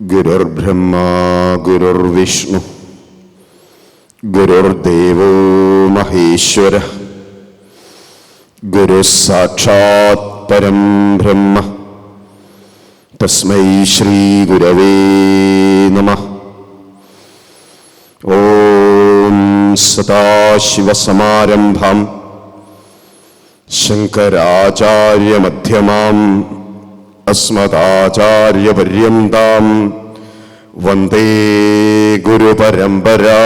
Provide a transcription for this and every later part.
ഗുരുർബ്രഹ്മാ ഗുരുർവിഷ്ണു ഗുരുർദേവോ മഹേശ്വര ഗുരു സാക്ഷാത് പരം ബ്രഹ്മ തസ്മൈ ശ്രീ ഗുരവേ നമഃ. ഓം സദാശിവസമാരംഭാം ശങ്കരാചാര്യമധ്യമാം അസ്മദാചാര്യപര്യന്താം വന്ദേ ഗുരുപരമ്പരാ.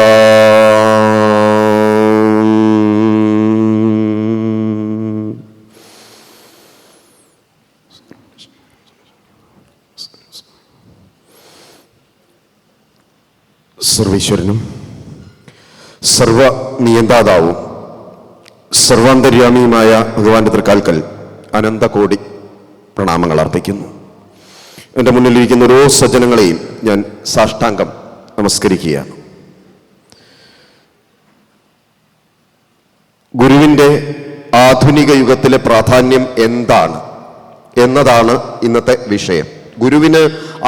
സർവീശ്വരനും സർവനിയന്താതാവും സർവാന്തര്യാമിയുമായ ഭഗവാന്റെ തൃക്കാൽക്കൽ അനന്തകോടി പ്രണാമങ്ങൾ അർപ്പിക്കുന്നു. എൻ്റെ മുന്നിലിരിക്കുന്ന ഓരോ സജ്ജനങ്ങളെയും ഞാൻ സാഷ്ടാംഗം നമസ്കരിക്കുകയാണ്. ഗുരുവിൻ്റെ ആധുനിക യുഗത്തിലെ പ്രാധാന്യം എന്താണ് എന്നതാണ് ഇന്നത്തെ വിഷയം. ഗുരുവിന്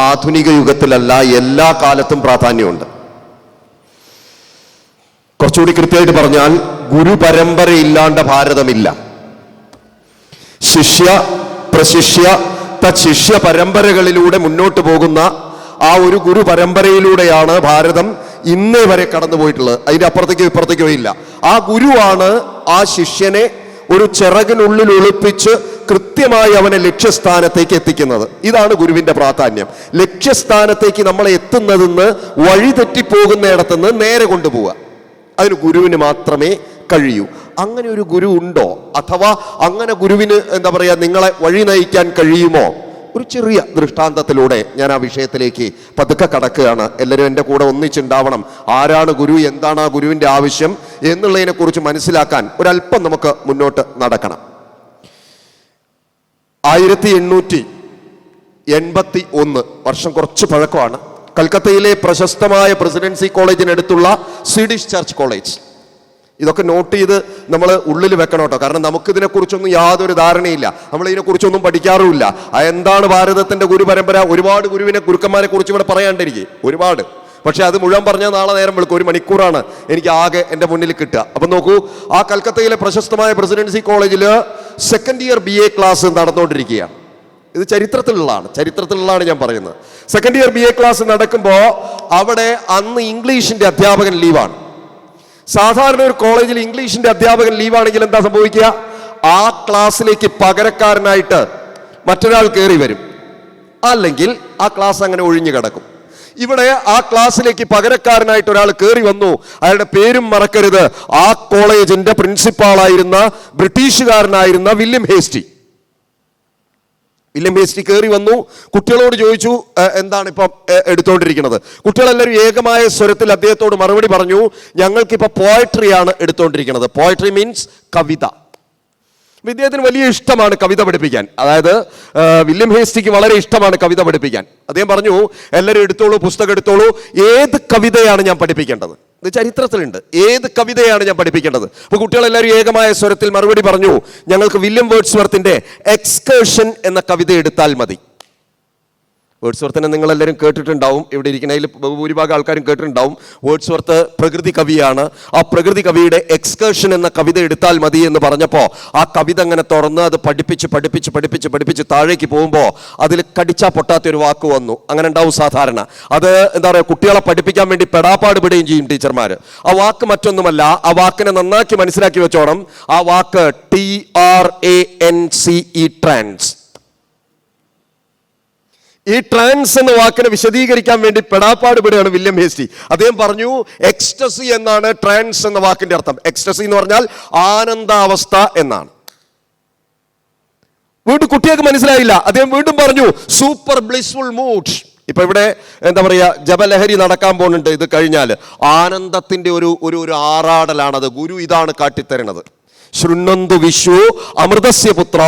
ആധുനിക യുഗത്തിലല്ല, എല്ലാ കാലത്തും പ്രാധാന്യമുണ്ട്. കുറച്ചുകൂടി കൃത്യമായിട്ട് പറഞ്ഞാൽ, ഗുരു പരമ്പരയില്ലാണ്ട് ഭാരതമില്ല. ശിഷ്യ പ്രശിഷ്യ തശിഷ്യ പരമ്പരകളിലൂടെ മുന്നോട്ട് പോകുന്ന ആ ഒരു ഗുരു പരമ്പരയിലൂടെയാണ് ഭാരതം ഇന്നേ വരെ കടന്നുപോയിട്ടുള്ളത്. അതിൻ്റെ അപ്പുറത്തേക്കോ ഇപ്പുറത്തേക്കോ ഇല്ല. ആ ഗുരുവാണ് ആ ശിഷ്യനെ ഒരു ചിറകിനുള്ളിൽ ഒളിപ്പിച്ച് കൃത്യമായി അവനെ ലക്ഷ്യസ്ഥാനത്തേക്ക് എത്തിക്കുന്നത്. ഇതാണ് ഗുരുവിന്റെ പ്രാധാന്യം. ലക്ഷ്യസ്ഥാനത്തേക്ക് നമ്മളെ എത്തുന്നതെന്ന് വഴിതെറ്റിപ്പോകുന്നിടത്തുനിന്ന് നേരെ കൊണ്ടുപോവുക, അതിന് ഗുരുവിന് മാത്രമേ കഴിയൂ. അങ്ങനെ ഒരു ഗുരു ഉണ്ടോ, അഥവാ അങ്ങനെ ഗുരുവിന് എന്താ പറയുക, നിങ്ങളെ വഴി നയിക്കാൻ കഴിയുമോ? ഒരു ചെറിയ ദൃഷ്ടാന്തത്തിലൂടെ ഞാൻ ആ വിഷയത്തിലേക്ക് പതുക്കെ കടക്കുകയാണ്. എല്ലാവരും എൻ്റെ കൂടെ ഒന്നിച്ചുണ്ടാവണം. ആരാണ് ഗുരു, എന്താണ് ആ ഗുരുവിൻ്റെ ആവശ്യം എന്നുള്ളതിനെ കുറിച്ച് മനസ്സിലാക്കാൻ ഒരല്പം നമുക്ക് മുന്നോട്ട് നടക്കണം. 1881 വർഷം കുറച്ച് പഴക്കമാണ്. കൽക്കത്തയിലെ പ്രശസ്തമായ പ്രസിഡൻസി കോളേജിനടുത്തുള്ള സ്വീഡിഷ് ചർച്ച് കോളേജ്. ഇതൊക്കെ നോട്ട് ചെയ്ത് നമ്മൾ ഉള്ളിൽ വെക്കണം കേട്ടോ. കാരണം നമുക്കിതിനെക്കുറിച്ചൊന്നും യാതൊരു ധാരണയില്ല, നമ്മളിതിനെക്കുറിച്ചൊന്നും പഠിക്കാറുമില്ല. എന്താണ് ഭാരതത്തിൻ്റെ ഗുരു പരമ്പര? ഒരുപാട് ഗുരുക്കന്മാരെ കുറിച്ച് ഇവിടെ പറയാണ്ടിരിക്കും, ഒരുപാട്. പക്ഷെ അത് മുഴുവൻ പറഞ്ഞാൽ നാളെ നേരം വിളിക്കും. 1 മണിക്കൂറാണ് എനിക്ക് ആകെ എൻ്റെ മുന്നിൽ കിട്ടുക. അപ്പം നോക്കൂ, ആ കൽക്കത്തയിലെ പ്രശസ്തമായ പ്രസിഡൻസി കോളേജിൽ സെക്കൻഡ് ഇയർ BA ക്ലാസ് നടന്നുകൊണ്ടിരിക്കുകയാണ്. ഇത് ചരിത്രത്തിലുള്ളതാണ് ഞാൻ പറയുന്നത്. സെക്കൻഡ് ഇയർ BA ക്ലാസ് നടക്കുമ്പോൾ അവിടെ അന്ന് ഇംഗ്ലീഷിന്റെ അധ്യാപകൻ ലീവാണ്. സാധാരണ ഒരു കോളേജിൽ ഇംഗ്ലീഷിന്റെ അധ്യാപകൻ ലീവാണെങ്കിൽ എന്താ സംഭവിക്കുക? ആ ക്ലാസ്സിലേക്ക് പകരക്കാരനായിട്ട് മറ്റൊരാൾ കയറി വരും, അല്ലെങ്കിൽ ആ ക്ലാസ് അങ്ങനെ ഒഴിഞ്ഞു കിടക്കും. ഇവിടെ ആ ക്ലാസ്സിലേക്ക് പകരക്കാരനായിട്ട് ഒരാൾ കയറി വന്നു. അയാളുടെ പേരും മറക്കരുത്. ആ കോളേജിന്റെ പ്രിൻസിപ്പാളായിരുന്ന ബ്രിട്ടീഷുകാരനായിരുന്ന വില്യം ഹേസ്റ്റി കയറി വന്നു. കുട്ടികളോട് ചോദിച്ചു, എന്താണ് ഇപ്പം എടുത്തുകൊണ്ടിരിക്കുന്നത്? കുട്ടികളെല്ലാവരും ഏകമായ സ്വരത്തിൽ അദ്ദേഹത്തോട് മറുപടി പറഞ്ഞു, ഞങ്ങൾക്കിപ്പോൾ പോയട്രിയാണ് എടുത്തുകൊണ്ടിരിക്കുന്നത്. പോയട്രി മീൻസ് കവിത. ഇദ്ദേഹത്തിന് വലിയ ഇഷ്ടമാണ് കവിത പഠിപ്പിക്കാൻ. അതായത് വില്യം ഹേസ്റ്റിക്ക് വളരെ ഇഷ്ടമാണ് കവിത പഠിപ്പിക്കാൻ. അദ്ദേഹം പറഞ്ഞു, എല്ലാവരും എടുത്തോളൂ, പുസ്തകം എടുത്തോളൂ, ഏത് കവിതയാണ് ഞാൻ പഠിപ്പിക്കേണ്ടത്? ഇത് ചരിത്രത്തിലുണ്ട്. ഏത് കവിതയാണ് ഞാൻ പഠിപ്പിക്കേണ്ടത്? അപ്പോൾ കുട്ടികളെല്ലാവരും ഏകമായ സ്വരത്തിൽ മറുപടി പറഞ്ഞു, ഞങ്ങൾക്ക് വില്യം വേർഡ്സ്വർത്തിന്റെ എക്സ്കേർഷൻ എന്ന കവിത എടുത്താൽ മതി. വേർഡ്സ്വർത്തിനെ നിങ്ങളെല്ലാവരും കേട്ടിട്ടുണ്ടാവും, ഇവിടെ ഇരിക്കുന്നതിൽ ഭൂരിഭാഗം ആൾക്കാരും കേട്ടിട്ടുണ്ടാവും. വേർഡ്സ്വർത്ത് പ്രകൃതി കവിയാണ്. ആ പ്രകൃതി കവിയുടെ എക്സ്കേർഷൻ എന്ന കവിത എടുത്താൽ മതി എന്ന് പറഞ്ഞപ്പോൾ ആ കവിത അങ്ങനെ തുറന്ന് അത് പഠിപ്പിച്ച് താഴേക്ക് പോകുമ്പോൾ അതിൽ കടിച്ചാൽ പൊട്ടാത്തൊരു വാക്ക് വന്നു. അങ്ങനെ ഉണ്ടാവും സാധാരണ. അത് എന്താ പറയുക, കുട്ടികളെ പഠിപ്പിക്കാൻ വേണ്ടി പെടാപ്പാട് പെടുകയും ചെയ്യും ടീച്ചർമാർ. ആ വാക്ക് മറ്റൊന്നുമല്ല, ആ വാക്കിനെ നന്നാക്കി മനസ്സിലാക്കി വെച്ചോണം. ആ വാക്ക് TRANCE, ട്രാൻസ്. ഈ ട്രാൻസ് എന്ന വാക്കിനെ വിശദീകരിക്കാൻ വേണ്ടി പെടാപ്പാട് പെടുകയാണ് വില്യം ഹേസ്റ്റി. അദ്ദേഹം പറഞ്ഞു, എക്സ്റ്റസി എന്നാണ് ട്രാൻസ് എന്ന വാക്കിന്റെ അർത്ഥം. എക്സ്റ്റസി എന്ന് പറഞ്ഞാൽ ആനന്ദാവസ്ഥ എന്നാണ്. വീണ്ടും കുട്ടികൾക്ക് മനസ്സിലായില്ല. അദ്ദേഹം വീണ്ടും പറഞ്ഞു, സൂപ്പർ ബ്ലിസ്ഫുൾ മൂഡ്. ഇപ്പൊ ഇവിടെ എന്താ പറയാ, ജപലഹരി നടക്കാൻ പോകുന്നുണ്ട്. ഇത് കഴിഞ്ഞാൽ ആനന്ദത്തിന്റെ ഒരു ആറാടലാണത്. ഗുരു ഇതാണ് കാട്ടിത്തരുന്നത്. ശൃണ്വന്തു വിശ്വു അമൃതസ്യ പുത്ര.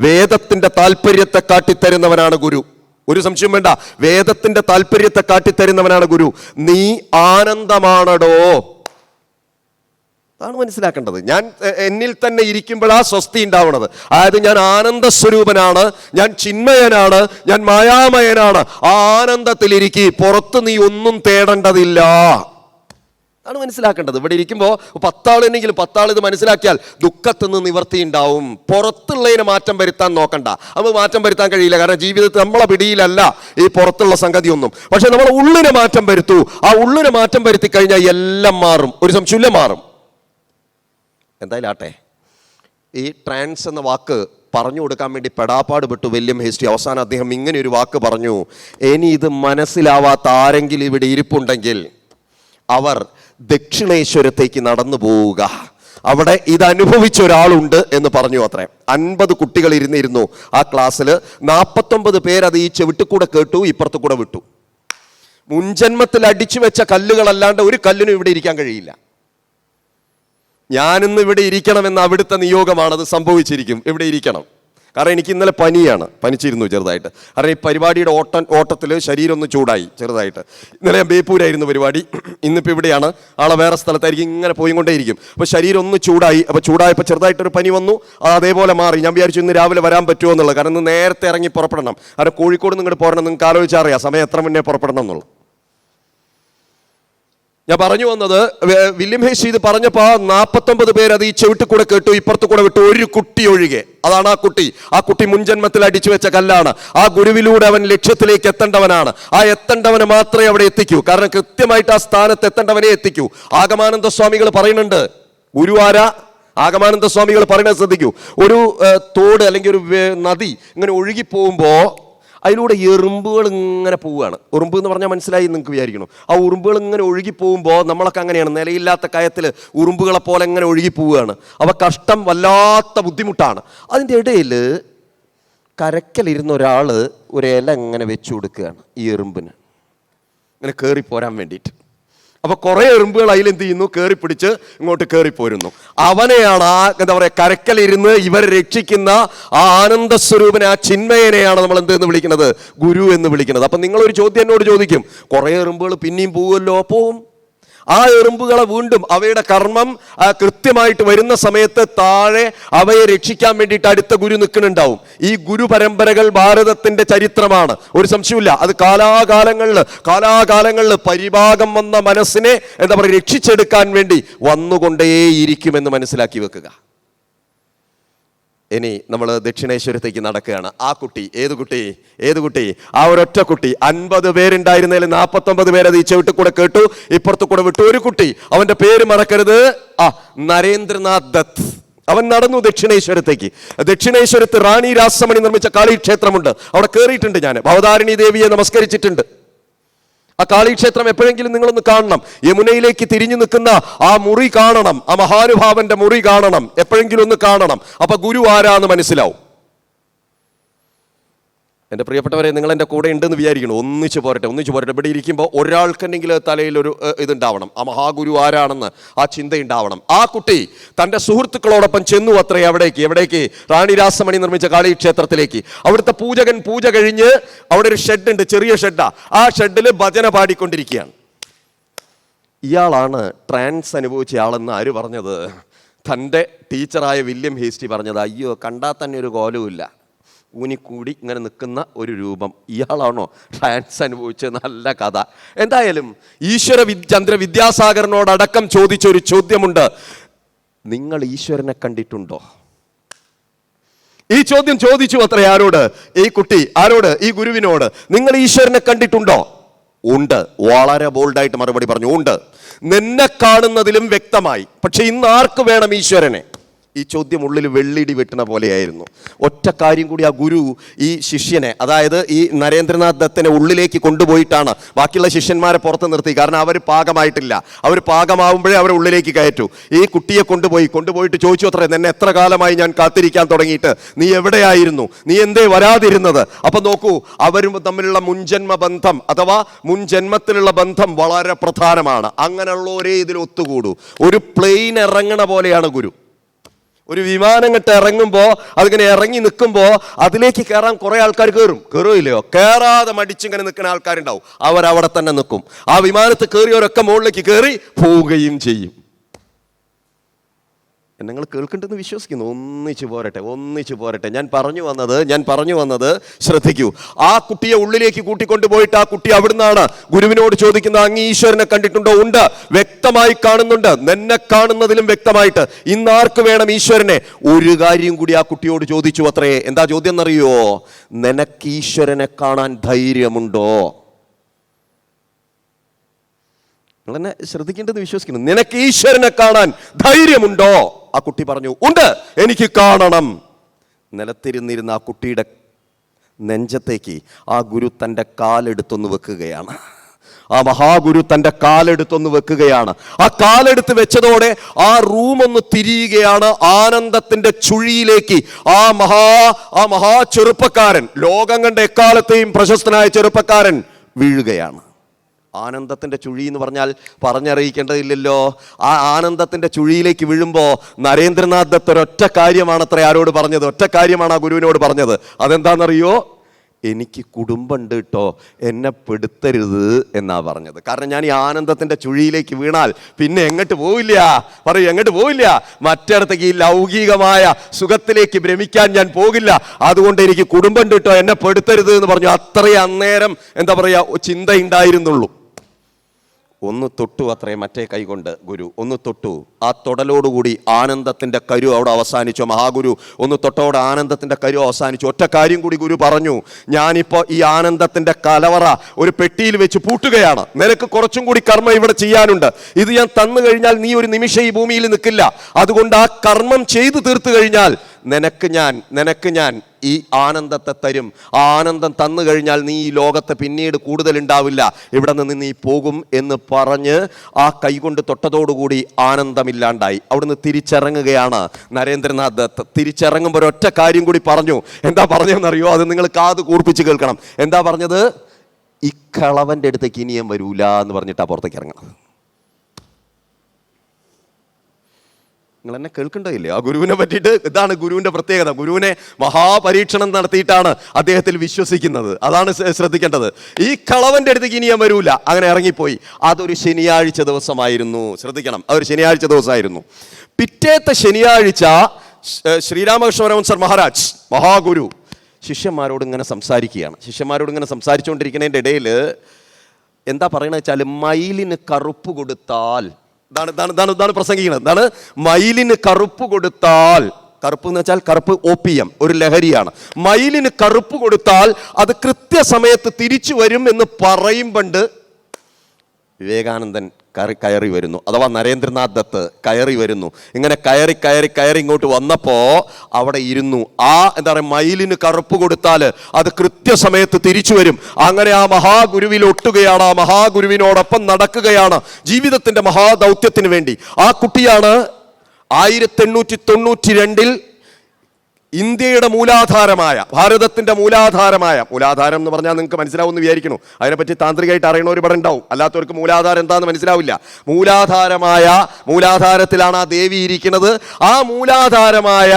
വേദത്തിന്റെ താല്പര്യത്തെ കാട്ടിത്തരുന്നവനാണ് ഗുരു. ഒരു സംശയം വേണ്ട. വേദത്തിന്റെ താല്പര്യത്തെ കാട്ടിത്തരുന്നവനാണ് ഗുരു. നീ ആനന്ദമാണടോ, അതാണ് മനസ്സിലാക്കേണ്ടത്. ഞാൻ എന്നിൽ തന്നെ ഇരിക്കുമ്പോഴാ സ്വസ്തി ഉണ്ടാവുന്നത്. അതായത് ഞാൻ ആനന്ദ സ്വരൂപനാണ്, ഞാൻ ചിന്മയനാണ്, ഞാൻ മായാമയനാണ്. ആ ആനന്ദത്തിലിരിക്കി, പുറത്ത് നീ ഒന്നും തേടേണ്ടതില്ല, ആണ് മനസ്സിലാക്കേണ്ടത്. ഇവിടെ ഇരിക്കുമ്പോൾ 10 ആളെങ്കിലും 10 ആൾ ഇത് മനസ്സിലാക്കിയാൽ ദുഃഖത്തിൽ നിന്ന് നിവർത്തി ഉണ്ടാവും. പുറത്തുള്ളതിനെ മാറ്റം വരുത്താൻ നോക്കണ്ട, അത് മാറ്റം വരുത്താൻ കഴിയില്ല. കാരണം ജീവിതത്തിൽ നമ്മളെ പിടിയിലല്ല ഈ പുറത്തുള്ള സംഗതി ഒന്നും. പക്ഷെ നമ്മൾ ഉള്ളിനെ മാറ്റം വരുത്തൂ. ആ ഉള്ളിനെ മാറ്റം വരുത്തി കഴിഞ്ഞാൽ എല്ലാം മാറും, ഒരു സംശയമില്ല മാറും. എന്തായാലും ആട്ടെ, ഈ ട്രാൻസ് എന്ന വാക്ക് പറഞ്ഞു കൊടുക്കാൻ വേണ്ടി പെടാപ്പാട് പെട്ടു വില്യം ഹേസ്റ്റി. അവസാനം അദ്ദേഹം ഇങ്ങനെ ഒരു വാക്ക് പറഞ്ഞു: ഇനി ഇത് മനസ്സിലാവാത്ത ആരെങ്കിലും ഇവിടെ ഇരിപ്പുണ്ടെങ്കിൽ അവർ ദക്ഷിണേശ്വരത്തേക്ക് നടന്നു പോവുക, അവിടെ ഇത് അനുഭവിച്ച ഒരാളുണ്ട് എന്ന് പറഞ്ഞു. അത്രേ 50 കുട്ടികൾ ഇരുന്നിരുന്നു ആ ക്ലാസ്സിൽ. 49 പേരത് ഈ ചെവിട്ടിക്കൂടെ കേട്ടു, ഇപ്പുറത്ത് കൂടെ വിട്ടു. മുൻജന്മത്തിൽ അടിച്ചു വെച്ച കല്ലുകളല്ലാണ്ട് ഒരു കല്ലിനും ഇവിടെ ഇരിക്കാൻ കഴിയില്ല. ഞാനിന്ന് ഇവിടെ ഇരിക്കണമെന്ന് അവിടുത്തെ നിയോഗമാണത് സംഭവിച്ചിരിക്കും. ഇവിടെ ഇരിക്കണം. കാരണം എനിക്ക് ഇന്നലെ പനിച്ചിരുന്നു ചെറുതായിട്ട്. കാരണം ഈ പരിപാടിയുടെ ഓട്ടത്തിൽ ശരീരം ഒന്ന് ചൂടായി ചെറുതായിട്ട്. ഇന്നലെ ഞാൻ ബേപ്പൂരായിരുന്നു പരിപാടി, ഇന്നിപ്പോൾ ഇവിടെയാണ്. ആളെ വേറെ സ്ഥലത്തായിരിക്കും, ഇങ്ങനെ പോയിക്കൊണ്ടേയിരിക്കും. അപ്പോൾ ശരീരം ഒന്ന് ചൂടായി. അപ്പോൾ ചൂടായപ്പോൾ ചെറുതായിട്ടൊരു പനി വന്നു, അതേപോലെ മാറി. ഞാൻ വിചാരിച്ചു ഇന്ന് രാവിലെ വരാൻ പറ്റുമോ എന്നുള്ളത്. കാരണം ഇന്ന് നേരത്തെ ഇറങ്ങി പുറപ്പെടണം. കാരണം കോഴിക്കോട് നിങ്ങോട്ട് പോരണം, നിങ്ങൾക്ക് ആലോചിച്ചാൽ അറിയാം സമയം എത്ര മുന്നേ പുറപ്പെടണം എന്നുള്ളത്. ഞാൻ പറഞ്ഞു വന്നത്, വില്യം ഹേസ്റ്റി ഇത് പറഞ്ഞപ്പോൾ 49 പേര് അത് ഈ ചെവിട്ടിക്കൂടെ കേട്ടു, ഇപ്പുറത്ത് കൂടെ വിട്ടു, ഒരു കുട്ടി ഒഴികെ. അതാണ് ആ കുട്ടി മുൻജന്മത്തിൽ അടിച്ചു വെച്ച കല്ലാണ്. ആ ഗുരുവിലൂടെ അവൻ ലക്ഷ്യത്തിലേക്ക് എത്തേണ്ടവനാണ്. ആ എത്തേണ്ടവനെ മാത്രമേ അവിടെ എത്തിക്കൂ. കാരണം കൃത്യമായിട്ട് ആ സ്ഥാനത്ത് എത്തേണ്ടവനെ എത്തിക്കൂ. ആഗമാനന്ദ സ്വാമികൾ പറയുന്നുണ്ട്, ഗുരു ആരാ? ആഗമാനന്ദ സ്വാമികൾ പറയുന്നത് ശ്രദ്ധിക്കൂ. ഒരു തോട് അല്ലെങ്കിൽ ഒരു നദി ഇങ്ങനെ ഒഴുകിപ്പോകുമ്പോൾ അതിലൂടെ എറുമ്പുകൾ ഇങ്ങനെ പോവുകയാണ്. ഉറുമ്പ് എന്ന് പറഞ്ഞാൽ മനസ്സിലായി നിങ്ങൾക്ക് വിചാരിക്കണം. ആ ഉറുമ്പുകൾ ഇങ്ങനെ ഒഴുകി പോകുമ്പോൾ നമ്മളൊക്കെ അങ്ങനെയാണ്, നിലയില്ലാത്ത കയത്തിൽ ഉറുമ്പുകളെ പോലെ ഇങ്ങനെ ഒഴുകി പോവുകയാണ്. അവ കഷ്ടം, വല്ലാത്ത ബുദ്ധിമുട്ടാണ്. അതിൻ്റെ ഇടയിൽ കരക്കലിരുന്ന ഒരാൾ ഒരു ഇല ഇങ്ങനെ വെച്ചു കൊടുക്കുകയാണ് ഈ എറുമ്പിന്, ഇങ്ങനെ കയറിപ്പോരാൻ വേണ്ടിയിട്ട്. അപ്പോൾ കുറേ എറുമ്പുകൾ അതിലെന്ത് ചെയ്യുന്നു, കയറി പിടിച്ച് ഇങ്ങോട്ട് കയറിപ്പോരുന്നു. അവനെയാണ് ആ എന്താ പറയുക, കരക്കലിരുന്ന് ഇവരെ രക്ഷിക്കുന്ന ആ ആനന്ദസ്വരൂപനെ, ആ ചിന്മയനെയാണ് നമ്മൾ എന്തെന്ന് വിളിക്കുന്നത്, ഗുരു എന്ന് വിളിക്കുന്നത്. അപ്പം നിങ്ങളൊരു ചോദ്യം എന്നോട് ചോദിക്കും, കുറേ എറുമ്പുകൾ പിന്നെയും പോവുമല്ലോ. പോവും. ആ എറുമ്പുകളെ വീണ്ടും അവയുടെ കർമ്മം കൃത്യമായിട്ട് വരുന്ന സമയത്ത് താഴെ അവയെ രക്ഷിക്കാൻ വേണ്ടിയിട്ട് അടുത്ത ഗുരു നിൽക്കുന്നുണ്ടാവും. ഈ ഗുരു പരമ്പരകൾ ഭാരതത്തിന്റെ ചരിത്രമാണ്, ഒരു സംശയമില്ല. അത് കാലാകാലങ്ങളിൽ പരിഭാഗം വന്ന മനസ്സിനെ എന്താ പറയുക, രക്ഷിച്ചെടുക്കാൻ വേണ്ടി വന്നുകൊണ്ടേയിരിക്കുമെന്ന് മനസ്സിലാക്കി വെക്കുക. ഇനി നമ്മൾ ദക്ഷിണേശ്വരത്തേക്ക് നടക്കുകയാണ്. ആ കുട്ടി, ഏത് കുട്ടി? ആ ഒരൊറ്റ കുട്ടി. 50 പേരുണ്ടായിരുന്നതിൽ 49 പേരത് ഈ ചെവിട്ടിക്കൂടെ കേട്ടു, ഇപ്പുറത്ത് കൂടെ വിട്ടു. ഒരു കുട്ടി, അവന്റെ പേര് മറക്കരുത്, നരേന്ദ്രനാഥ് ദത്ത്. അവൻ നടന്നു ദക്ഷിണേശ്വരത്തേക്ക്. ദക്ഷിണേശ്വരത്ത് റാണി രാസമണി നിർമ്മിച്ച കാളീക്ഷേത്രമുണ്ട്. അവിടെ കയറിയിട്ടുണ്ട് ഞാൻ. ഭവതാരിണി ദേവിയെ നമസ്കരിച്ചിട്ടുണ്ട്. ആ കാളീക്ഷേത്രം എപ്പോഴെങ്കിലും നിങ്ങളൊന്ന് കാണണം. യമുനയിലേക്ക് തിരിഞ്ഞു നിൽക്കുന്ന ആ മുറി കാണണം, ആ മഹാനുഭാവന്റെ മുറി കാണണം, എപ്പോഴെങ്കിലും ഒന്ന് കാണണം. അപ്പൊ ഗുരു ആരാന്ന് മനസ്സിലാവും. എൻ്റെ പ്രിയപ്പെട്ടവരെ, നിങ്ങൾ എൻ്റെ കൂടെ ഉണ്ടെന്ന് വിചാരിക്കണം. ഒന്നിച്ച് പോരട്ടെ. ഇവിടെ ഇരിക്കുമ്പോൾ ഒരാൾക്കെങ്കിലും തലയിൽ ഒരു ഇതുണ്ടാവണം, ആ മഹാഗുരു ആരാണെന്ന് ആ ചിന്തയുണ്ടാവണം. ആ കുട്ടി തൻ്റെ സുഹൃത്തുക്കളോടൊപ്പം ചെന്നു അത്രേ. എവിടേക്ക്? റാണി രാസമണി നിർമ്മിച്ച കാളീക്ഷേത്രത്തിലേക്ക്. അവിടുത്തെ പൂജകൻ പൂജ കഴിഞ്ഞ് അവിടെ ഒരു ഷെഡുണ്ട്, ചെറിയ ഷെഡാ. ആ ഷെഡിൽ ഭജന പാടിക്കൊണ്ടിരിക്കുകയാണ്. ഇയാളാണ് ട്രാൻസ് അനുഭവിച്ച ആളെന്ന് ആര് പറഞ്ഞത്? തൻ്റെ ടീച്ചറായ വില്യം ഹേസ്റ്റി പറഞ്ഞത്. അയ്യോ, കണ്ടാൽ തന്നെ ഒരു കോലവുമില്ല, ഊനിക്കൂടി ഇങ്ങനെ നിൽക്കുന്ന ഒരു രൂപം. ഇയാളാണോ ട്രാൻസ് അനുഭവിച്ച? നല്ല കഥ. എന്തായാലും ചന്ദ്ര വിദ്യാസാഗറിനോടടക്കം ചോദിച്ചൊരു ചോദ്യമുണ്ട്, നിങ്ങൾ ഈശ്വരനെ കണ്ടിട്ടുണ്ടോ? ഈ ചോദ്യം ചോദിച്ചു അത്ര. ആരോട്? ഈ കുട്ടി. ആരോട്? ഈ ഗുരുവിനോട്. നിങ്ങൾ ഈശ്വരനെ കണ്ടിട്ടുണ്ടോ? ഉണ്ട്. വളരെ ബോൾഡായിട്ട് മറുപടി പറഞ്ഞു, ഉണ്ട്. നിന്നെ കാണുന്നതിലും വ്യക്തമായി. പക്ഷെ ഇന്ന് ആർക്ക് വേണം ഈശ്വരനെ? ഈ ചോദ്യം ഉള്ളിൽ വെള്ളിടി വെട്ടുന്ന പോലെയായിരുന്നു. ഒറ്റ കാര്യം കൂടി ആ ഗുരു ഈ ശിഷ്യനെ, അതായത് ഈ നരേന്ദ്രനാഥ് ദത്തിനെ ഉള്ളിലേക്ക് കൊണ്ടുപോയിട്ടാണ് ബാക്കിയുള്ള ശിഷ്യന്മാരെ പുറത്ത് നിർത്തി. കാരണം അവർ പാകമായിട്ടില്ല. അവർ പാകമാവുമ്പോഴേ അവരെ ഉള്ളിലേക്ക് കയറ്റൂ. ഈ കുട്ടിയെ കൊണ്ടുപോയിട്ട് ചോദിച്ചു അത്രേ, നിന്നെ എത്ര കാലമായി ഞാൻ കാത്തിരിക്കാൻ തുടങ്ങിയിട്ട്, നീ എവിടെയായിരുന്നു, നീ എന്തേ വരാതിരുന്നത്? അപ്പൊ നോക്കൂ, അവരും തമ്മിലുള്ള മുൻജന്മ ബന്ധം അഥവാ മുൻജന്മത്തിലുള്ള ബന്ധം വളരെ പ്രധാനമാണ്. അങ്ങനെയുള്ളവരേ ഇതിൽ ഒത്തുകൂടൂ. ഒരു പ്ലെയിൻ ഇറങ്ങണ പോലെയാണ് ഗുരു. ഒരു വിമാനം കെട്ട് ഇറങ്ങുമ്പോൾ അതിങ്ങനെ ഇറങ്ങി നിൽക്കുമ്പോൾ അതിലേക്ക് കയറാൻ കുറെ ആൾക്കാർ കയറുമില്ലയോ? കയറാതെ മടിച്ചിങ്ങനെ നിൽക്കുന്ന ആൾക്കാരുണ്ടാവും. അവരവിടെ തന്നെ നിൽക്കും. ആ വിമാനത്തിൽ കയറിയവരൊക്കെ മുകളിലേക്ക് കയറി പോവുകയും ചെയ്യും. നിങ്ങൾ കേൾക്കേണ്ടെന്ന് വിശ്വസിക്കുന്നു. ഒന്നിച്ചു പോരട്ടെ. ഞാൻ പറഞ്ഞു വന്നത് ശ്രദ്ധിക്കൂ. ആ കുട്ടിയെ ഉള്ളിലേക്ക് കൂട്ടിക്കൊണ്ടുപോയിട്ട് ആ കുട്ടി അവിടുന്നാണ് ഗുരുവിനോട് ചോദിക്കുന്നത്, അങ്ങ് ഈശ്വരനെ കണ്ടിട്ടുണ്ടോ? ഉണ്ട്, വ്യക്തമായി കാണുന്നുണ്ട്, നിന്നെ കാണുന്നതിലും വ്യക്തമായിട്ട്. ഇന്നാർക്ക് വേണം ഈശ്വരനെ? ഒരു കാര്യം കൂടി ആ കുട്ടിയോട് ചോദിച്ചു അത്രേ. എന്താ ചോദ്യം എന്നറിയോ? നിനക്ക് ഈശ്വരനെ കാണാൻ ധൈര്യമുണ്ടോ? നിങ്ങളെന്നെ ശ്രദ്ധിക്കേണ്ടത് വിശ്വസിക്കുന്നു. നിനക്ക് ഈശ്വരനെ കാണാൻ ധൈര്യമുണ്ടോ? ആ കുട്ടി പറഞ്ഞു, ഉണ്ട്, എനിക്ക് കാണണം. നിലത്തിരുന്നിരുന്ന ആ കുട്ടിയുടെ നെഞ്ചത്തേക്ക് ആ ഗുരു തൻ്റെ കാലെടുത്തൊന്ന് വെക്കുകയാണ്. ആ മഹാഗുരു തൻ്റെ കാലെടുത്തൊന്ന് വെക്കുകയാണ്. ആ കാലെടുത്ത് വെച്ചതോടെ ആ റൂമൊന്ന് തിരിയുകയാണ്. ആനന്ദത്തിന്റെ ചുഴിയിലേക്ക് ആ മഹാ ചെറുപ്പക്കാരൻ, ലോകം കണ്ട എക്കാലത്തെയും പ്രശസ്തനായ ചെറുപ്പക്കാരൻ വീഴുകയാണ്. ആനന്ദത്തിന്റെ ചുഴി എന്ന് പറഞ്ഞാൽ പറഞ്ഞറിയിക്കേണ്ടതില്ലല്ലോ. ആ ആനന്ദത്തിന്റെ ചുഴിയിലേക്ക് വീഴുമ്പോൾ നരേന്ദ്രനാഥ് ദത്ത് ഒരൊറ്റ കാര്യമാണത്രേ ആരോട് പറഞ്ഞത്? ഒറ്റ കാര്യമാണ് ആ ഗുരുവിനോട് പറഞ്ഞത്. അതെന്താണെന്നറിയോ? എനിക്ക് കുടുംബമുണ്ട് കേട്ടോ, എന്നെ പെടുത്തരുത് എന്നാ പറഞ്ഞത്. കാരണം ഞാൻ ഈ ആനന്ദത്തിന്റെ ചുഴിയിലേക്ക് വീണാൽ പിന്നെ എങ്ങോട്ട് പോവില്ല. മറ്റിടത്തേക്ക് ഈ ലൗകികമായ സുഖത്തിലേക്ക് ഭ്രമിക്കാൻ ഞാൻ പോകില്ല. അതുകൊണ്ട് എനിക്ക് കുടുംബമുണ്ട് കേട്ടോ, എന്നെ പെടുത്തരുത് എന്ന് പറഞ്ഞു. അത്രയും അന്നേരം ചിന്തയുണ്ടായിരുന്നുള്ളൂ. ഒന്ന് തൊട്ടു അത്രേ മറ്റേ കൈകൊണ്ട് ഗുരു ഒന്ന് തൊട്ടു. ആ തൊടലോടുകൂടി ആനന്ദത്തിന്റെ കരു അവിടെ അവസാനിച്ചു. മഹാഗുരു ഒന്ന് തൊട്ടോടെ ആനന്ദത്തിന്റെ കരു അവസാനിച്ചു. ഒറ്റ കാര്യം കൂടി ഗുരു പറഞ്ഞു, ഞാനിപ്പോ ഈ ആനന്ദത്തിന്റെ കലവറ ഒരു പെട്ടിയിൽ വെച്ച് പൂട്ടുകയാണ്. നിനക്ക് കുറച്ചും കൂടി കർമ്മം ഇവിടെ ചെയ്യാനുണ്ട്. ഇത് ഞാൻ തന്നു കഴിഞ്ഞാൽ നീ ഒരു നിമിഷം ഈ ഭൂമിയിൽ നിൽക്കില്ല. അതുകൊണ്ട് ആ കർമ്മം ചെയ്തു തീർത്തു കഴിഞ്ഞാൽ നിനക്ക് ഞാൻ ഈ ആനന്ദത്തെ തരും. ആ ആനന്ദം തന്നു കഴിഞ്ഞാൽ നീ ഈ ലോകത്ത് പിന്നീട് കൂടുതൽ ഉണ്ടാവില്ല, ഇവിടെ നിന്ന് നീ പോകും എന്ന് പറഞ്ഞ് ആ കൈകൊണ്ട് തൊട്ടതോടുകൂടി ആനന്ദമില്ലാണ്ടായി. അവിടുന്ന് തിരിച്ചിറങ്ങുകയാണ് നരേന്ദ്രനാഥ് ദത്ത്. തിരിച്ചിറങ്ങുമ്പോൾ ഒരൊറ്റ കാര്യം കൂടി പറഞ്ഞു. എന്താ പറഞ്ഞതെന്നറിയോ? അത് നിങ്ങൾ കാത് കൂർപ്പിച്ച് കേൾക്കണം. എന്താ പറഞ്ഞത്? ഈ കളവന്റെ അടുത്തേക്ക് ഇനിയും വരൂല എന്ന് പറഞ്ഞിട്ടാ പുറത്തേക്ക് ഇറങ്ങണം. നിങ്ങൾ എന്നെ കേൾക്കണ്ടയില്ലേ? ആ ഗുരുവിനെ പറ്റിയിട്ട് ഇതാണ് ഗുരുവിന്റെ പ്രത്യേകത. ഗുരുവിനെ മഹാപരീക്ഷണം നടത്തിയിട്ടാണ് അദ്ദേഹത്തിൽ വിശ്വസിക്കുന്നത്. അതാണ് ശ്രദ്ധിക്കേണ്ടത്. ഈ കളവന്റെ അടുത്തേക്ക് ഇനി ഞാൻ വരൂല. അങ്ങനെ ഇറങ്ങിപ്പോയി. അതൊരു ശനിയാഴ്ച ദിവസമായിരുന്നു. ശ്രദ്ധിക്കണം, അതൊരു ശനിയാഴ്ച ദിവസമായിരുന്നു. പിറ്റേത്തെ ശനിയാഴ്ച ശ്രീരാമകൃഷ്ണ പരമഹംസർ മഹാരാജ് മഹാഗുരു ശിഷ്യന്മാരോട് ഇങ്ങനെ സംസാരിച്ചുകൊണ്ടിരിക്കുന്നതിൻ്റെ ഇടയിൽ എന്താ പറയണത് വെച്ചാൽ, മയിലിന് കറുപ്പ് കൊടുത്താൽ, ഇതാണ് പ്രസംഗിക്കുന്നത്. എന്താണ്? മയിലിന് കറുപ്പ് കൊടുത്താൽ, കറുപ്പ് എന്ന് വെച്ചാൽ കറുപ്പ് OPM, ഒരു ലഹരിയാണ്. മയിലിന് കറുപ്പ് കൊടുത്താൽ അത് കൃത്യസമയത്ത് തിരിച്ചു വരും എന്ന് പറയും. പണ്ട് വിവേകാനന്ദൻ കയറി വരുന്നു, അഥവാ നരേന്ദ്രനാഥ് ദത്ത് കയറി വരുന്നു. ഇങ്ങനെ കയറി ഇങ്ങോട്ട് വന്നപ്പോ അവിടെ ഇരുന്നു. എന്താ പറയുക, മയിലിന് കറുപ്പ് കൊടുത്താൽ അത് കൃത്യസമയത്ത് തിരിച്ചു വരും. അങ്ങനെ ആ മഹാഗുരുവിൽ ഒട്ടുകയാണ്, ആ മഹാഗുരുവിനോടൊപ്പം നടക്കുകയാണ് ജീവിതത്തിന്റെ മഹാദൗത്യത്തിന് വേണ്ടി. ആ കുട്ടിയാണ് 1892 ഇന്ത്യയുടെ മൂലാധാരമായ, ഭാരതത്തിന്റെ മൂലാധാരം എന്ന് പറഞ്ഞാൽ നിങ്ങൾക്ക് മനസ്സിലാവുമെന്ന് വിചാരിക്കുന്നു. അതിനെപ്പറ്റി താന്ത്രികമായിട്ട് അറിയണവർ ഇവിടെ ഉണ്ടാവും, അല്ലാത്തവർക്ക് മൂലാധാരം എന്താണെന്ന് മനസ്സിലാവില്ല. മൂലാധാരത്തിലാണ് ആ ദേവി ഇരിക്കുന്നത്. ആ മൂലാധാരമായ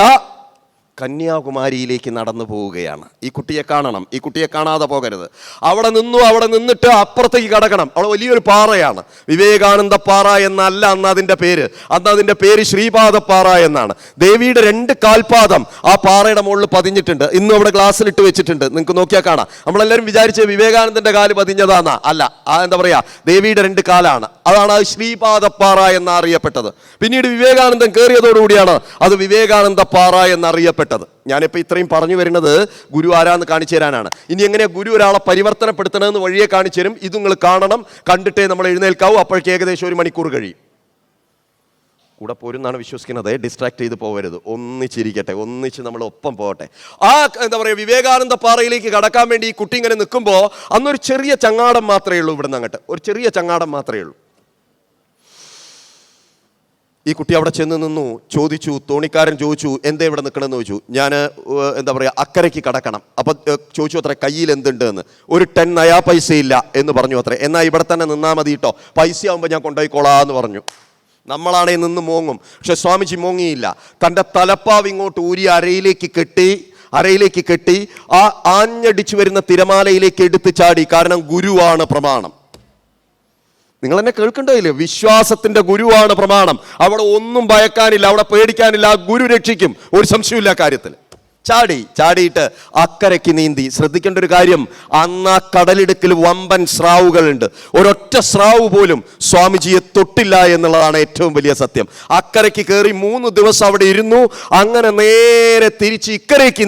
കന്യാകുമാരിയിലേക്ക് നടന്നു പോവുകയാണ്. ഈ കുട്ടിയെ കാണണം, ഈ കുട്ടിയെ കാണാതെ പോകരുത്. അവിടെ നിന്നിട്ട് അപ്പുറത്തേക്ക് കടക്കണം. അവിടെ വലിയൊരു പാറയാണ്, വിവേകാനന്ദ പാറ എന്നല്ല അന്ന് അതിൻ്റെ പേര് ശ്രീപാദപ്പാറ എന്നാണ്. ദേവിയുടെ 2 കാൽപാദം ആ പാറയുടെ മുകളിൽ പതിഞ്ഞിട്ടുണ്ട്. ഇന്നും അവിടെ ഗ്ലാസ്സിലിട്ട് വെച്ചിട്ടുണ്ട്, നിങ്ങൾക്ക് നോക്കിയാൽ കാണാം. നമ്മളെല്ലാവരും വിചാരിച്ച് വിവേകാനന്ദന്റെ കാല് പതിഞ്ഞതാന്നാ, അല്ല. എന്താ പറയാ, ദേവിയുടെ 2 കാലാണ്. അതാണ് ആ ശ്രീപാദപ്പാറ എന്നറിയപ്പെട്ടത്. പിന്നീട് വിവേകാനന്ദൻ കയറിയതോടുകൂടിയാണ് അത് വിവേകാനന്ദ പാറ എന്നറിയപ്പെട്ടത്. ഞാനിപ്പോൾ ഇത്രയും പറഞ്ഞു വരുന്നത് ഗുരു ആരാന്ന് കാണിച്ചു തരാനാണ്. ഇനി എങ്ങനെയാ ഗുരു ഒരാളെ പരിവർത്തനപ്പെടുത്തണമെന്ന് വഴിയെ കാണിച്ചു തരും. ഇത് നിങ്ങൾ കാണണം, കണ്ടിട്ടേ നമ്മൾ എഴുന്നേൽക്കാവൂ. അപ്പോഴേക്ക് ഏകദേശം 1 മണിക്കൂർ കഴിയും. കൂടെ പോരുന്നാണ് വിശ്വസിക്കുന്നത്. ഡിസ്ട്രാക്ട് ചെയ്ത് പോകരുത്, ഒന്നിച്ചിരിക്കട്ടെ, ഒന്നിച്ച് നമ്മൾ ഒപ്പം പോകട്ടെ. എന്താ പറയുക, വിവേകാനന്ദ പാറയിലേക്ക് കടക്കാൻ വേണ്ടി ഈ കുട്ടി ഇങ്ങനെ നിൽക്കുമ്പോൾ അന്നൊരു ചെറിയ ചങ്ങാടം മാത്രമേ ഉള്ളൂ. ഇവിടുന്ന് അങ്ങോട്ട് ഒരു ചെറിയ ചങ്ങാടം മാത്രമേ ഉള്ളൂ. ഈ കുട്ടി അവിടെ ചെന്ന് നിന്നു. തോണിക്കാരൻ ചോദിച്ചു, എന്താ ഇവിടെ നിൽക്കണമെന്ന് ചോദിച്ചു. ഞാൻ എന്താ പറയുക, അക്കരയ്ക്ക് കടക്കണം. അപ്പം ചോദിച്ചു അത്ര, കയ്യിൽ എന്തുണ്ട് എന്ന്. ഒരു 10 നയാ പൈസ ഇല്ല എന്ന് പറഞ്ഞു അത്രേ. എന്നാൽ ഇവിടെ തന്നെ നിന്നാൽ മതി കേട്ടോ, പൈസ ആകുമ്പോൾ ഞാൻ കൊണ്ടുപോയിക്കോളാന്ന് പറഞ്ഞു. നമ്മളാണെങ്കിൽ നിന്ന് മോങ്ങും. പക്ഷെ സ്വാമിജി മോങ്ങിയില്ല. തൻ്റെ തലപ്പാവ് ഇങ്ങോട്ട് ഊരി അരയിലേക്ക് കെട്ടി ആ ആഞ്ഞടിച്ചു വരുന്ന തിരമാലയിലേക്ക് എടുത്ത് ചാടി. കാരണം ഗുരുവാണ് പ്രമാണം. നിങ്ങൾ എന്നെ കേൾക്കണ്ടോ? വിശ്വാസത്തിന്റെ ഗുരുവാണ് പ്രമാണം. അവിടെ ഒന്നും ഭയക്കാനില്ല, അവിടെ പേടിക്കാനില്ല. ആ ഗുരു രക്ഷിക്കും, ഒരു സംശയമില്ല കാര്യത്തിൽ. ചാടിയിട്ട് അക്കരയ്ക്ക് നീന്തി. ശ്രദ്ധിക്കേണ്ട ഒരു കാര്യം, അന്ന് ആ കടലിടുക്കിൽ വമ്പൻ സ്രാവുകളുണ്ട്. ഒരൊറ്റ സ്രാവ് പോലും സ്വാമിജിയെ തൊട്ടില്ല എന്നുള്ളതാണ് ഏറ്റവും വലിയ സത്യം. അക്കരയ്ക്ക് കയറി 3 ദിവസം അവിടെ ഇരുന്നു. അങ്ങനെ നേരെ തിരിച്ച് ഇക്കരയ്ക്ക്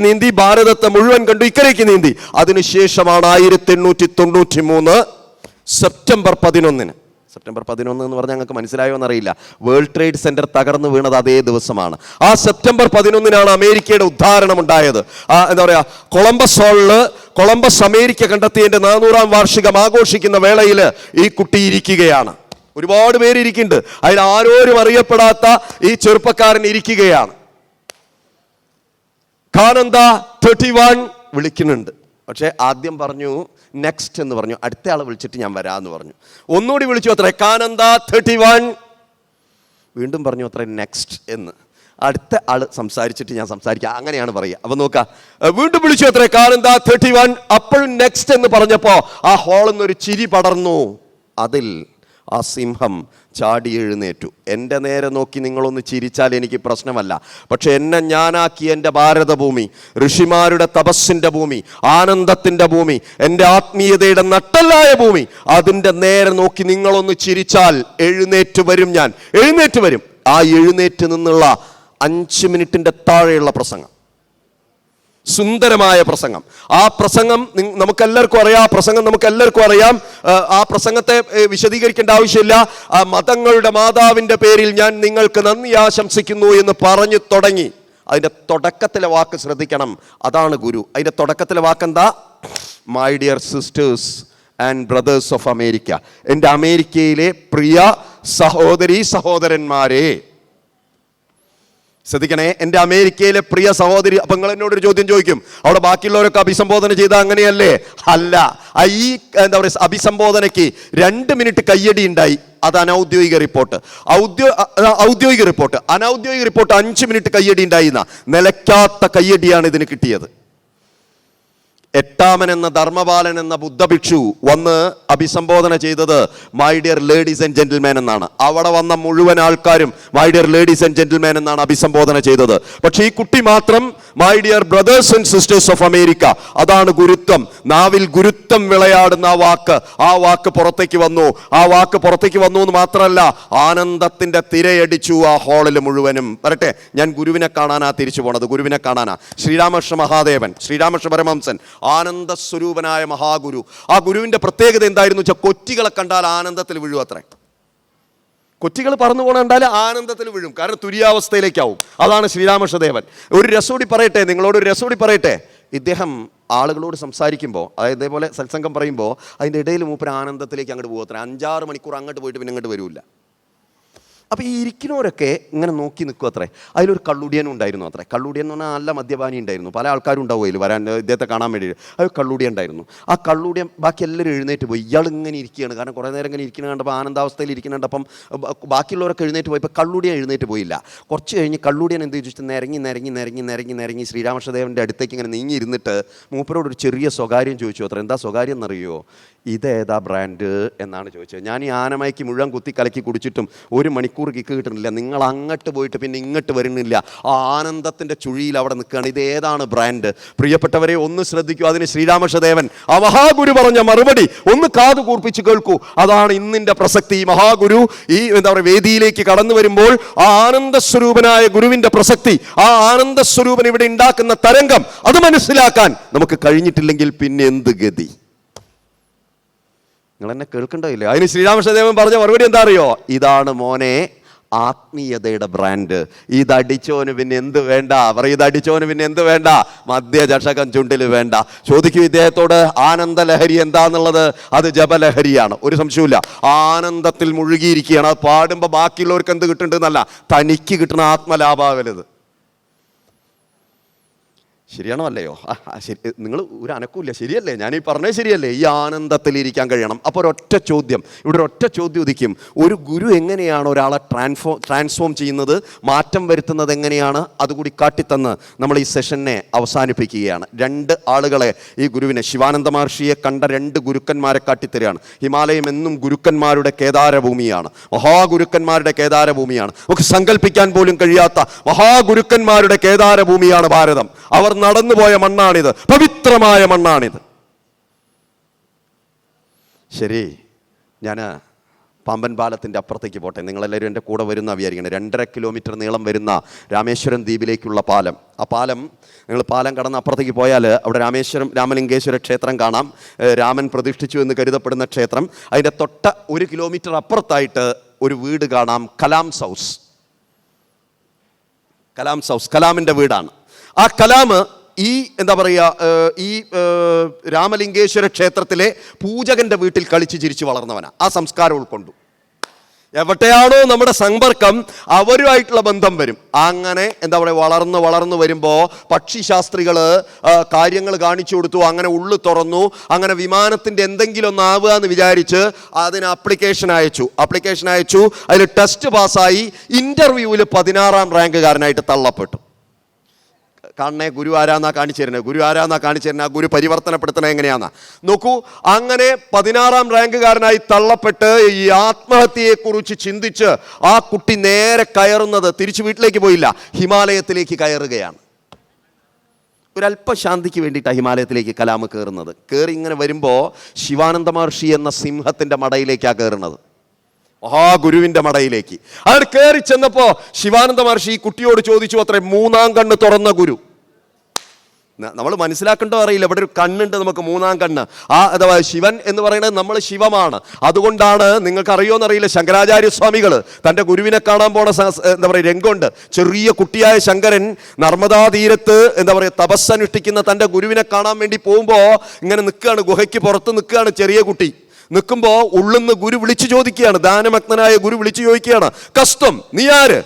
നീന്തി ഭാരതത്തെ മുഴുവൻ കണ്ടു. ഇക്കരയ്ക്ക് നീന്തി. അതിനുശേഷമാണ് 1893 സെപ്റ്റംബർ 11 എന്ന് പറഞ്ഞാൽ ഞങ്ങൾക്ക് മനസ്സിലായോ എന്നറിയില്ല. വേൾഡ് ട്രേഡ് സെന്റർ തകർന്നു വീണത് അതേ ദിവസമാണ്. ആ സെപ്റ്റംബർ 11 അമേരിക്കയുടെ ഉദ്ധാരണം ഉണ്ടായത്. എന്താ പറയാ, കൊളംബസ് അമേരിക്ക കണ്ടെത്തിയതിന്റെ 400ാം വാർഷികം ആഘോഷിക്കുന്ന വേളയിൽ ഈ കുട്ടി ഇരിക്കുകയാണ്. ഒരുപാട് പേര് ഇരിക്കുന്നുണ്ട്. അതിൽ ആരോരും അറിയപ്പെടാത്ത ഈ ചെറുപ്പക്കാരൻ ഇരിക്കുകയാണ്. കാനന്ദ 31 വിളിക്കുന്നുണ്ട്. പക്ഷെ ആദ്യം പറഞ്ഞു നെക്സ്റ്റ് എന്ന് പറഞ്ഞു. അടുത്ത ആളെ വിളിച്ചിട്ട് ഞാൻ വരാമെന്ന് പറഞ്ഞു. ഒന്നുകൂടി വിളിച്ചു അത്രേ, കാനന്ദ 31. വീണ്ടും പറഞ്ഞു അത്രേ നെക്സ്റ്റ് എന്ന്. അടുത്ത ആള് സംസാരിച്ചിട്ട് ഞാൻ സംസാരിക്കാം, അങ്ങനെയാണ് പറയുക. അപ്പൊ നോക്കാം, വീണ്ടും വിളിച്ചു അത്രേ, കാനന്ദ 31. അപ്പോഴും നെക്സ്റ്റ് എന്ന് പറഞ്ഞപ്പോ ആ ഹാളിൽ നിന്നൊരു ചിരി പടർന്നു. അതിൽ ആ സിംഹം ചാടി എഴുന്നേറ്റു. എൻ്റെ നേരെ നോക്കി നിങ്ങളൊന്ന് ചിരിച്ചാൽ എനിക്ക് പ്രശ്നമല്ല. പക്ഷെ എന്നെ ഞാനാക്കി എൻ്റെ ഭാരതഭൂമി, ഋഷിമാരുടെ തപസ്സിൻ്റെ ഭൂമി, ആനന്ദത്തിൻ്റെ ഭൂമി, എൻ്റെ ആത്മീയതയുടെ നട്ടല്ലായ ഭൂമി, അതിൻ്റെ നേരെ നോക്കി നിങ്ങളൊന്ന് ചിരിച്ചാൽ എഴുന്നേറ്റ് വരും. ഞാൻ എഴുന്നേറ്റ് വരും. ആ എഴുന്നേറ്റ് നിന്നുള്ള 5 മിനിറ്റിൻ്റെ താഴെയുള്ള പ്രസംഗം, സുന്ദരമായ പ്രസംഗം. ആ പ്രസംഗം നമുക്കെല്ലാവർക്കും അറിയാം. ആ പ്രസംഗത്തെ വിശദീകരിക്കേണ്ട ആവശ്യമില്ല. മതങ്ങളുടെ മാതാവിൻ്റെ പേരിൽ ഞാൻ നിങ്ങൾക്ക് നന്ദി ആശംസിക്കുന്നു എന്ന് പറഞ്ഞു തുടങ്ങി. അതിൻ്റെ തുടക്കത്തിലെ വാക്ക് ശ്രദ്ധിക്കണം, അതാണ് ഗുരു. അതിൻ്റെ തുടക്കത്തിലെ വാക്കെന്താ? My dear sisters and brothers of America. എൻ്റെ അമേരിക്കയിലെ പ്രിയ സഹോദരന്മാരെ. ശ്രദ്ധിക്കണേ, എൻ്റെ അമേരിക്കയിലെ പ്രിയ സഹോദരി. അപ്പൊ നിങ്ങൾ എന്നോടൊരു ചോദ്യം ചോദിക്കും, അവിടെ ബാക്കിയുള്ളവരൊക്കെ അഭിസംബോധന ചെയ്ത അങ്ങനെയല്ലേ? അല്ല. ഈ എന്താ പറയുക, അഭിസംബോധനയ്ക്ക് 2 മിനിറ്റ് കയ്യടി ഉണ്ടായി. അത് അനൗദ്യോഗിക റിപ്പോർട്ട്. ഔദ്യോഗിക റിപ്പോർട്ട്, അനൗദ്യോഗിക റിപ്പോർട്ട് 5 മിനിറ്റ് കയ്യടി ഉണ്ടായിരുന്ന നിലയ്ക്കാത്ത കയ്യടിയാണ് ഇതിന് കിട്ടിയത്. 8ാമൻ എന്ന ധർമ്മപാലൻ എന്ന ബുദ്ധഭിക്ഷു വന്ന് അഭിസംബോധന ചെയ്തത് my dear ladies and gentleman എന്നാണ്. അവിടെ വന്ന മുഴുവൻ ആൾക്കാരും my dear ladies and gentleman എന്നാണ് അഭിസംബോധന ചെയ്തത്. പക്ഷേ ഈ കുട്ടി മാത്രം my dear brothers and sisters of America. അതാണ് ഗുരുത്വം. നാവിൽ ഗുരുത്വം വിളയാടുന്ന ആ വാക്ക് പുറത്തേക്ക് വന്നു. ആ വാക്ക് പുറത്തേക്ക് വന്നു എന്ന് മാത്രമല്ല, ആനന്ദത്തിന്റെ തിരയടിച്ചു ആ ഹാളിൽ മുഴുവനും. വരട്ടെ, ഞാൻ ഗുരുവിനെ കാണാനാ തിരിച്ചു പോണത്. ഗുരുവിനെ കാണാനാ. ശ്രീരാമകൃഷ്ണ മഹാദേവൻ, ശ്രീരാമകൃഷ്ണ പരമഹംസൻ, ആനന്ദ സ്വരൂപനായ മഹാഗുരു. ആ ഗുരുവിന്റെ പ്രത്യേകത എന്തായിരുന്നു വെച്ചാൽ, കൊറ്റികളെ കണ്ടാൽ ആനന്ദത്തിൽ വീഴും അത്രേ. കൊറ്റികൾ പറന്നു പോകണ കണ്ടാൽ ആനന്ദത്തിൽ വീഴും. കാരണം തുര്യാവസ്ഥയിലേക്കാവും. അതാണ് ശ്രീരാമകൃഷ്ണദേവൻ. ഒരു രസോടി പറയട്ടെ, നിങ്ങളോട് ഒരു രസോടി പറയട്ടെ. ഇദ്ദേഹം ആളുകളോട് സംസാരിക്കുമ്പോൾ, അതായത് ഇതേപോലെ സത്സംഗം പറയുമ്പോൾ, അതിൻ്റെ ഇടയിൽ മൂപ്പര് ആനന്ദത്തിലേക്ക് അങ്ങോട്ട് പോകും. 5-6 മണിക്കൂർ അങ്ങോട്ട് പോയിട്ട് പിന്നെ ഇങ്ങോട്ട് വരില്ല. അപ്പോൾ ഈ ഇരിക്കുന്നവരൊക്കെ ഇങ്ങനെ നോക്കി നിൽക്കും അത്രേ. അതിലൊരു കള്ളുടിയനും ഉണ്ടായിരുന്നു അത്രേ. കള്ളുടിയൻ എന്ന് പറഞ്ഞാൽ നല്ല മദ്യപാനി ഉണ്ടായിരുന്നു. പല ആൾക്കാരും ഉണ്ടാവും അതിൽ വരാൻ, ഇദ്ദേഹത്തെ കാണാൻ വേണ്ടി. അത് കള്ളുടിയൻ ഉണ്ടായിരുന്നു. ആ കള്ളുടിയൻ ബാക്കി എല്ലാവരും എഴുന്നേറ്റ് പോയി. ഇയാൾ ഇങ്ങനെ ഇരിക്കുകയാണ്. കാരണം കുറേ നേരം ഇങ്ങനെ ഇരിക്കുന്ന കണ്ടപ്പോൾ, ആനന്ദാവസ്ഥയിൽ ഇരിക്കുന്നുണ്ട്. അപ്പം ബാക്കിയുള്ളവരൊക്കെ എഴുന്നേറ്റ് പോയി. ഇപ്പോൾ കള്ളുടിയൻ എഴുന്നേറ്റ് പോയില്ല. കുറച്ച് കഴിഞ്ഞ് കള്ളുടിയൻ എന്ത് ചോദിച്ചിട്ട് നിരങ്ങി ശ്രീരാമകൃഷ്ണദേവൻ്റെ അടുത്തേക്ക് ഇങ്ങനെ നീങ്ങി ഇരുന്നിട്ട് മൂപ്പരോടൊരു ചെറിയ സ്വകാര്യം ചോദിച്ചു അത്ര. എന്താ സ്വകാര്യം എന്നറിയോ? ഇതേതാ ബ്രാൻഡ് എന്നാണ് ചോദിച്ചത്. ഞാൻ ഈ ആനമയ്ക്ക് മുഴുവൻ കുത്തി കലക്കി കുടിച്ചിട്ടും 1 മണിക്കൂർ കിക്ക് കിട്ടുന്നില്ല. നിങ്ങൾ അങ്ങോട്ട് പോയിട്ട് പിന്നെ ഇങ്ങോട്ട് വരുന്നില്ല. ആ ആനന്ദത്തിൻ്റെ ചുഴിയിൽ അവിടെ നിൽക്കുകയാണ്. ഇത് ഏതാണ് ബ്രാൻഡ്? പ്രിയപ്പെട്ടവരെ, ഒന്ന് ശ്രദ്ധിക്കൂ. അതിന് ശ്രീരാമകൃഷ്ണദേവൻ ആ മഹാഗുരു പറഞ്ഞ മറുപടി ഒന്ന് കാതു കൂർപ്പിച്ച് കേൾക്കൂ. അതാണ് ഇന്നിൻ്റെ പ്രസക്തി. ഈ മഹാഗുരു ഈ എന്താ പറയുക വേദിയിലേക്ക് കടന്നു വരുമ്പോൾ ആ ആനന്ദസ്വരൂപനായ ഗുരുവിൻ്റെ പ്രസക്തി, ആ ആനന്ദസ്വരൂപൻ ഇവിടെ ഉണ്ടാക്കുന്ന തരംഗം, അത് മനസ്സിലാക്കാൻ നമുക്ക് കഴിഞ്ഞിട്ടില്ലെങ്കിൽ പിന്നെ എന്ത് ഗതി? നിങ്ങൾ എന്നെ കേൾക്കണ്ടോ? അതിന് ശ്രീരാമകൃഷ്ണദേവൻ പറഞ്ഞ മറുപടി എന്താ അറിയോ? ഇതാണ് മോനെ ആത്മീയതയുടെ ബ്രാൻഡ്. ഇതടിച്ചോന് പിന്നെ എന്ത് വേണ്ട? ഇതടിച്ചോന് പിന്നെ എന്ത് വേണ്ട? മദ്യചഷകം ചുണ്ടിൽ വേണ്ട. ചോദിക്കൂ ഇദ്ദേഹത്തോട്, ആനന്ദലഹരി എന്താന്നുള്ളത്? അത് ജപലഹരിയാണ്, ഒരു സംശയമില്ല. ആനന്ദത്തിൽ മുഴുകിയിരിക്കുകയാണ്. അത് പാടുമ്പോൾ ബാക്കിയുള്ളവർക്ക് എന്ത് കിട്ടുന്നുണ്ടെന്നല്ല, തനിക്ക് കിട്ടുന്ന ആത്മലാഭാവലത്. ശരിയാണോ അല്ലയോ? ശരി, നിങ്ങൾ ഒരു അനക്കൂല്ല, ശരിയല്ലേ? ഞാനീ പറഞ്ഞത് ശരിയല്ലേ? ഈ ആനന്ദത്തിലിരിക്കാൻ കഴിയണം. അപ്പോൾ ഒരൊറ്റ ചോദ്യം, ഇവിടെ ഒരൊറ്റ ചോദ്യം ഉദിക്കും. ഒരു ഗുരു എങ്ങനെയാണ് ഒരാളെ ട്രാൻസ്ഫോം ചെയ്യുന്നത്, മാറ്റം വരുത്തുന്നത് എങ്ങനെയാണ്? അതുകൂടി കാട്ടിത്തന്ന് നമ്മൾ ഈ സെഷനെ അവസാനിപ്പിക്കുകയാണ്. 2 ആളുകളെ ഈ ഗുരുവിനെ, ശിവാനന്ദ മഹർഷിയെ കണ്ട 2 ഗുരുക്കന്മാരെ കാട്ടിത്തരികയാണ്. ഹിമാലയം എന്നും ഗുരുക്കന്മാരുടെ കേദാരഭൂമിയാണ്, മഹാഗുരുക്കന്മാരുടെ കേദാരഭൂമിയാണ്. നമുക്ക് സങ്കല്പിക്കാൻ പോലും കഴിയാത്ത മഹാഗുരുക്കന്മാരുടെ കേദാരഭൂമിയാണ് ഭാരതം. അവർ നടന്നുപോയ മണ്ണാണിത്, പവിത്രമായ മണ്ണാണിത്. ശരി, ഞാൻ പാമ്പൻ പാലത്തിൻ്റെ അപ്പുറത്തേക്ക് പോട്ടെ. നിങ്ങളെല്ലാവരും എൻ്റെ കൂടെ വരുന്ന വിചാരിക്കണം. 2.5 കിലോമീറ്റർ നീളം വരുന്ന രാമേശ്വരം ദ്വീപിലേക്കുള്ള പാലം. ആ പാലം, നിങ്ങൾ പാലം കടന്ന് അപ്പുറത്തേക്ക് പോയാൽ അവിടെ രാമലിംഗേശ്വര ക്ഷേത്രം കാണാം. രാമൻ പ്രതിഷ്ഠിച്ചു എന്ന് കരുതപ്പെടുന്ന ക്ഷേത്രം. അതിൻ്റെ തൊട്ട 1 കിലോമീറ്റർ അപ്പുറത്തായിട്ട് ഒരു വീട് കാണാം, കലാംസ് ഹൗസ്. കലാമിൻ്റെ വീടാണ്. ആ കലാം ഈ എന്താ പറയുക, ഈ രാമലിംഗേശ്വര ക്ഷേത്രത്തിലെ പൂജകന്റെ വീട്ടിൽ കളിച്ച് ചിരിച്ചു വളർന്നവനാണ്. ആ സംസ്കാരം ഉൾക്കൊണ്ടു. എവിടെയാണോ നമ്മുടെ സമ്പർക്കം, അവരുമായിട്ടുള്ള ബന്ധം വരും. അങ്ങനെ എന്താ പറയുക, വളർന്നു വരുമ്പോൾ പക്ഷിശാസ്ത്രികൾ കാര്യങ്ങൾ കാണിച്ചു കൊടുത്തു. അങ്ങനെ ഉള്ളു തുറന്നു. അങ്ങനെ വിമാനത്തിൻ്റെ എന്തെങ്കിലും ഒന്നാവുക എന്ന് വിചാരിച്ച് അതിന് അപ്ലിക്കേഷൻ അയച്ചു. അതിൽ ടെസ്റ്റ് പാസ്സായി. ഇൻ്റർവ്യൂവിൽ 16ാം റാങ്കുകാരനായിട്ട് തള്ളപ്പെട്ടു. കാണണേ, ഗുരു ആരാന്നാ കാണിച്ചു തരുന്നത്. ആ ഗുരു പരിവർത്തനപ്പെടുത്തണേ എങ്ങനെയാന്നാ നോക്കൂ. അങ്ങനെ 16ാം റാങ്കുകാരനായി തള്ളപ്പെട്ട് ഈ ആത്മഹത്യയെക്കുറിച്ച് ചിന്തിച്ച് ആ കുട്ടി നേരെ കയറുന്നത്, തിരിച്ചു വീട്ടിലേക്ക് പോയില്ല, ഹിമാലയത്തിലേക്ക് കയറുകയാണ്. ഒരല്പശാന്തിക്ക് വേണ്ടിയിട്ടാണ് ഹിമാലയത്തിലേക്ക് കലാം കയറുന്നത്. കയറി ഇങ്ങനെ വരുമ്പോൾ ശിവാനന്ദ മഹർഷി എന്ന സിംഹത്തിൻ്റെ മടയിലേക്കാണ് കയറുന്നത്, മഹാഗുരുവിൻ്റെ മടയിലേക്ക്. അവിടെ കയറി ചെന്നപ്പോൾ ശിവാനന്ദ മഹർഷി ഈ കുട്ടിയോട് ചോദിച്ചു അത്രേ, 3ാം കണ്ണ് തുറന്ന ഗുരു. നമ്മൾ മനസ്സിലാക്കണ്ടോ അറിയില്ല, ഇവിടെ ഒരു കണ്ണുണ്ട് നമുക്ക്, 3ാം കണ്ണ്. അഥവാ ശിവൻ എന്ന് പറയുന്നത് നമ്മൾ ശിവമാണ്. അതുകൊണ്ടാണ്, നിങ്ങൾക്ക് അറിയോന്നറിയില്ല, ശങ്കരാചാര്യ സ്വാമികൾ തൻ്റെ ഗുരുവിനെ കാണാൻ പോണ എന്താ പറയുക രംഗമുണ്ട്. ചെറിയ കുട്ടിയായ ശങ്കരൻ നർമ്മദാ തീരത്ത് എന്താ പറയുക തപസ്സനുഷ്ഠിക്കുന്ന തൻ്റെ ഗുരുവിനെ കാണാൻ വേണ്ടി പോകുമ്പോൾ ഇങ്ങനെ നിൽക്കുകയാണ്, ഗുഹയ്ക്ക് പുറത്ത് നിൽക്കുകയാണ് ചെറിയ കുട്ടി. നിൽക്കുമ്പോൾ ഉള്ളുന്ന് ഗുരു വിളിച്ചു ചോദിക്കുകയാണ്, ദാനമഗ്നനായ ഗുരു വിളിച്ചു ചോദിക്കുകയാണ്, കസ്തം, നീ ആര്?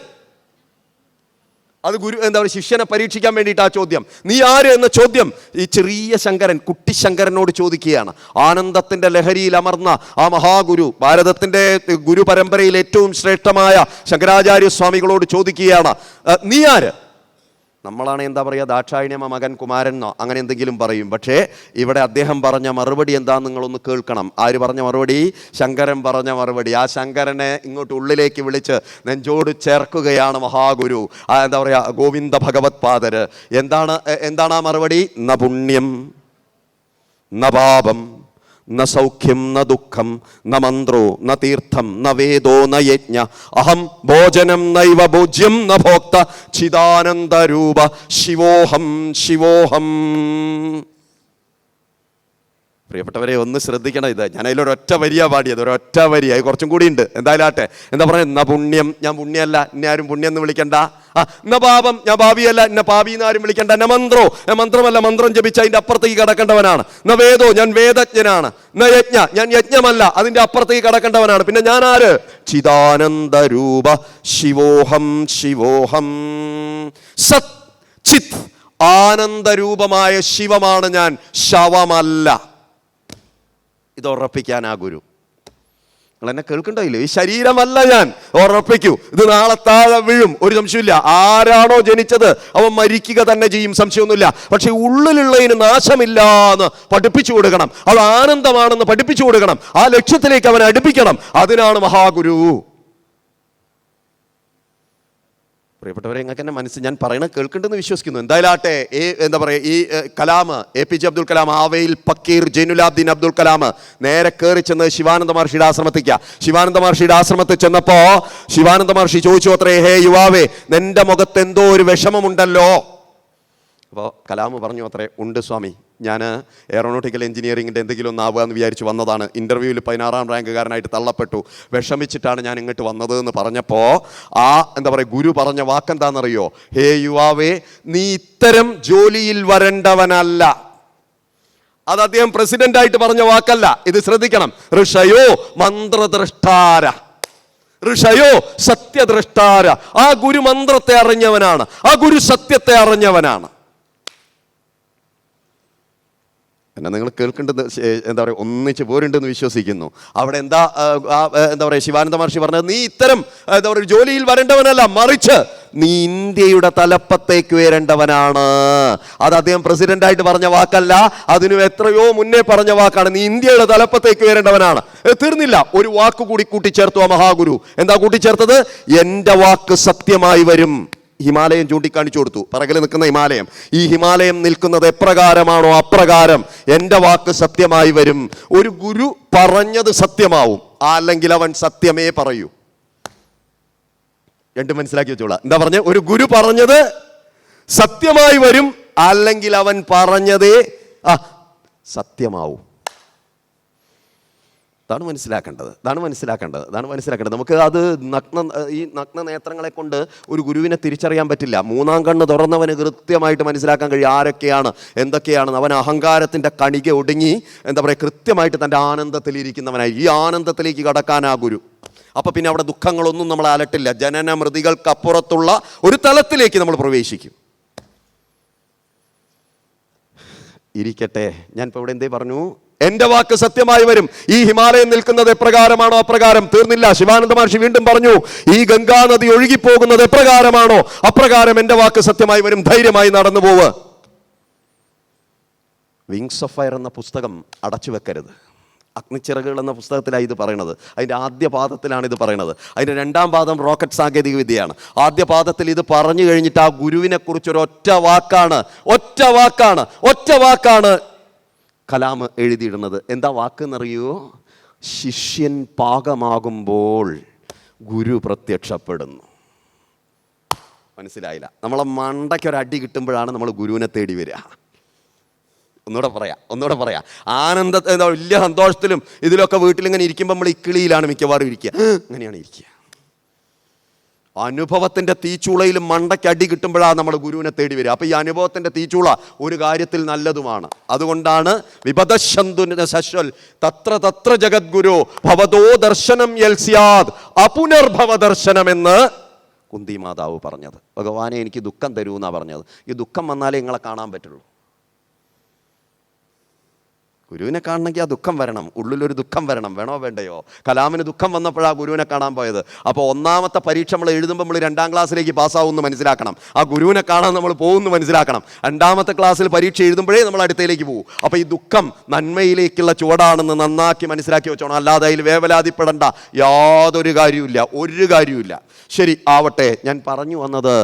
അത് ഗുരു എന്താ പറയുക ശിഷ്യനെ പരീക്ഷിക്കാൻ വേണ്ടിയിട്ട് ആ ചോദ്യം, നീ ആര് എന്ന ചോദ്യം ഈ ചെറിയ ശങ്കരൻ, കുട്ടി ശങ്കരനോട് ചോദിക്കുകയാണ്. ആനന്ദത്തിൻ്റെ ലഹരിയിൽ അമർന്ന ആ മഹാഗുരു, ഭാരതത്തിൻ്റെ ഗുരു പരമ്പരയിൽ ഏറ്റവും ശ്രേഷ്ഠമായ ശങ്കരാചാര്യ സ്വാമികളോട് ചോദിക്കുകയാണ്, നീ ആര്? നമ്മളാണ് എന്താ പറയുക, ദാക്ഷായണിയമ്മ മകൻ കുമാരൻ എന്നോ അങ്ങനെ എന്തെങ്കിലും പറയും. പക്ഷേ ഇവിടെ അദ്ദേഹം പറഞ്ഞ മറുപടി എന്താന്ന് നിങ്ങളൊന്ന് കേൾക്കണം. ആര് പറഞ്ഞ മറുപടി? ശങ്കരൻ പറഞ്ഞ മറുപടി. ആ ശങ്കരനെ ഇങ്ങോട്ട് ഉള്ളിലേക്ക് വിളിച്ച് നെഞ്ചോട് ചേർക്കുകയാണ് മഹാഗുരു, എന്താ പറയുക ഗോവിന്ദ ഭഗവത് പാദര്. എന്താണ് ആ മറുപടി? ന പുണ്യം ന പാപം ന സൗഖ്യം ന ദുഃഖം ന മന്ത്രോ ന തീർത്ഥം ന വേദോ ന യജ്ഞ അഹം ഭോജനം നൈവ ഭോജ്യം ന ഭോക്ത ചിദാനന്ദരൂപ ശിവോഹം. പ്രിയപ്പെട്ടവരെ ഒന്ന് ശ്രദ്ധിക്കണം. ഇത് ഞാൻ അതിലൊരൊറ്റ വരിയാ പാടിയത്, ഒരൊറ്റ വരി. അത് കുറച്ചും കൂടി ഉണ്ട്. എന്തായാലും ആട്ടെ. എന്താ പറയുക? ന പുണ്യം, ഞാൻ പുണ്യമല്ല, ഇന്നെ ആരും പുണ്യം എന്ന് വിളിക്കണ്ട. ന പാപം, ഞാൻ പാപിയല്ല, ഇന്ന പാപി എന്ന് ആരും വിളിക്കണ്ട. ന മന്ത്രോ, ഞാൻ മന്ത്രമല്ല, മന്ത്രം ജപിച്ച് അതിൻ്റെ അപ്പുറത്തേക്ക് കടക്കേണ്ടവനാണ്. ന വേദോ, ഞാൻ വേദജ്ഞനാണ്. ന യജ്ഞ, ഞാൻ യജ്ഞമല്ല, അതിൻ്റെ അപ്പുറത്തേക്ക് കടക്കേണ്ടവനാണ്. പിന്നെ ഞാൻ ആര്? ചിദാനന്ദരൂപ ശിവോഹം. സത് ചിത് ആനന്ദരൂപമായ ശിവമാണ് ഞാൻ, ശവമല്ല. ഇത് ഉറപ്പിക്കാൻ ആ ഗുരു. നിങ്ങൾ എന്നെ കേൾക്കണ്ടോ? ഈ ശരീരമല്ല ഞാൻ, ഉറപ്പിക്കൂ. ഇത് നാളെ താഴെ വീഴും, ഒരു സംശയമില്ല. ആരാണോ ജനിച്ചത് അവൻ മരിക്കുക തന്നെ ചെയ്യും, സംശയമൊന്നുമില്ല. പക്ഷെ ഉള്ളിലുള്ളതിന് നാശമില്ല എന്ന് പഠിപ്പിച്ചു കൊടുക്കണം, അത് ആനന്ദമാണെന്ന് പഠിപ്പിച്ചു കൊടുക്കണം, ആ ലക്ഷ്യത്തിലേക്ക് അവനെ അടുപ്പിക്കണം. അതിനാണ് മഹാഗുരു. പ്രിയപ്പെട്ടവരെ, നിങ്ങൾക്ക് എന്നെ മനസ്സിൽ ഞാൻ പറയണത് കേൾക്കുന്നുണ്ടെന്ന് വിശ്വസിക്കുന്നു. എന്തായാലും ആട്ടെ, എന്താ പറയുക, ഈ കലാം, APJ അബ്ദുൽ കലാം, ആവയിൽ പക്കീർ ജൈനുലാബ്ദീൻ അബ്ദുൽ കലാം നേരെ കയറി ചെന്ന് ശിവാനന്ദ മഹർഷിയുടെ ആശ്രമത്തിക്കാണ്. ശിവാനന്ദ മഹർഷിയുടെ ആശ്രമത്തിൽ ചെന്നപ്പോൾ ശിവാനന്ദ മഹർഷി ചോദിച്ചു അത്രേ, ഹേ യുവാവേ, നിന്റെ മുഖത്ത് എന്തോ ഒരു വിഷമമുണ്ടല്ലോ. അപ്പോൾ കലാം പറഞ്ഞു അത്രേ, ഉണ്ട് സ്വാമി, ഞാൻ എയറോനോട്ടിക്കൽ എഞ്ചിനീയറിംഗിൻ്റെ എന്തെങ്കിലും ഒന്ന് ആവുക എന്ന് വിചാരിച്ച് വന്നതാണ്. ഇൻ്റർവ്യൂവിൽ 16ാം റാങ്കുകാരനായിട്ട് തള്ളപ്പെട്ടു, വിഷമിച്ചിട്ടാണ് ഞാൻ ഇങ്ങോട്ട് വന്നത് എന്ന് പറഞ്ഞപ്പോൾ എന്താ പറയുക ഗുരു പറഞ്ഞ വാക്കെന്താണെന്നറിയോ? ഹേ യുവാവേ, നീ ഇത്തരം ജോലിയിൽ വരേണ്ടവനല്ല. അത് അദ്ദേഹം പ്രസിഡന്റായിട്ട് പറഞ്ഞ വാക്കല്ല, ഇത് ശ്രദ്ധിക്കണം. ഋഷയോ മന്ത്രദ്രഷ്ടാര, ഋഷയോ സത്യദ്രഷ്ടാര. ആ ഗുരു മന്ത്രത്തെ അറിഞ്ഞവനാണ്, ആ ഗുരു സത്യത്തെ അറിഞ്ഞവനാണ്. എന്നെ നിങ്ങൾ കേൾക്കേണ്ടത് എന്താ പറയുക, ഒന്നിച്ച് പോരുണ്ടെന്ന് വിശ്വസിക്കുന്നു. അവിടെ എന്താ പറയുക, ശിവാനന്ദ മഹർഷി പറഞ്ഞത്, നീ ഇത്തരം എന്താ പറയുക ജോലിയിൽ വരേണ്ടവനല്ല, മറിച്ച് നീ ഇന്ത്യയുടെ തലപ്പത്തേക്ക് ഉയരേണ്ടവനാണ്. അത് അദ്ദേഹം പ്രസിഡന്റായിട്ട് പറഞ്ഞ വാക്കല്ല, അതിനു എത്രയോ മുന്നേ പറഞ്ഞ വാക്കാണ്. നീ ഇന്ത്യയുടെ തലപ്പത്തേക്ക് ഉയരേണ്ടവനാണ്. തീർന്നില്ല, ഒരു വാക്ക് കൂടി കൂട്ടിച്ചേർത്തു ആ മഹാഗുരു. എന്താ കൂട്ടിച്ചേർത്തത്? എൻ്റെ വാക്ക് സത്യമായി വരും. ഹിമാലയം ചൂണ്ടിക്കാണിച്ചു കൊടുത്തു, പിറകിൽ നിൽക്കുന്ന ഹിമാലയം. ഈ ഹിമാലയം നിൽക്കുന്നത് എപ്രകാരമാണോ അപ്രകാരം എൻ്റെ വാക്ക് സത്യമായി വരും. ഒരു ഗുരു പറഞ്ഞത് സത്യമാവും, അല്ലെങ്കിൽ അവൻ സത്യമേ പറയൂ. രണ്ടും മനസ്സിലാക്കി വെച്ചോളാം. എന്താ പറഞ്ഞ? ഒരു ഗുരു പറഞ്ഞത് സത്യമായി വരും, അല്ലെങ്കിൽ അവൻ പറഞ്ഞതേ സത്യമാവും. അതാണ് മനസ്സിലാക്കേണ്ടത്. നമുക്ക് അത് ഈ നഗ്ന നേത്രങ്ങളെ കൊണ്ട് ഒരു ഗുരുവിനെ തിരിച്ചറിയാൻ പറ്റില്ല. മൂന്നാം കണ്ണ് തുറന്നവന് കൃത്യമായിട്ട് മനസ്സിലാക്കാൻ കഴിയും ആരൊക്കെയാണ് എന്തൊക്കെയാണ്. അവൻ അഹങ്കാരത്തിൻ്റെ കണിക ഒടുങ്ങി എന്താ പറയുക കൃത്യമായിട്ട് തൻ്റെ ആനന്ദത്തിലിരിക്കുന്നവനായി. ഈ ആനന്ദത്തിലേക്ക് കടക്കാൻ ആ ഗുരു. അപ്പോൾ പിന്നെ അവിടെ ദുഃഖങ്ങളൊന്നും നമ്മളെ അലട്ടില്ല. ജനന മൃതികൾക്കപ്പുറത്തുള്ള ഒരു തലത്തിലേക്ക് നമ്മൾ പ്രവേശിക്കും. ഇരിക്കട്ടെ, ഞാനിപ്പോൾ ഇവിടെ എന്തേ പറഞ്ഞു? എന്റെ വാക്ക് സത്യമായി വരും. ഈ ഹിമാലയം നിൽക്കുന്നത് എപ്രകാരമാണോ അപ്രകാരം. തീർന്നില്ല, ശിവാനന്ദ മഹർഷി വീണ്ടും പറഞ്ഞു, ഈ ഗംഗാ നദി ഒഴുകിപ്പോകുന്നത് എപ്രകാരമാണോ അപ്രകാരം എന്റെ വാക്ക് സത്യമായി വരും. ധൈര്യമായി നടന്നു പോവ്. വിങ്സ് ഓഫ് ഫയർ എന്ന പുസ്തകം അടച്ചു വെക്കരുത്. അഗ്നിച്ചിറകുകൾ എന്ന പുസ്തകത്തിലാണ് ഇത് പറയുന്നത്. അതിൻ്റെ ആദ്യ പാദത്തിലാണ് ഇത് പറയുന്നത്. അതിൻ്റെ രണ്ടാം പാദം റോക്കറ്റ് സാങ്കേതിക വിദ്യയാണ്. ആദ്യ പാദത്തിൽ ഇത് പറഞ്ഞു കഴിഞ്ഞിട്ട് ആ ഗുരുവിനെ കുറിച്ചൊരു ഒറ്റ വാക്കാണ് കലാം എഴുതിയിടുന്നത്. എന്താ വാക്കെന്നറിയോ? ശിഷ്യൻ പാകമാകുമ്പോൾ ഗുരു പ്രത്യക്ഷപ്പെടുന്നു. മനസ്സിലായില്ല? നമ്മളെ മണ്ടയ്ക്കൊരടി കിട്ടുമ്പോഴാണ് നമ്മൾ ഗുരുവിനെ തേടി വരിക. ഒന്നുകൂടെ പറയാം. എന്താ വലിയ സന്തോഷത്തിലും ഇതിലൊക്കെ വീട്ടിലിങ്ങനെ ഇരിക്കുമ്പോൾ നമ്മൾ ഇക്കിളിയിലാണ് മിക്കവാറും ഇരിക്കുക. അങ്ങനെയാണ് ഇരിക്കുക. അനുഭവത്തിൻ്റെ തീച്ചൂളയിലും മണ്ടയ്ക്ക് അടി കിട്ടുമ്പോഴാണ് നമ്മൾ ഗുരുവിനെ തേടി വരിക. അപ്പോൾ ഈ അനുഭവത്തിൻ്റെ തീച്ചൂള ഒരു കാര്യത്തിൽ നല്ലതുമാണ്. അതുകൊണ്ടാണ് വിപദശന്തുന ശശ്വൽ തത്ര തത്ര ജഗദ്ഗുരു ഭവതോ ദർശനം യൽസ്യാദ് അപുനർഭവ ദർശനമെന്ന് കുന്തി മാതാവ് പറഞ്ഞത്. ഭഗവാനെ എനിക്ക് ദുഃഖം തരൂ എന്നാണ് പറഞ്ഞത്. ഈ ദുഃഖം വന്നാലേ നിങ്ങളെ കാണാൻ പറ്റുള്ളൂ. ഗുരുവിനെ കാണണമെങ്കിൽ ആ ദുഃഖം വരണം, ഉള്ളിലൊരു ദുഃഖം വരണം. വേണോ വേണ്ടയോ? കലാമിന് ദുഃഖം വന്നപ്പോഴാണ് ഗുരുവിനെ കാണാൻ പോയത്. അപ്പോൾ ഒന്നാമത്തെ പരീക്ഷ നമ്മൾ എഴുതുമ്പോൾ നമ്മൾ 2ാം ക്ലാസ്സിലേക്ക് പാസ്സാവുമെന്ന് മനസ്സിലാക്കണം. ആ ഗുരുവിനെ കാണാൻ നമ്മൾ പോകുമെന്ന് മനസ്സിലാക്കണം. 2ാമത്തെ ക്ലാസ്സിൽ പരീക്ഷ എഴുതുമ്പോഴേ നമ്മൾ അടുത്തേക്ക് പോകും. അപ്പോൾ ഈ ദുഃഖം നന്മയിലേക്കുള്ള ചുവടാണെന്ന് നന്നാക്കി മനസ്സിലാക്കി വെച്ചോണം. അല്ലാതെ അതിൽ വേവലാതിപ്പെടേണ്ട യാതൊരു കാര്യമില്ല. ശരി ആവട്ടെ. ഞാൻ പറഞ്ഞു വന്നത്,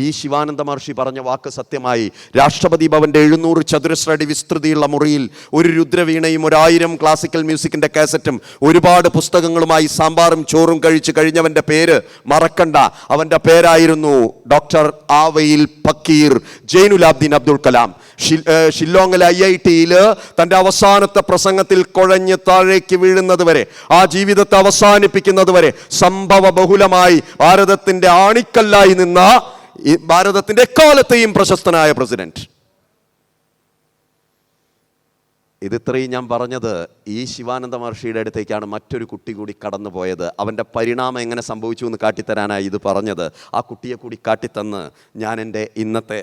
ഈ ശിവാനന്ദ മഹർഷി പറഞ്ഞ വാക്ക് സത്യമായി. രാഷ്ട്രപതി ഭവന്റെ 700 ചതുരശ്ര അടി വിസ്തൃതിയുള്ള മുറിയിൽ ഒരു രുദ്രവീണയും 1000 ക്ലാസിക്കൽ മ്യൂസിക്കിന്റെ കാസറ്റും ഒരുപാട് പുസ്തകങ്ങളുമായി സാമ്പാറും ചോറും കഴിച്ച് കഴിഞ്ഞവന്റെ പേര് മറക്കണ്ട. അവന്റെ പേരായിരുന്നു ഡോക്ടർ ആവയിൽ ഫക്കീർ ജൈനുലാബ്ദീൻ അബ്ദുൽ കലാം. ഷില്ലോങ്ങിലെ IIT-യിൽ തൻ്റെ അവസാനത്തെ പ്രസംഗത്തിൽ കുഴഞ്ഞ് താഴേക്ക് വീഴുന്നത് വരെ, ആ ജീവിതത്തെ അവസാനിപ്പിക്കുന്നത് വരെ സംഭവ ബഹുലമായി ഭാരതത്തിന്റെ ആണിക്കല്ലായി നിന്ന ഭാരതത്തിന്റെ എക്കാലത്തെയും പ്രശസ്തനായ പ്രസിഡന്റ്. ഇതിത്രയും ഞാൻ പറഞ്ഞത് ഈ ശിവാനന്ദ മഹർഷിയുടെ അടുത്തേക്കാണ് മറ്റൊരു കുട്ടി കൂടി കടന്നു പോയത്. അവൻ്റെ പരിണാമം എങ്ങനെ സംഭവിച്ചു എന്ന് കാട്ടിത്തരാനായി ഇത് പറഞ്ഞത്. ആ കുട്ടിയെ കൂടി കാട്ടിത്തന്ന് ഞാൻ എൻ്റെ ഇന്നത്തെ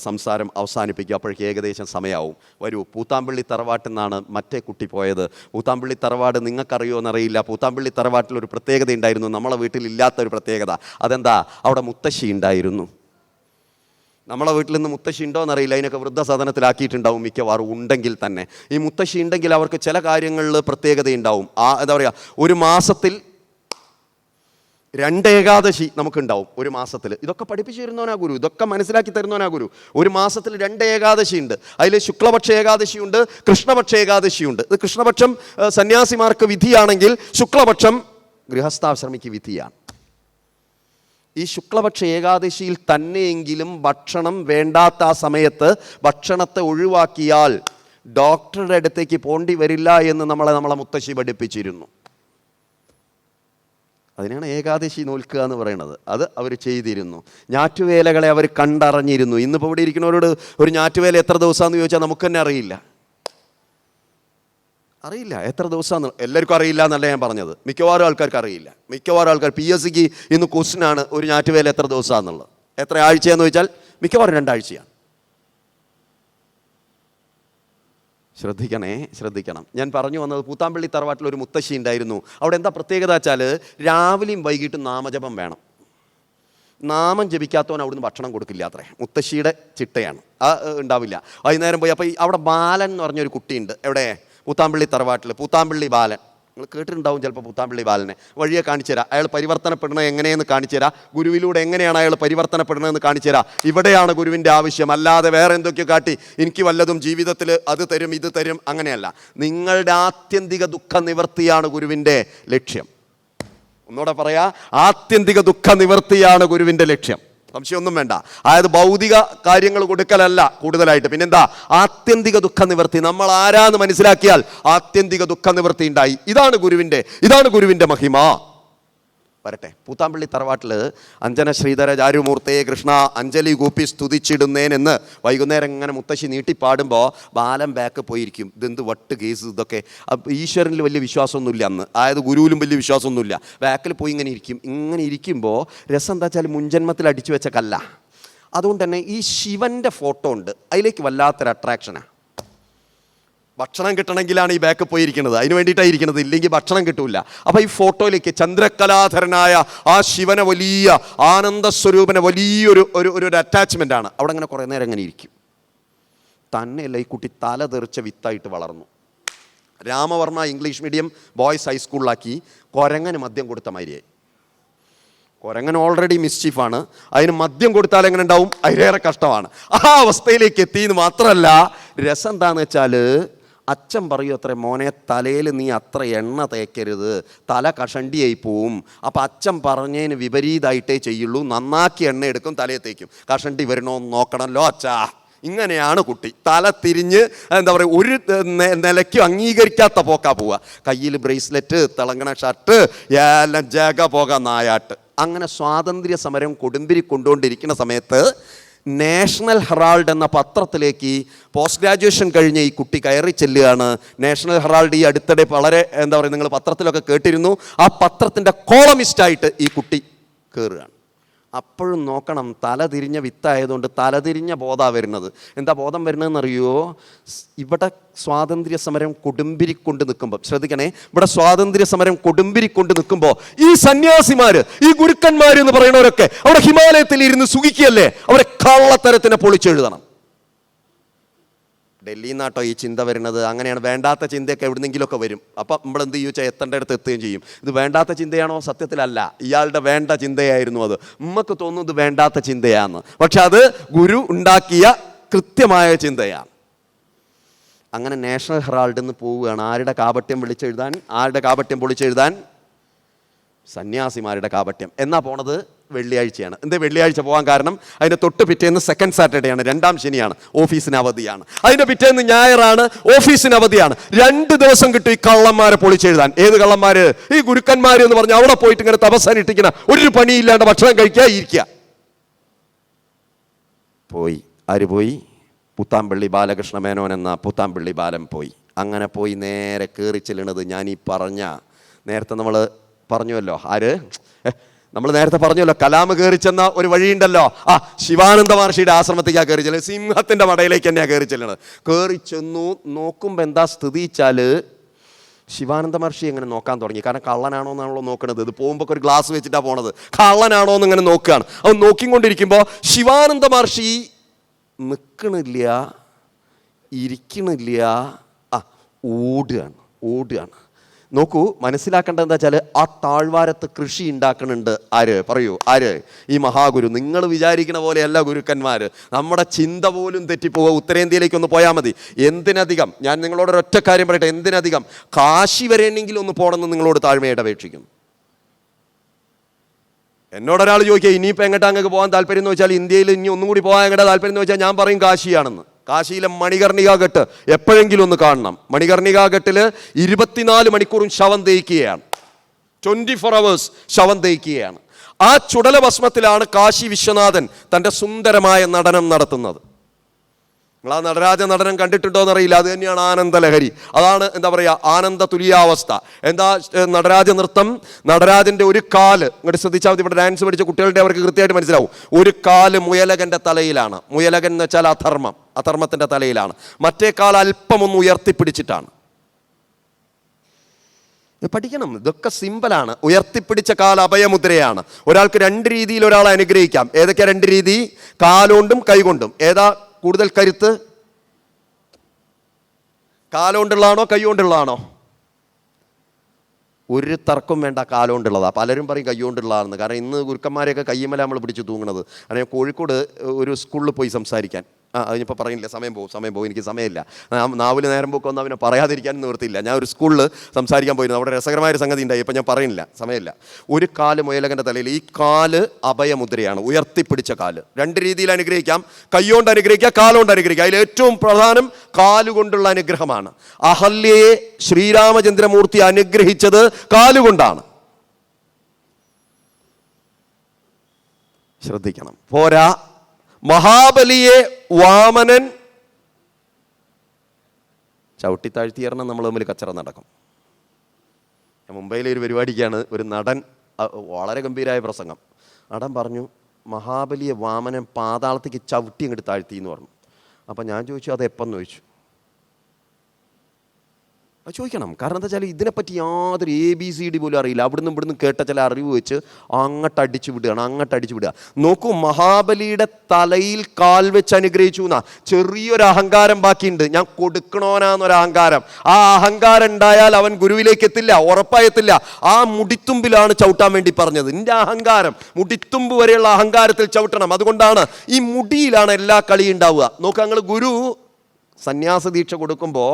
സംസാരം അവസാനിപ്പിക്കുക. അപ്പോഴേക്ക് ഏകദേശം സമയമാവും. വരൂ, പൂത്താമ്പള്ളി തറവാട്ടിൽ നിന്നാണ് മറ്റേ കുട്ടി പോയത്. പൂത്താമ്പള്ളി തറവാട് നിങ്ങൾക്കറിയോ എന്നറിയില്ല. പൂത്താമ്പള്ളി തറവാട്ടിലൊരു പ്രത്യേകത ഉണ്ടായിരുന്നു, നമ്മളെ വീട്ടിലില്ലാത്തൊരു പ്രത്യേകത. അതെന്താ? അവിടെ മുത്തശ്ശി ഉണ്ടായിരുന്നു. നമ്മളെ വീട്ടിൽ നിന്ന് മുത്തശ്ശി ഉണ്ടോ എന്നറിയില്ല. അതിനൊക്കെ വൃദ്ധസദനത്തിലാക്കിയിട്ടുണ്ടാവും മിക്കവാറും. ഉണ്ടെങ്കിൽ തന്നെ ഈ മുത്തശ്ശി ഉണ്ടെങ്കിൽ അവർക്ക് ചില കാര്യങ്ങളിൽ പ്രത്യേകതയുണ്ടാവും. എന്താ പറയുക, ഒരു മാസത്തിൽ 2 ഏകാദശി നമുക്കുണ്ടാവും. ഒരു മാസത്തിൽ ഇതൊക്കെ പഠിപ്പിച്ചു തരുന്നവനാ ഗുരു, ഇതൊക്കെ മനസ്സിലാക്കി തരുന്നവനാ ഗുരു. ഒരു മാസത്തിൽ 2 ഏകാദശി ഉണ്ട്. അതിൽ ശുക്ലപക്ഷ ഏകാദശിയുണ്ട്, കൃഷ്ണപക്ഷ ഏകാദശിയുണ്ട്. ഇത് കൃഷ്ണപക്ഷം സന്യാസിമാർക്ക് വിധിയാണെങ്കിൽ ശുക്ലപക്ഷം ഗൃഹസ്ഥാശ്രമിക്ക് വിധിയാണ്. ഈ ശുക്ലപക്ഷ ഏകാദശിയിൽ തന്നെയെങ്കിലും ഭക്ഷണം വേണ്ടാത്ത ആ സമയത്ത് ഭക്ഷണത്തെ ഒഴിവാക്കിയാൽ ഡോക്ടറുടെ അടുത്തേക്ക് പോണ്ടി വരില്ല എന്ന് നമ്മളെ മുത്തശ്ശി പഠിപ്പിച്ചിരുന്നു. അതിനാണ് ഏകാദശി നോൽക്കുക എന്ന് പറയുന്നത്. അത് അവർ ചെയ്തിരുന്നു. ഞാറ്റുവേലകളെ അവർ കണ്ടറിഞ്ഞിരുന്നു. ഇന്നിപ്പോൾ ഇവിടെ ഇരിക്കുന്നവരോട് ഒരു ഞാറ്റുവേല എത്ര ദിവസമാണെന്ന് ചോദിച്ചാൽ നമുക്ക് തന്നെ അറിയില്ല എത്ര ദിവസമാണെന്ന്. എല്ലാവർക്കും അറിയില്ല എന്നല്ല ഞാൻ പറഞ്ഞത്, മിക്കവാറും ആൾക്കാർക്ക് അറിയില്ല. മിക്കവാറും ആൾക്കാർ PSCക്ക് ഇന്ന് ക്വസ്റ്റ്യനാണ് ഒരു ഞാറ്റുവേല എത്ര ദിവസമാണെന്നുള്ളത്. എത്ര ആഴ്ചയാണെന്ന് ചോദിച്ചാൽ മിക്കവാറും 2 ആഴ്ചയാണ്. ശ്രദ്ധിക്കണം. ഞാൻ പറഞ്ഞു വന്നത് പൂത്താമ്പള്ളി തറവാട്ടിൽ ഒരു മുത്തശ്ശി ഉണ്ടായിരുന്നു. അവിടെ എന്താ പ്രത്യേകത വെച്ചാൽ രാവിലെയും വൈകിട്ടും നാമജപം വേണം. നാമം ജപിക്കാത്തവൻ അവിടുന്ന് ഭക്ഷണം കൊടുക്കില്ല അത്രേ. മുത്തശ്ശിയുടെ ചിട്ടയാണ്. ഉണ്ടാവില്ല. വൈകുന്നേരം പോയി അപ്പോൾ അവിടെ ബാലൻ എന്ന് പറഞ്ഞൊരു കുട്ടിയുണ്ട്. എവിടെ? പൂത്താമ്പള്ളി തറവാട്ടിൽ. പൂത്താമ്പള്ളി ബാലൻ, നിങ്ങൾ കേട്ടിട്ടുണ്ടാവും ചിലപ്പോൾ പൂത്താമ്പള്ളി ബാലനെ. വഴിയെ കാണിച്ചു തരാം. അയാൾ പരിവർത്തനപ്പെടുന്നത് എങ്ങനെയെന്ന് കാണിച്ചു തരാം. ഗുരുവിലൂടെ എങ്ങനെയാണ് അയാൾ പരിവർത്തനപ്പെടുന്നതെന്ന് കാണിച്ചു തരാം. ഇവിടെയാണ് ഗുരുവിൻ്റെ ആവശ്യം. അല്ലാതെ വേറെ എന്തൊക്കെയോ കാട്ടി എനിക്ക് വല്ലതും ജീവിതത്തിൽ അത് തരും ഇത് തരും അങ്ങനെയല്ല. നിങ്ങളുടെ ആത്യന്തിക ദുഃഖ നിവൃത്തിയാണ് ഗുരുവിൻ്റെ ലക്ഷ്യം. ഒന്നുകൂടെ പറയാ, ആത്യന്തിക ദുഃഖ നിവൃത്തിയാണ് ഗുരുവിൻ്റെ ലക്ഷ്യം. സംശയമൊന്നും വേണ്ട. അതായത് ഭൗതിക കാര്യങ്ങൾ കൊടുക്കലല്ല കൂടുതലായിട്ട്. പിന്നെന്താ? ആത്യന്തിക ദുഃഖ നിവൃത്തി. നമ്മൾ ആരാന്ന് മനസ്സിലാക്കിയാൽ ആത്യന്തിക ദുഃഖ നിവൃത്തി ഉണ്ടായി. ഇതാണ് ഗുരുവിൻ്റെ മഹിമ. വരട്ടെ. പൂത്താമ്പള്ളി തറവാട്ടിൽ അഞ്ജന ശ്രീധര ചാരുമൂർത്തയെ കൃഷ്ണ അഞ്ജലി കൂപ്പി സ്തുതിച്ചിടുന്നേനെന്ന് വൈകുന്നേരം ഇങ്ങനെ മുത്തശ്ശി നീട്ടിപ്പാടുമ്പോൾ ബാലൻ ബാക്ക് പോയിരിക്കും. ഇതെന്ത് വട്ട് കേസ് ഇതൊക്കെ. ഈശ്വരനിൽ വലിയ വിശ്വാസമൊന്നുമില്ല അന്ന്. അതായത് ഗുരുവിലും വലിയ വിശ്വാസമൊന്നുമില്ല. ബാക്കിൽ പോയി ഇങ്ങനെ ഇരിക്കുമ്പോൾ രസം എന്താ വെച്ചാൽ മുൻജന്മത്തിൽ അടിച്ചു വെച്ച കല്ല. അതുകൊണ്ട് തന്നെ ഈ ശിവൻ്റെ ഫോട്ടോ ഉണ്ട്, അതിലേക്ക് വല്ലാത്തൊരു അട്രാക്ഷനാണ്. ഭക്ഷണം കിട്ടണമെങ്കിലാണ് ഈ ബാക്ക് പോയിരിക്കുന്നത്, അതിന് വേണ്ടിയിട്ടാണ് ഇരിക്കുന്നത്. ഇല്ലെങ്കിൽ ഭക്ഷണം കിട്ടൂല. അപ്പോൾ ഈ ഫോട്ടോയിലേക്ക് ചന്ദ്രകലാധരനായ ആ ശിവനെ വലിയ ആനന്ദസ്വരൂപനെ വലിയൊരു ഒരു അറ്റാച്ച്മെൻ്റ് ആണ്. അവിടെ അങ്ങനെ കുറേ നേരം അങ്ങനെ ഇരിക്കും. തന്നെയല്ല, ഈ കുട്ടി തല തെറിച്ച വിത്തായിട്ട് വളർന്നു. രാമവർമ്മ ഇംഗ്ലീഷ് മീഡിയം ബോയ്സ് ഹൈസ്കൂളിലാക്കി. കുരങ്ങന് മദ്യം കൊടുത്ത മാതിരിയായി. കുരങ്ങൻ ഓൾറെഡി മിസ്ചീഫാണ്, അതിന് മദ്യം കൊടുത്താൽ എങ്ങനെ ഉണ്ടാവും? അതിലേറെ കഷ്ടമാണ്. ആ അവസ്ഥയിലേക്ക് എത്തിയെന്ന് മാത്രമല്ല, രസം എന്താണെന്ന് വെച്ചാൽ അച്ഛൻ പറയൂ അത്ര, മോനെ തലയിൽ നീ അത്ര എണ്ണ തേക്കരുത്, തല കഷണ്ടിയായി പോവും. അപ്പം അച്ഛൻ പറഞ്ഞതിന് വിപരീതമായിട്ടേ ചെയ്യുള്ളൂ. നന്നാക്കി എണ്ണ എടുക്കും, തലയെ തേക്കും. കഷണ്ടി വരണോന്ന് നോക്കണമല്ലോ അച്ഛാ. ഇങ്ങനെയാണ് കുട്ടി. തല തിരിഞ്ഞ് എന്താ പറയുക, ഒരു നിലയ്ക്കും അംഗീകരിക്കാത്ത പോക്കാ പോവുക. കയ്യിൽ ബ്രേസ്ലെറ്റ്, തിളങ്ങണ ഷർട്ട്, എല്ലാം ജഗ പോകാൻ നായാട്ട്. അങ്ങനെ സ്വാതന്ത്ര്യ സമരം കൊടുമ്പിരി കൊണ്ടുകൊണ്ടിരിക്കുന്ന സമയത്ത് നാഷണൽ ഹെറാൾഡ് എന്ന പത്രത്തിലേക്ക് പോസ്റ്റ് ഗ്രാജുവേഷൻ കഴിഞ്ഞ് ഈ കുട്ടി കയറി ചെല്ലുകയാണ്. നാഷണൽ ഹെറാൾഡ് ഈ അടുത്തിടെ വളരെ എന്താ പറയുക, നിങ്ങൾ പത്രത്തിലൊക്കെ കേട്ടിരുന്നു. ആ പത്രത്തിൻ്റെ കോളമിസ്റ്റായിട്ട് ഈ കുട്ടി കയറുകയാണ്. അപ്പോഴും നോക്കണം, തല തിരിഞ്ഞ വിത്തായതുകൊണ്ട് തലതിരിഞ്ഞ ബോധമാണ് വരുന്നത്. എന്താ ബോധം വരുന്നതെന്നറിയോ? ഇവിടെ സ്വാതന്ത്ര്യ സമരം കൊടുമ്പിരിക്കൊണ്ട് നിൽക്കുമ്പോൾ, ശ്രദ്ധിക്കണേ, ഇവിടെ സ്വാതന്ത്ര്യ സമരം കൊടുമ്പിരിക്കൊണ്ട് നിൽക്കുമ്പോൾ ഈ സന്യാസിമാർ, ഈ ഗുരുക്കന്മാർ എന്ന് പറയുന്നവരൊക്കെ അവിടെ ഹിമാലയത്തിൽ ഇരുന്ന് സുഖിക്കുകയല്ലേ. അവരെ കള്ളത്തരത്തിനെ പൊളിച്ചെഴുതണം. ഡൽഹിയിൽ നിന്നാട്ടോ ഈ ചിന്ത വരുന്നത്. അങ്ങനെയാണ്. വേണ്ടാത്ത ചിന്തയൊക്കെ എവിടുന്നെങ്കിലുമൊക്കെ വരും. അപ്പം നമ്മളെന്ത് ചോദിച്ചാൽ എത്തേണ്ടടുത്ത് എത്തുകയും ചെയ്യും. ഇത് വേണ്ടാത്ത ചിന്തയാണോ? സത്യത്തിലല്ല, ഇയാളുടെ വേണ്ട ചിന്തയായിരുന്നു അത്. ഉമ്മക്ക് തോന്നുന്നത് വേണ്ടാത്ത ചിന്തയാണെന്ന്, പക്ഷെ അത് ഗുരു ഉണ്ടാക്കിയ കൃത്യമായ ചിന്തയാണ്. അങ്ങനെ നാഷണൽ ഹെറാൾഡിൽ നിന്ന് പോവുകയാണ്. ആരുടെ കാപട്യം വിളിച്ചെഴുതാൻ? ആരുടെ കാപട്യം പൊളിച്ചെഴുതാൻ? സന്യാസിമാരുടെ കാപട്യം. എന്നാ പോണത്? വെള്ളിയാഴ്ചയാണ്. എന്താ വെള്ളിയാഴ്ച പോകാൻ കാരണം? അതിൻ്റെ തൊട്ട് പിറ്റേന്ന് സെക്കൻഡ് സാറ്റർഡേ ആണ്, രണ്ടാം ശനിയാണ്, ഓഫീസിന് അവധിയാണ്. അതിൻ്റെ പിറ്റേന്ന് ഞായറാണ്, ഓഫീസിന് അവധിയാണ്. 2 ദിവസം കിട്ടും ഈ കള്ളന്മാരെ പൊളിച്ചെഴുതാൻ. ഏത് കള്ളന്മാർ? ഈ ഗുരുക്കന്മാർ എന്ന് പറഞ്ഞാൽ അവിടെ പോയിട്ട് ഇങ്ങനെ തപസ്സനുഷ്ഠിക്കുന്ന, ഒരു പണിയില്ലാണ്ട് ഭക്ഷണം കഴിക്കുക, ഇരിക്കുക. പോയി. ആര് പോയി? പൂത്താമ്പള്ളി ബാലകൃഷ്ണ മേനോൻ എന്ന പൂത്താമ്പള്ളി ബാലൻ പോയി. അങ്ങനെ പോയി നേരെ കയറി ചെല്ലുന്നത് ഞാൻ ഈ പറഞ്ഞ, നേരത്തെ നമ്മൾ പറഞ്ഞുവല്ലോ, നമ്മൾ നേരത്തെ പറഞ്ഞല്ലോ, കലാമ് കയറി ചെന്ന ഒരു വഴിയുണ്ടല്ലോ, ശിവാനന്ദ മഹർഷിയുടെ ആശ്രമത്തേക്കാണ് കയറി ചെല്ലുന്നത്. സിംഹത്തിൻ്റെ മടയിലേക്ക് തന്നെയാണ് കയറി ചെല്ലുന്നത്. കയറി ചെന്നു നോക്കുമ്പോൾ എന്താ സ്ഥിതി വെച്ചാൽ, ശിവാനന്ദ മഹർഷി എങ്ങനെ നോക്കാൻ തുടങ്ങി. കാരണം കള്ളനാണോ എന്നാണല്ലോ നോക്കണത്. ഇത് പോകുമ്പോൾ ഒരു ഗ്ലാസ് വെച്ചിട്ടാണ് പോണത്. കള്ളനാണോ എന്ന് ഇങ്ങനെ നോക്കുകയാണ്. അവൻ നോക്കിക്കൊണ്ടിരിക്കുമ്പോൾ ശിവാനന്ദ മഹർഷി നിൽക്കണില്ല, ഇരിക്കണില്ല, ഓടുകയാണ്. നോക്കൂ, മനസ്സിലാക്കേണ്ടത് എന്താ വെച്ചാൽ, ആ താഴ്വാരത്ത് കൃഷി ഉണ്ടാക്കുന്നുണ്ട്. ആര്? പറയൂ, ആര്? ഈ മഹാഗുരു. നിങ്ങൾ വിചാരിക്കുന്ന പോലെയല്ല ഗുരുക്കന്മാർ. നമ്മുടെ ചിന്ത പോലും തെറ്റിപ്പോവുക. ഉത്തരേന്ത്യയിലേക്കൊന്ന് പോയാൽ മതി. എന്തിനധികം, ഞാൻ നിങ്ങളോടൊരൊറ്റ കാര്യം പറയട്ടെ, എന്തിനധികം കാശി വരെയെങ്കിലും ഒന്ന് പോകണമെന്ന് നിങ്ങളോട് താഴ്മയായിട്ട് അപേക്ഷിക്കുന്നു. എന്നോടൊരാൾ ചോദിക്കുക, ഇനിയിപ്പോൾ എങ്ങോട്ടാ അങ്ങ് പോകാൻ താല്പര്യം എന്ന് വെച്ചാൽ, ഇന്ത്യയിൽ ഇനി ഒന്നും കൂടി പോകാൻ എങ്ങോട്ടാ താല്പര്യം എന്ന് വെച്ചാൽ, ഞാൻ പറയും കാശിയാണെന്ന്. കാശിയിലെ മണികർണിക ഘട്ട് എപ്പോഴെങ്കിലും ഒന്ന് കാണണം. മണികർണിക ഘട്ടിൽ 24 മണിക്കൂറും ശവം തേയ്ക്കുകയാണ്. 24 hours ശവം തേയ്ക്കുകയാണ്. ആ ചുടല ഭസ്മത്തിലാണ് കാശി വിശ്വനാഥൻ തൻ്റെ സുന്ദരമായ നടനം നടത്തുന്നത്. നിങ്ങൾ ആ നടരാജ നടനം കണ്ടിട്ടുണ്ടോ എന്നറിയില്ല. അത് തന്നെയാണ് ആനന്ദലഹരി. അതാണ് എന്താ പറയുക, ആനന്ദ തുല്യാവസ്ഥ. എന്താ നടരാജ നൃത്തം? നടരാജൻ്റെ ഒരു കാല് ഇങ്ങോട്ട് ശ്രദ്ധിച്ചാൽ മതി. ഇവിടെ ഡാൻസ് പഠിച്ച കുട്ടികളുടെ അവർക്ക് കൃത്യമായിട്ട് മനസ്സിലാവും. ഒരു കാല് മുയലകൻ്റെ തലയിലാണ്. മുയലകൻ എന്ന് വെച്ചാൽ അധർമ്മം. അധർമ്മത്തിൻ്റെ തലയിലാണ്. മറ്റേ കാൽ അല്പം ഒന്ന് ഉയർത്തിപ്പിടിച്ചിട്ടാണ്. പഠിക്കണം, ഇതൊക്കെ സിമ്പിളാണ്. ഉയർത്തിപ്പിടിച്ച കാൽ അഭയമുദ്രയാണ്. ഒരാൾക്ക് രണ്ട് രീതിയിൽ ഒരാളെ അനുഗ്രഹിക്കാം. ഏതൊക്കെയാ രണ്ട് രീതി? കാലുകൊണ്ടും കൈകൊണ്ടും. ഏതാ കൂടുതൽ കരുത്ത്? കാലുകൊണ്ടുള്ളതാണോ കൈ കൊണ്ടുള്ളതാണോ? ഒരു തർക്കം വേണ്ട, കാലുകൊണ്ടുള്ളതാണ്. പലരും പറയും കൈ കൊണ്ടുള്ളതാണെന്ന്. കാരണം ഇന്ന് ഗുരുക്കന്മാരെയൊക്കെ കയ്യുമല നമ്മൾ പിടിച്ച് തൂങ്ങുന്നത്. കാരണം കോഴിക്കോട് ഒരു സ്കൂളിൽ പോയി സംസാരിക്കാൻ, അതിനിപ്പോൾ പറയുന്നില്ല, സമയം പോകും, എനിക്ക് സമയമില്ല. നാവിൽ നേരം പോക്ക് ഒന്നും അവനെ പറയാതിരിക്കാൻ നിവൃത്തിയില്ല. ഞാൻ ഒരു സ്കൂളിൽ സംസാരിക്കാൻ പോയിരുന്നു. അവിടെ രസകരമായൊരു സംഗതി ഉണ്ടായി. ഇപ്പം ഞാൻ പറയുന്നില്ല, സമയമില്ല. ഒരു കാല് മുയലകൻ്റെ തലയിൽ, ഈ കാല് അഭയമുദ്രയാണ്, ഉയർത്തിപ്പിടിച്ച കാല്. രണ്ട് രീതിയിൽ അനുഗ്രഹിക്കാം. കൈകൊണ്ട് അനുഗ്രഹിക്കാം, കാലുകൊണ്ട് അനുഗ്രഹിക്കാം. അതിൽ ഏറ്റവും പ്രധാനം കാലുകൊണ്ടുള്ള അനുഗ്രഹമാണ്. അഹല്യയെ ശ്രീരാമചന്ദ്രമൂർത്തി അനുഗ്രഹിച്ചത് കാലുകൊണ്ടാണ്. ശ്രദ്ധിക്കണം. പോരാ, മഹാബലിയെ വാമനൻ ചവിട്ടിത്താഴ്ത്തിയറണം. നമ്മൾ തമ്മിൽ കച്ചറ നടക്കും. മുംബൈയിലെ ഒരു പരിപാടിക്കാണ് ഒരു നടൻ, വളരെ ഗംഭീരമായ പ്രസംഗം. നടൻ പറഞ്ഞു, മഹാബലിയെ വാമനൻ പാതാളത്തേക്ക് ചവിട്ടി അങ്ങോട്ട് താഴ്ത്തി എന്ന് പറഞ്ഞു. അപ്പം ഞാൻ ചോദിച്ചു, അത് എപ്പം ചോദിച്ചു. അത് ചോദിക്കണം. കാരണം എന്താ വെച്ചാൽ ഇതിനെപ്പറ്റി യാതൊരു ABCD പോലും അറിയില്ല. അവിടുന്ന് ഇവിടുന്ന് കേട്ട ചില അറിവ് വെച്ച് അങ്ങോട്ടടിച്ചു വിടുക. നോക്കൂ, മഹാബലിയുടെ തലയിൽ കാൽ വെച്ച് അനുഗ്രഹിച്ചു എന്നാ. ചെറിയൊരു അഹങ്കാരം ബാക്കിയുണ്ട്. ഞാൻ കൊടുക്കണോനാന്നൊരു അഹങ്കാരം. ആ അഹങ്കാരം ഉണ്ടായാൽ അവൻ ഗുരുവിലേക്ക് എത്തില്ല, ഉറപ്പായെത്തില്ല. ആ മുടിത്തുമ്പിലാണ് ചവിട്ടാൻ വേണ്ടി പറഞ്ഞത്. നിന്റെ അഹങ്കാരം, മുടിത്തുമ്പ് വരെയുള്ള അഹങ്കാരത്തിൽ ചവിട്ടണം. അതുകൊണ്ടാണ് ഈ മുടിയിലാണ് എല്ലാ കളിയും ഉണ്ടാവുക. നോക്കുക, ഞങ്ങൾ ഗുരു സന്യാസ ദീക്ഷ കൊടുക്കുമ്പോൾ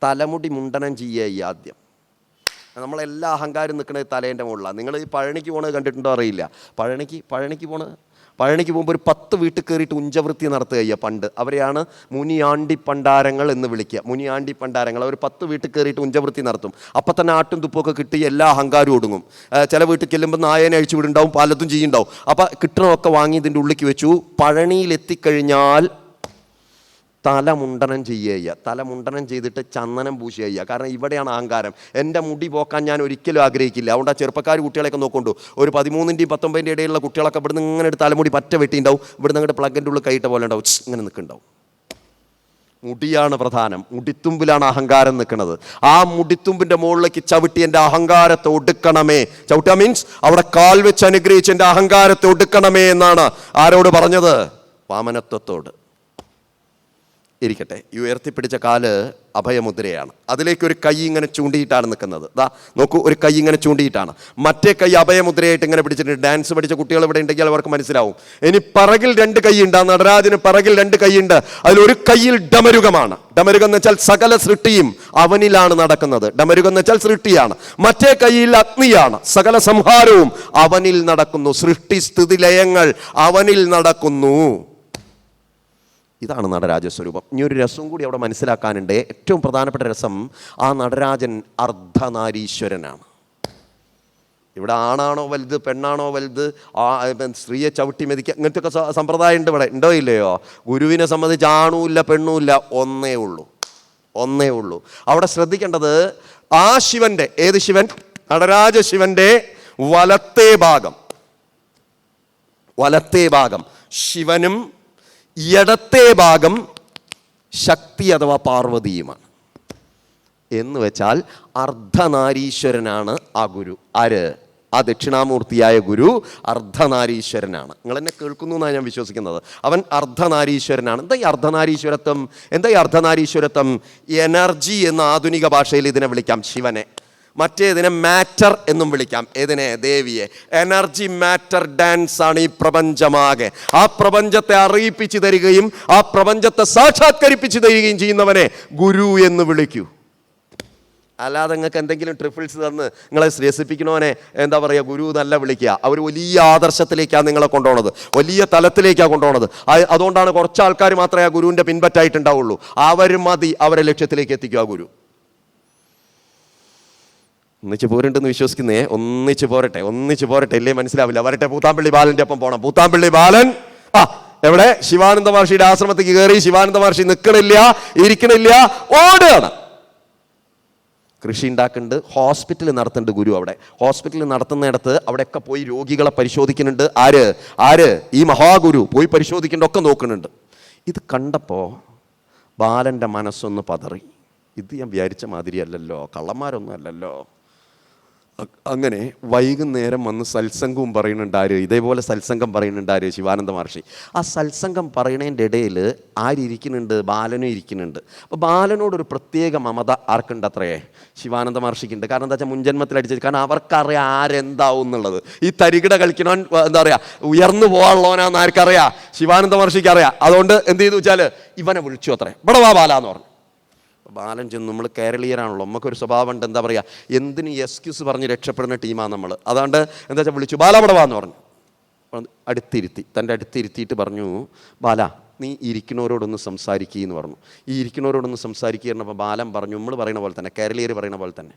തലമുടി മുണ്ടനം ചെയ്യുക. ആദ്യം നമ്മളെല്ലാ അഹങ്കാരം നിൽക്കുന്നത് തലേൻ്റെ മുകളിലാണ്. നിങ്ങൾ ഈ പഴനിക്ക് പോണത് കണ്ടിട്ടുണ്ടോ അറിയില്ല. പഴനിക്ക് പോകുമ്പോൾ ഒരു 10 വീട്ടിൽ കയറിയിട്ട് ഉഞ്ചവൃത്തി നടത്തുക. പണ്ട് അവരെയാണ് മുനിയാണ്ടി പണ്ടാരങ്ങൾ എന്ന് വിളിക്കുക. മുനിയാണ്ടി പണ്ടാരങ്ങൾ. അവർ 10 വീട്ടിൽ കയറിയിട്ട് ഉഞ്ചവൃത്തി നടത്തും. അപ്പം തന്നെ ആട്ടും തുപ്പൊക്കെ കിട്ടി എല്ലാ അഹങ്കാരവും ഒടുങ്ങും. ചില വീട്ടിൽ ചെല്ലുമ്പോൾ നായനെ അഴിച്ചു വിടുണ്ടാവും, പലതും ചെയ്യുന്നുണ്ടാവും. അപ്പം കിട്ടണമൊക്കെ വാങ്ങി ഇതിൻ്റെ ഉള്ളിലേക്ക് വെച്ചു. പഴനിയിൽ എത്തിക്കഴിഞ്ഞാൽ തലമുണ്ടനം ചെയ്യുക. തലമുണ്ടനം ചെയ്തിട്ട് ചന്ദനം പൂശുക. കാരണം ഇവിടെയാണ് അഹങ്കാരം. എൻ്റെ മുടി പോക്കാൻ ഞാൻ ഒരിക്കലും ആഗ്രഹിക്കില്ല. അതുകൊണ്ട് ആ ചെറുപ്പക്കാർ കുട്ടികളെയൊക്കെ നോക്കൊണ്ടു. ഒരു 13-ൻ്റെയും 19-ൻ്റെയും ഇടയിലുള്ള കുട്ടികളൊക്കെ ഇവിടുന്ന് ഇങ്ങനെ ഒരു തലമുടി പറ്റ വെട്ടിണ്ടാവും. ഇവിടുന്ന് അങ്ങോട്ട് പ്ലഗിൻ്റെ ഉള്ളിൽ കൈയിട്ട പോലെ ഉണ്ടാവും, ഇങ്ങനെ നിൽക്കുന്നുണ്ടാവും. മുടിയാണ് പ്രധാനം. മുടിത്തുമ്പിലാണ് അഹങ്കാരം നിൽക്കുന്നത്. ആ മുടിത്തുമ്പിൻ്റെ മുകളിലേക്ക് ചവിട്ടി എൻ്റെ അഹങ്കാരത്തെ ഒടുക്കണമേ. ചവിട്ടുക മീൻസ് അവിടെ കാൽ വെച്ച് അനുഗ്രഹിച്ച് എൻ്റെ അഹങ്കാരത്തെ ഒടുക്കണമേ എന്നാണ് ആരോട് പറഞ്ഞത്? വാമനത്വത്തോട്. ഇരിക്കട്ടെ, ഈ ഉയർത്തിപ്പിടിച്ച കാല് അഭയമുദ്രയാണ്. അതിലേക്ക് ഒരു കൈ ഇങ്ങനെ ചൂണ്ടിയിട്ടാണ് നിൽക്കുന്നത്. നോക്കൂ, ഒരു കൈ ഇങ്ങനെ ചൂണ്ടിയിട്ടാണ്. മറ്റേ കൈ അഭയമുദ്രയായിട്ട് ഇങ്ങനെ പിടിച്ചിട്ടുണ്ട്. ഡാൻസ് പഠിച്ച കുട്ടികൾ ഇവിടെ ഉണ്ടെങ്കിൽ അവർക്ക് മനസ്സിലാവും. ഇനി പിറകിൽ 2 കൈയുണ്ട്. ആ നടരാജന് പിറകിൽ 2 കൈയുണ്ട്. അതിലൊരു കൈയിൽ ഡമരുകമാണ്. ഡമരുകം എന്ന് വെച്ചാൽ സകല സൃഷ്ടിയും അവനിലാണ് നടക്കുന്നത്. ഡമരുകം എന്ന് വെച്ചാൽ സൃഷ്ടിയാണ്. മറ്റേ കൈയിൽ അഗ്നിയാണ്. സകല സംഹാരവും അവനിൽ നടക്കുന്നു. സൃഷ്ടി സ്ഥിതി ലയങ്ങൾ അവനിൽ നടക്കുന്നു. ഇതാണ് നടരാജസ്വരൂപം. ഇനി ഒരു രസം കൂടി അവിടെ മനസ്സിലാക്കാനുണ്ട്. ഏറ്റവും പ്രധാനപ്പെട്ട രസം, ആ നടരാജൻ അർദ്ധനാരീശ്വരനാണ്. ഇവിടെ ആണാണോ വലുത്, പെണ്ണാണോ വലുത്, സ്ത്രീയെ ചവിട്ടി മെതിക്കുക, ഇങ്ങനത്തെ ഒക്കെ സമ്പ്രദായം ഉണ്ട് ഇവിടെ. ഉണ്ടോ ഇല്ലയോ? ഗുരുവിനെ സംബന്ധിച്ച് ആണുമില്ല പെണ്ണുമില്ല, ഒന്നേ ഉള്ളൂ. അവിടെ ശ്രദ്ധിക്കേണ്ടത്, ആ ശിവന്റെ, ഏത് ശിവൻ? നടരാജ ശിവന്റെ വലത്തേ ഭാഗം ശിവനും ഇടത്തേ ഭാഗം ശക്തി അഥവാ പാർവതിയുമാണ്. എന്ന് വെച്ചാൽ അർദ്ധനാരീശ്വരനാണ് ആ ഗുരു. ആര്? ആ ദക്ഷിണാമൂർത്തിയായ ഗുരു അർദ്ധനാരീശ്വരനാണ്. നിങ്ങൾ എന്നെ കേൾക്കുന്നു എന്നാണ് ഞാൻ വിശ്വസിക്കുന്നത്. അവൻ അർദ്ധനാരീശ്വരനാണ്. എന്താ ഈ അർദ്ധനാരീശ്വരത്വം? എനർജി എന്ന ആധുനിക ഭാഷയിൽ ഇതിനെ വിളിക്കാം ശിവനെ. മറ്റേതിനെ മാറ്റർ എന്നും വിളിക്കാം. ഏതിനെ? ദേവിയെ. എനർജി മാറ്റർ ഡാൻസ് ആണ് ഈ പ്രപഞ്ചമാകെ. ആ പ്രപഞ്ചത്തെ അറിയിപ്പിച്ചു തരികയും ആ പ്രപഞ്ചത്തെ സാക്ഷാത്കരിപ്പിച്ചു തരികയും ചെയ്യുന്നവനെ ഗുരു എന്ന് വിളിക്കൂ. അല്ലാതെ നിങ്ങൾക്ക് എന്തെങ്കിലും ട്രിപ്പിൾസ് തന്ന് നിങ്ങളെ രസിപ്പിക്കണവനെ എന്താ പറയുക, ഗുരു എന്നല്ല വിളിക്കുക. അവർ വലിയ ആദർശത്തിലേക്കാണ് നിങ്ങളെ കൊണ്ടുപോകുന്നത്, വലിയ തലത്തിലേക്കാണ് കൊണ്ടുപോകുന്നത്. അതുകൊണ്ടാണ് കുറച്ച് ആൾക്കാർ മാത്രമേ ആ ഗുരുവിൻ്റെ പിൻപറ്റായിട്ടുണ്ടാവുള്ളൂ. അവർ മതി അവരെ ലക്ഷ്യത്തിലേക്ക് എത്തിക്കുക ഗുരു. ഒന്നിച്ച് പോരുണ്ടെന്ന് വിശ്വസിക്കുന്നേ. ഒന്നിച്ച് പോരട്ടെ. ഇല്ലേ മനസ്സിലാവില്ല. വരട്ടെ, പൂത്താമ്പള്ളി ബാലന്റെ ഒപ്പം പോകണം. പൂത്താമ്പള്ളി ബാലൻ എവിടെ? ശിവാനന്ദ മഹർഷിയുടെ ആശ്രമത്തേക്ക് കയറി. ശിവാനന്ദ മഹർഷി നിൽക്കണില്ല, ഇരിക്കണില്ല, ഓടുകയാണ്. കൃഷി ഉണ്ടാക്കുന്നുണ്ട്, ഹോസ്പിറ്റൽ നടത്തുന്നുണ്ട് ഗുരു. അവിടെ ഹോസ്പിറ്റൽ നടത്തുന്നിടത്ത് അവിടെയൊക്കെ പോയി രോഗികളെ പരിശോധിക്കുന്നുണ്ട്. ആര്? ഈ മഹാഗുരു പോയി പരിശോധിക്കുന്നുണ്ട്, ഒക്കെ നോക്കുന്നുണ്ട്. ഇത് കണ്ടപ്പോൾ ബാലൻ്റെ മനസ്സൊന്ന് പതറി. ഇത് ഞാൻ വിചാരിച്ച മാതിരിയല്ലല്ലോ, കള്ളന്മാരൊന്നും അല്ലല്ലോ. അങ്ങനെ വൈകുന്നേരം വന്ന് സത്സംഗവും പറയുന്നുണ്ട് ആര്, ഇതേപോലെ സത്സംഗം പറയുന്നുണ്ട് ആര്, ശിവാനന്ദ മഹർഷി. ആ സത്സംഗം പറയണതിൻ്റെ ഇടയിൽ ആരിയ്ക്കുന്നുണ്ട്, ബാലനും ഇരിക്കുന്നുണ്ട്. അപ്പോൾ ബാലനോടൊരു പ്രത്യേക മമത ആർക്കുണ്ട് അത്രേ, ശിവാനന്ദ മഹർഷിക്കുണ്ട്. കാരണം എന്താ വെച്ചാൽ മുൻജന്മത്തിൽ അടിച്ചത്. കാരണം അവർക്കറിയാം ആരെന്താവും എന്നുള്ളത്. ഈ തരികിട കളിക്കണവൻ എന്താ പറയുക, ഉയർന്നു പോകാനുള്ളവനാന്ന് ആർക്കറിയാം, ശിവാനന്ദ മഹർഷിക്ക് അറിയാം. അതുകൊണ്ട് എന്ത് ചെയ്തു വെച്ചാൽ ഇവനെ വിളിച്ചു അത്രേ, ഇവിടെ വാ ബാല എന്ന് പറഞ്ഞു. ബാലൻ ചെന്ന്, നമ്മൾ കേരളീയരാണല്ലോ, നമുക്കൊരു സ്വഭാവമുണ്ട്, എന്താ പറയുക, എന്തിന് എക്സ്ക്യൂസ് പറഞ്ഞ് രക്ഷപ്പെടുന്ന ടീമാണ് നമ്മൾ. അതുകൊണ്ട് എന്താ വെച്ചാൽ വിളിച്ചു, ബാല പടവാന്ന് പറഞ്ഞു. അടുത്തിരുത്തി, തൻ്റെ അടുത്തിരുത്തിയിട്ട് പറഞ്ഞു, ബാല നീ ഇരിക്കുന്നവരോടൊന്ന് സംസാരിക്കുകയെന്ന് പറഞ്ഞു. ഈ ഇരിക്കുന്നവരോടൊന്ന് സംസാരിക്കുക പറഞ്ഞപ്പോൾ ബാലൻ പറഞ്ഞു, നമ്മൾ പറയുന്ന പോലെ തന്നെ, കേരളീയർ പറയുന്ന പോലെ തന്നെ,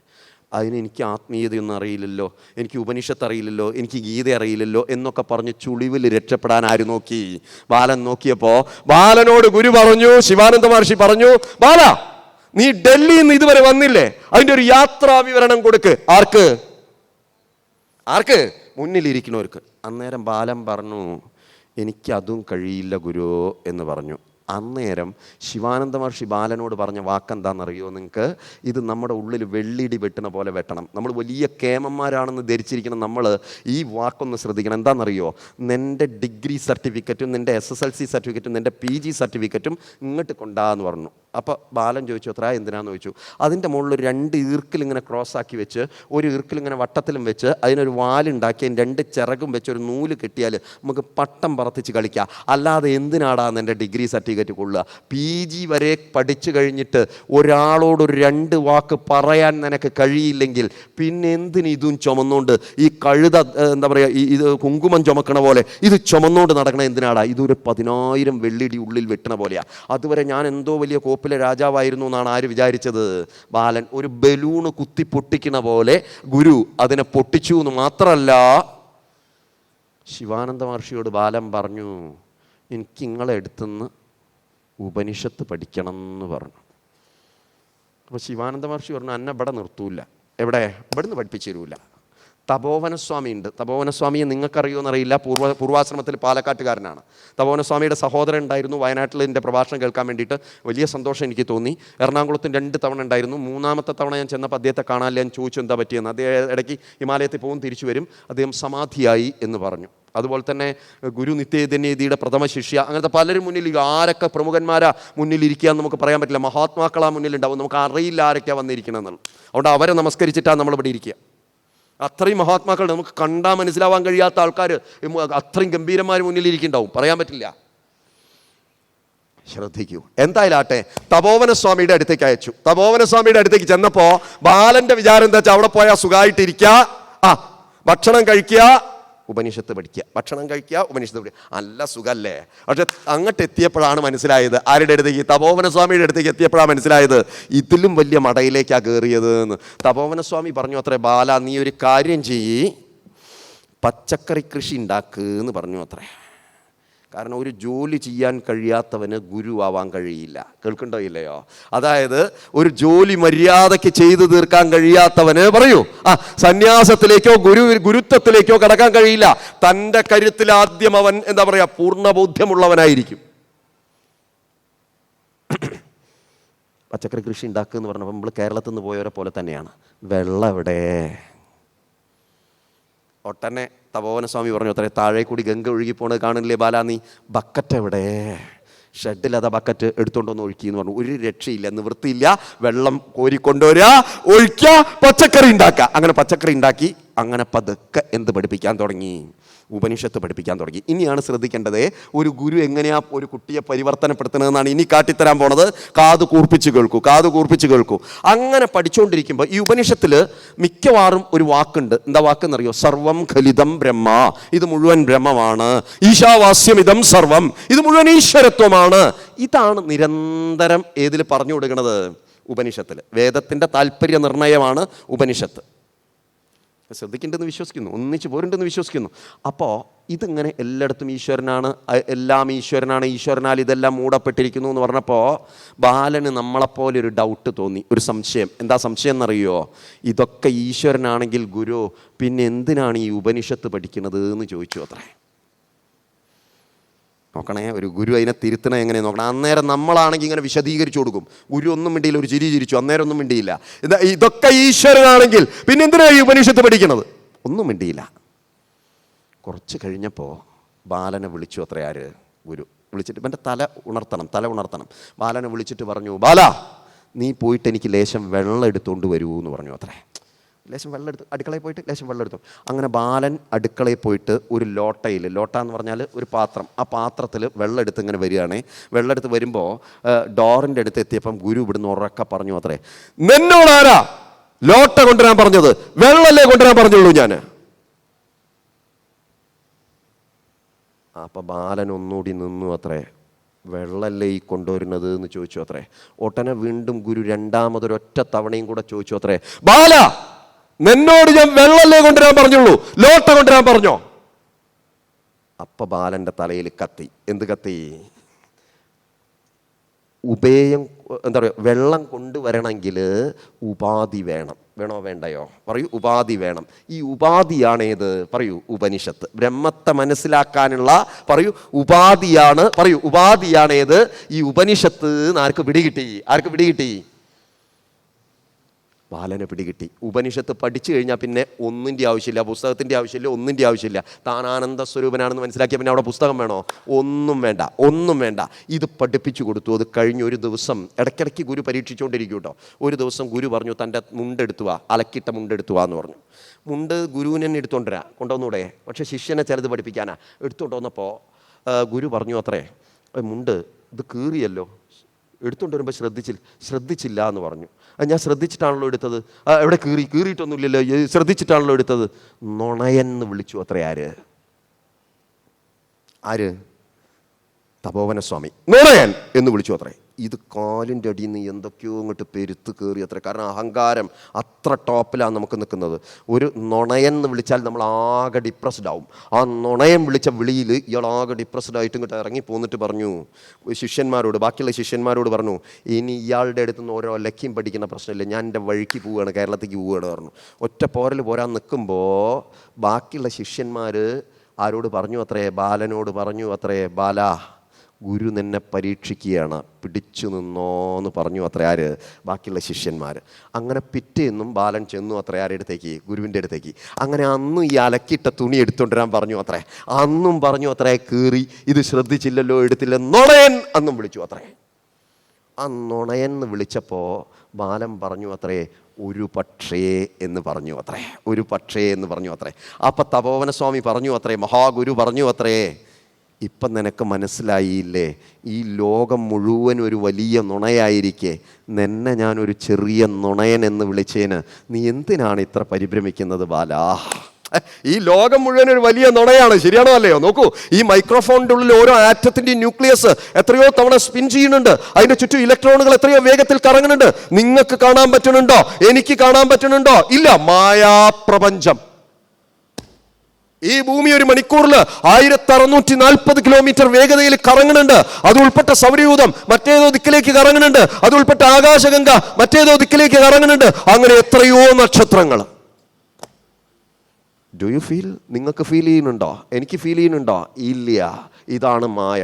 അതിന് എനിക്ക് ആത്മീയതയൊന്നും അറിയില്ലല്ലോ, എനിക്ക് ഉപനിഷത്ത് അറിയില്ലല്ലോ, എനിക്ക് ഗീത അറിയില്ലല്ലോ എന്നൊക്കെ പറഞ്ഞ് ചുളിവിൽ രക്ഷപ്പെടാൻ ആര് നോക്കി, ബാലൻ നോക്കിയപ്പോൾ ബാലനോട് ഗുരു പറഞ്ഞു, ശിവാനന്ദ മഹർഷി പറഞ്ഞു, ബാല നീ ഡൽഹിയിൽ നിന്ന് ഇതുവരെ വന്നില്ലേ, അതിൻ്റെ ഒരു യാത്രാ വിവരണം കൊടുക്ക്. ആർക്ക്? ആർക്ക്? മുന്നിലിരിക്കുന്നവർക്ക്. അന്നേരം ബാലൻ പറഞ്ഞു, എനിക്കതും കഴിയില്ല ഗുരു എന്ന് പറഞ്ഞു. അന്നേരം ശിവാനന്ദ മഹർഷി ബാലനോട് പറഞ്ഞ വാക്കെന്താണെന്നറിയോ നിങ്ങൾക്ക്? ഇത് നമ്മുടെ ഉള്ളിൽ വെള്ളിടി വെട്ടണ പോലെ വെട്ടണം. നമ്മൾ വലിയ കേമന്മാരാണെന്ന് ധരിച്ചിരിക്കണം. നമ്മൾ ഈ വാക്കൊന്ന് ശ്രദ്ധിക്കണം. എന്താണെന്നറിയോ? നിൻ്റെ ഡിഗ്രി സർട്ടിഫിക്കറ്റും നിൻ്റെ SSLC സർട്ടിഫിക്കറ്റും നിൻ്റെ PG സർട്ടിഫിക്കറ്റും ഇങ്ങോട്ട് കൊണ്ടാന്ന് പറഞ്ഞു. അപ്പോൾ ബാലൻ ചോദിച്ചു, അത്ര എന്തിനാന്ന് ചോദിച്ചു. അതിൻ്റെ മുകളിൽ 2 ഈർക്കിലിങ്ങനെ ക്രോസാക്കി വെച്ച്, ഒരു ഈർക്കിലിങ്ങനെ വട്ടത്തിലും വെച്ച്, അതിനൊരു വാലുണ്ടാക്കി 2 ചിറകും വെച്ച് ഒരു നൂല് കെട്ടിയാൽ നമുക്ക് പട്ടം പറത്തിച്ച് കളിക്കാം. അല്ലാതെ എന്തിനാടാന്ന് എൻ്റെ ഡിഗ്രി സർട്ടിഫിക്കറ്റ് കൊള്ളുക? PG വരെ പഠിച്ചു കഴിഞ്ഞിട്ട് ഒരാളോടൊരു 2 വാക്ക് പറയാൻ നിനക്ക് കഴിയില്ലെങ്കിൽ പിന്നെ എന്തിന് ഇതും ചുമന്നുകൊണ്ട്, ഈ കഴുത എന്താ പറയുക, ഇത് കുങ്കുമം ചുമക്കണ പോലെ ഇത് ചുമന്നുകൊണ്ട് നടക്കണ എന്തിനാടാ? ഇതൊരു 10,000 വെള്ളിടി ഉള്ളിൽ വെട്ടണ പോലെയാണ്. അതുവരെ ഞാൻ എന്തോ വലിയ കോപ്പിലെ രാജാവായിരുന്നു എന്നാണ് ആര് വിചാരിച്ചത്? ബാലൻ. ഒരു ബലൂണ് കുത്തി പൊട്ടിക്കണ പോലെ ഗുരു അതിനെ പൊട്ടിച്ചു എന്ന് മാത്രമല്ല, ശിവാനന്ദ മഹർഷിയോട് ബാലൻ പറഞ്ഞു, എനിക്ക് നിങ്ങളെ അടുത്തുനിന്ന് ഉപനിഷത്ത് പഠിക്കണം എന്ന് പറഞ്ഞു. അപ്പോൾ ശിവാനന്ദ മഹർഷി പറഞ്ഞു, എന്നെ ഇവിടെ നിർത്തൂല. എവിടെ? ഇവിടുന്ന് പഠിപ്പിച്ചു തരൂല. തപോവനസ്വാമി ഉണ്ട്. തപോവനസ്വാമിയെ നിങ്ങൾക്കറിയുമെന്നറിയില്ല. പൂർവാശ്രമത്തിൽ പാലക്കാട്ടുകാരനാണ്. തപോവനസ്വാമിയുടെ സഹോദരൻ ഉണ്ടായിരുന്നു. വയനാട്ടിൽ എൻ്റെ പ്രഭാഷണം കേൾക്കാൻ വേണ്ടിയിട്ട് വലിയ സന്തോഷം എനിക്ക് തോന്നി. എറണാകുളത്തും 2 തവണ ഉണ്ടായിരുന്നു. 3ാമത്തെ തവണ ഞാൻ ചെന്നപ്പോൾ അദ്ദേഹത്തെ കാണാനില്ല. ഞാൻ ചോദിച്ചു എന്താ പറ്റിയെന്ന്. അദ്ദേഹം ഇടയ്ക്ക് ഹിമാലയത്തിൽ പോകും, തിരിച്ചു വരും. അദ്ദേഹം സമാധിയായി എന്ന് പറഞ്ഞു. അതുപോലെ തന്നെ ഗുരു നിത്യചൈതന്യയുടെ പ്രഥമ ശിഷ്യ, അങ്ങനത്തെ പലരും മുന്നിൽ, ആരൊക്കെ പ്രമുഖന്മാരാ മുന്നിലിരിക്കുക എന്ന് നമുക്ക് പറയാൻ പറ്റില്ല. മഹാത്മാക്കളാ മുന്നിലുണ്ടാവും, നമുക്ക് അറിയില്ല ആരൊക്കെയാണ് വന്നിരിക്കണം എന്നുള്ളത്. അതുകൊണ്ട് അവരെ നമസ്കരിച്ചിട്ടാണ് നമ്മളിവിടെ ഇരിക്കുക. അത്രയും മഹാത്മാക്കൾ, നമുക്ക് കണ്ടാൽ മനസ്സിലാവാൻ കഴിയാത്ത ആൾക്കാർ, അത്രയും ഗംഭീരന്മാർ മുന്നിലിരിക്കുന്നുണ്ടാവും, പറയാൻ പറ്റില്ല. ശ്രദ്ധിക്കൂ. എന്തായാലാട്ടെ, തപോവനസ്വാമിയുടെ അടുത്തേക്ക് അയച്ചു. തപോവനസ്വാമിയുടെ അടുത്തേക്ക് ചെന്നപ്പോൾ ബാലന്റെ വിചാരം എന്താ വെച്ചാൽ, അവിടെ പോയാൽ സുഖമായിട്ടിരിക്കുക, ഭക്ഷണം കഴിക്കുക, ഉപനിഷത്ത് പഠിക്കുക, ഭക്ഷണം കഴിക്കുക, ഉപനിഷത്ത് പഠിക്കുക, നല്ല സുഖമല്ലേ. പക്ഷെ അങ്ങോട്ട് എത്തിയപ്പോഴാണ് മനസ്സിലായത്, ആരുടെ അടുത്തേക്ക്? തപോവനസ്വാമിയുടെ അടുത്തേക്ക് എത്തിയപ്പോഴാണ് മനസ്സിലായത് ഇതിലും വലിയ മടയിലേക്കാണ് കയറിയത് എന്ന്. തപോവനസ്വാമി പറഞ്ഞു അത്രേ, ബാല നീ ഒരു കാര്യം ചെയ്യ്, പച്ചക്കറി കൃഷി ഉണ്ടാക്കുക എന്ന് പറഞ്ഞു അത്രേ. കാരണം ഒരു ജോലി ചെയ്യാൻ കഴിയാത്തവന് ഗുരു ആവാൻ കഴിയില്ല. കേൾക്കണ്ടോ ഇല്ലയോ? അതായത് ഒരു ജോലി മര്യാദയ്ക്ക് ചെയ്തു തീർക്കാൻ കഴിയാത്തവന് പറയൂ സന്യാസത്തിലേക്കോ ഗുരുത്വത്തിലേക്കോ കടക്കാൻ കഴിയില്ല. തൻ്റെ കരുത്തിൽ ആദ്യം അവൻ എന്താ പറയുക, പൂർണ്ണബോധ്യമുള്ളവനായിരിക്കും. പച്ചക്കറി കൃഷി ഉണ്ടാക്കുക എന്ന് പറഞ്ഞപ്പോൾ നമ്മൾ കേരളത്തിൽ നിന്ന് പോയവരെ പോലെ തന്നെയാണ്. വെള്ളം എവിടെ? ഒട്ടനെ തപോവനസ്വാമി പറഞ്ഞു അത്രേ, താഴെ കൂടി ഗംഗ ഒഴുകിപ്പോണത് കാണില്ലേ ബാലാ നീ, ബക്കറ്റ് എവിടെ? ഷെഡിൽ അതാ ബക്കറ്റ് എടുത്തുകൊണ്ടൊന്ന് ഒഴുക്കിയെന്ന് പറഞ്ഞു. ഒരു രക്ഷയില്ല, നിവൃത്തിയില്ല. വെള്ളം കോരിക്കൊണ്ടുവരിക, ഒഴിക്കുക, പച്ചക്കറി ഉണ്ടാക്കുക. അങ്ങനെ പച്ചക്കറി ഉണ്ടാക്കി. അങ്ങനെ പതുക്കെ എന്ത് പഠിപ്പിക്കാൻ തുടങ്ങി? ഉപനിഷത്ത് പഠിപ്പിക്കാൻ തുടങ്ങി. ഇനിയാണ് ശ്രദ്ധിക്കേണ്ടത്, ഒരു ഗുരു എങ്ങനെയാ ഒരു കുട്ടിയെ പരിവർത്തനപ്പെടുത്തുന്നതെന്നാണ് ഇനി കാട്ടിത്തരാൻ പോണത്. കാത് കൂർപ്പിച്ച് കേൾക്കൂ, കാത് കൂർപ്പിച്ച് കേൾക്കൂ. അങ്ങനെ പഠിച്ചുകൊണ്ടിരിക്കുമ്പോൾ ഈ ഉപനിഷത്തിൽ മിക്കവാറും ഒരു വാക്കുണ്ട്. എന്താ വാക്കെന്നറിയോ? സർവം ഖലിതം ബ്രഹ്മ, ഇത് മുഴുവൻ ബ്രഹ്മമാണ്. ഈശാവാസ്യം ഇതം സർവം, ഇത് മുഴുവൻ ഈശ്വരത്വമാണ്. ഇതാണ് നിരന്തരം ഏതിൽ പറഞ്ഞു കൊടുക്കുന്നത്? ഉപനിഷത്തിൽ. വേദത്തിൻ്റെ താല്പര്യ നിർണയമാണ് ഉപനിഷത്ത്. ശ്രദ്ധിക്കേണ്ടെന്ന് വിശ്വസിക്കുന്നു, ഒന്നിച്ച് പോരുണ്ടെന്ന് വിശ്വസിക്കുന്നു. അപ്പോൾ ഇതിങ്ങനെ എല്ലായിടത്തും ഈശ്വരനാണ്, എല്ലാം ഈശ്വരനാണ്, ഈശ്വരനാൽ ഇതെല്ലാം മൂടപ്പെട്ടിരിക്കുന്നു എന്ന് പറഞ്ഞപ്പോൾ ബാലന് നമ്മളെപ്പോലെ ഒരു ഡൗട്ട് തോന്നി, ഒരു സംശയം. എന്താ സംശയം എന്നറിയോ? ഇതൊക്കെ ഈശ്വരനാണെങ്കിൽ ഗുരു പിന്നെ എന്തിനാണ് ഈ ഉപനിഷത്ത് പഠിക്കുന്നത് എന്ന് ചോദിച്ചു അത്രേ. നോക്കണേ, ഒരു ഗുരു അതിനെ തിരുത്തണേ എങ്ങനെ നോക്കണം. അന്നേരം നമ്മളാണെങ്കിൽ ഇങ്ങനെ വിശദീകരിച്ചു കൊടുക്കും. ഗുരു ഒന്നും മിണ്ടിയില്ല, ഒരു ചിരി ചിരിച്ചു, അന്നേരം ഒന്നും മിണ്ടിയില്ല. ഇതൊക്കെ ഈശ്വരനാണെങ്കിൽ പിന്നെ എന്തിനാ ഈ ഉപനിഷത്ത് പഠിക്കുന്നത്? ഒന്നും മിണ്ടിയില്ല. കുറച്ച് കഴിഞ്ഞപ്പോൾ ബാലനെ വിളിച്ചു അത്ര ആര്? ഗുരു വിളിച്ചിട്ട് ഇവൻ്റെ തല ഉണർത്തണം. ബാലനെ വിളിച്ചിട്ട് പറഞ്ഞു, ബാല നീ പോയിട്ട് എനിക്ക് ലേശം വെള്ളം എടുത്തുകൊണ്ട് വരൂ എന്ന് പറഞ്ഞു അത്രേ. ലേശം വെള്ളം എടുത്ത് അടുക്കളയിൽ പോയിട്ട് ലേശം വെള്ളം എടുത്തു. അങ്ങനെ ബാലൻ അടുക്കളയിൽ പോയിട്ട് ഒരു ലോട്ട എന്ന് പറഞ്ഞാൽ ഒരു പാത്രം, ആ പാത്രത്തിൽ വെള്ളം എടുത്ത് ഇങ്ങനെ വരികയാണേ. വെള്ളം എടുത്ത് വരുമ്പോൾ ഡോറിൻ്റെ അടുത്ത് എത്തിയപ്പം ഗുരു ഇവിടുന്ന് ഉറക്കെ പറഞ്ഞു അത്രേ, നിന്നോട് ആരാ ലോട്ട കൊണ്ടുവരാൻ പറഞ്ഞത്? വെള്ളമല്ലേ കൊണ്ടുവരാൻ പറഞ്ഞുള്ളൂ ഞാൻ. അപ്പം ബാലൻ ഒന്നുകൂടി നിന്നു അത്രേ. വെള്ളമല്ലേ ഈ കൊണ്ടുവരുന്നത് എന്ന് ചോദിച്ചു അത്രേ. ഒട്ടനെ വീണ്ടും ഗുരു രണ്ടാമതൊരൊറ്റ തവണയും കൂടെ ചോദിച്ചു അത്രേ, ബാല നിന്നോട് ഞാൻ വെള്ളമല്ലേ കൊണ്ടുവരാൻ പറഞ്ഞുള്ളൂ, ലോട്ട കൊണ്ടുവരാൻ പറഞ്ഞോ? അപ്പൊ ബാലന്റെ തലയിൽ കത്തി. എന്ത് കത്തി? ഉപായം. എന്താ പറയുക, വെള്ളം കൊണ്ടുവരണമെങ്കിൽ ഉപാധി വേണം. വേണോ വേണ്ടയോ? പറയൂ. ഉപാധി വേണം. ഈ ഉപാധിയാണേത്? പറയൂ. ഉപനിഷത്ത്. ബ്രഹ്മത്തെ മനസ്സിലാക്കാനുള്ള പറയൂ ഉപാധിയാണ്. പറയൂ ഉപാധിയാണേത്? ഈ ഉപനിഷത്ത്. ആർക്ക് പിടികിട്ടി? ബാലനെ പിടികിട്ടി. ഉപനിഷത്ത് പഠിച്ചു കഴിഞ്ഞാൽ പിന്നെ ഒന്നിൻ്റെ ആവശ്യമില്ല, പുസ്തകത്തിൻ്റെ ആവശ്യമില്ല, ഒന്നിൻ്റെ ആവശ്യമില്ല. താൻ ആനന്ദ സ്വരൂപനാണെന്ന് മനസ്സിലാക്കിയ പിന്നെ അവിടെ പുസ്തകം വേണോ? ഒന്നും വേണ്ട. ഇത് പഠിപ്പിച്ചു കൊടുത്തു. അത് കഴിഞ്ഞ് ഒരു ദിവസം ഇടയ്ക്കിടയ്ക്ക് ഗുരു പരീക്ഷിച്ചുകൊണ്ടിരിക്കും കേട്ടോ. ഒരു ദിവസം ഗുരു പറഞ്ഞു, തൻ്റെ മുണ്ടെടുത്തുവാ, അലക്കിട്ട മുണ്ടെടുത്തുവാ എന്ന് പറഞ്ഞു. മുണ്ട് ഗുരുവിനെ തന്നെ കൊണ്ടുവന്നൂടെ? പക്ഷേ ശിഷ്യനെ ചിലത് പഠിപ്പിക്കാനാ. എടുത്തുകൊണ്ട് വന്നപ്പോൾ ഗുരു പറഞ്ഞു അത്രേ, മുണ്ട് ഇത് കീറിയല്ലോ, എടുത്തുകൊണ്ട് വരുമ്പോൾ ശ്രദ്ധിച്ചില്ല എന്ന് പറഞ്ഞു. ഞാൻ ശ്രദ്ധിച്ചിട്ടാണല്ലോ എടുത്തത്. എവിടെ കീറിയിട്ടൊന്നുമില്ലല്ലോ, ശ്രദ്ധിച്ചിട്ടാണല്ലോ എടുത്തത്. നുണയെന്ന് വിളിച്ചു അത്രേ. ആര്? തപോവനസ്വാമി നുണയൻ എന്ന് വിളിച്ചു അത്രേ. ഇത് കാലിൻ്റെ അടിയിൽ നിന്ന് എന്തൊക്കെയോ ഇങ്ങോട്ട് പെരുത്ത് കയറി അത്രേ. കാരണം അഹങ്കാരം അത്ര ടോപ്പിലാണ് നമുക്ക് നിൽക്കുന്നത്. ഒരു നുണയൻ എന്ന് വിളിച്ചാൽ നമ്മൾ ആകെ ഡിപ്രസ്ഡ് ആവും. ആ നുണയൻ വിളിച്ച വിളിയിൽ ഇയാൾ ആകെ ഡിപ്രസ്ഡ് ആയിട്ട് ഇങ്ങോട്ട് ഇറങ്ങി പോന്നിട്ട് പറഞ്ഞു ബാക്കിയുള്ള ശിഷ്യന്മാരോട് പറഞ്ഞു, ഇനി ഇയാളുടെ അടുത്ത് നിന്ന് ഓരോ ലക്ഷ്യം പഠിക്കുന്ന പ്രശ്നമില്ല, ഞാൻ എൻ്റെ വഴിക്ക് പോവുകയാണ്, കേരളത്തിലേക്ക് പോവുകയാണ് പറഞ്ഞു. ഒറ്റ പോരൽ പോരാൻ നിൽക്കുമ്പോൾ ബാക്കിയുള്ള ശിഷ്യന്മാർ ആരോട് പറഞ്ഞു അത്രേ? ബാലനോട് പറഞ്ഞു അത്രേ, ബാല ഗുരു നിന്നെ പരീക്ഷിക്കുകയാണ്, പിടിച്ചു നിന്നോന്ന് പറഞ്ഞു അത്ര. ആര്? ബാക്കിയുള്ള ശിഷ്യന്മാർ. അങ്ങനെ പിറ്റേന്നും ബാലൻ ചെന്നു അത്ര. ആരുടെ അടുത്തേക്ക്? ഗുരുവിൻ്റെ അടുത്തേക്ക്. അങ്ങനെ അന്നും ഈ അലക്കിയിട്ട തുണി എടുത്തുകൊണ്ടിരാൻ പറഞ്ഞു അത്രേ. അന്നും പറഞ്ഞു അത്രേ, കീറി, ഇത് ശ്രദ്ധിച്ചില്ലല്ലോ, എടുത്തില്ല, നുണയൻ അന്നും വിളിച്ചു അത്രേ. ആ നുണയൻ എന്ന് വിളിച്ചപ്പോൾ ബാലൻ പറഞ്ഞു അത്രേ, ഒരു പക്ഷേ എന്ന് പറഞ്ഞു അത്രേ. അപ്പം തപോവനസ്വാമി പറഞ്ഞു അത്രേ, മഹാഗുരു പറഞ്ഞു അത്രേ, ഇപ്പം നിനക്ക് മനസ്സിലായില്ലേ, ഈ ലോകം മുഴുവൻ ഒരു വലിയ നുണയായിരിക്കെ നിന്നെ ഞാനൊരു ചെറിയ നുണയൻ എന്ന് വിളിച്ചേന് നീ എന്തിനാണ് ഇത്ര പരിഭ്രമിക്കുന്നത് ബാലാ? ഈ ലോകം മുഴുവൻ ഒരു വലിയ നുണയാണ്. ശരിയാണോ അല്ലയോ? നോക്കൂ, ഈ മൈക്രോഫോണിൻ്റെ ഉള്ളിൽ ഓരോ ആറ്റത്തിൻ്റെ ന്യൂക്ലിയസ് എത്രയോ തവണ സ്പിൻ ചെയ്യുന്നുണ്ട്. അതിൻ്റെ ചുറ്റും ഇലക്ട്രോണുകൾ എത്രയോ വേഗത്തിൽ കറങ്ങുന്നുണ്ട്. നിങ്ങൾക്ക് കാണാൻ പറ്റുന്നുണ്ടോ? എനിക്ക് കാണാൻ പറ്റുന്നുണ്ടോ? ഇല്ല. മായാപ്രപഞ്ചം. ഈ ഭൂമി ഒരു മണിക്കൂറിൽ 1640 കിലോമീറ്റർ വേഗതയിൽ കറങ്ങുന്നുണ്ട്. അത് ഉൾപ്പെട്ട സൗരയൂഥം മറ്റേതോ ദിക്കിലേക്ക് കറങ്ങുന്നുണ്ട്. അത് ഉൾപ്പെട്ട ആകാശഗംഗ മറ്റേതോ ദിക്കിലേക്ക് കറങ്ങുന്നുണ്ട്. അങ്ങനെ എത്രയോ നക്ഷത്രങ്ങൾ. Do you feel? നിങ്ങൾക്ക് ഫീൽ ചെയ്യുന്നുണ്ടോ? എനിക്ക് ഫീൽ ചെയ്യുന്നുണ്ടോ? ഇല്ല. ഇതാണ് മായ.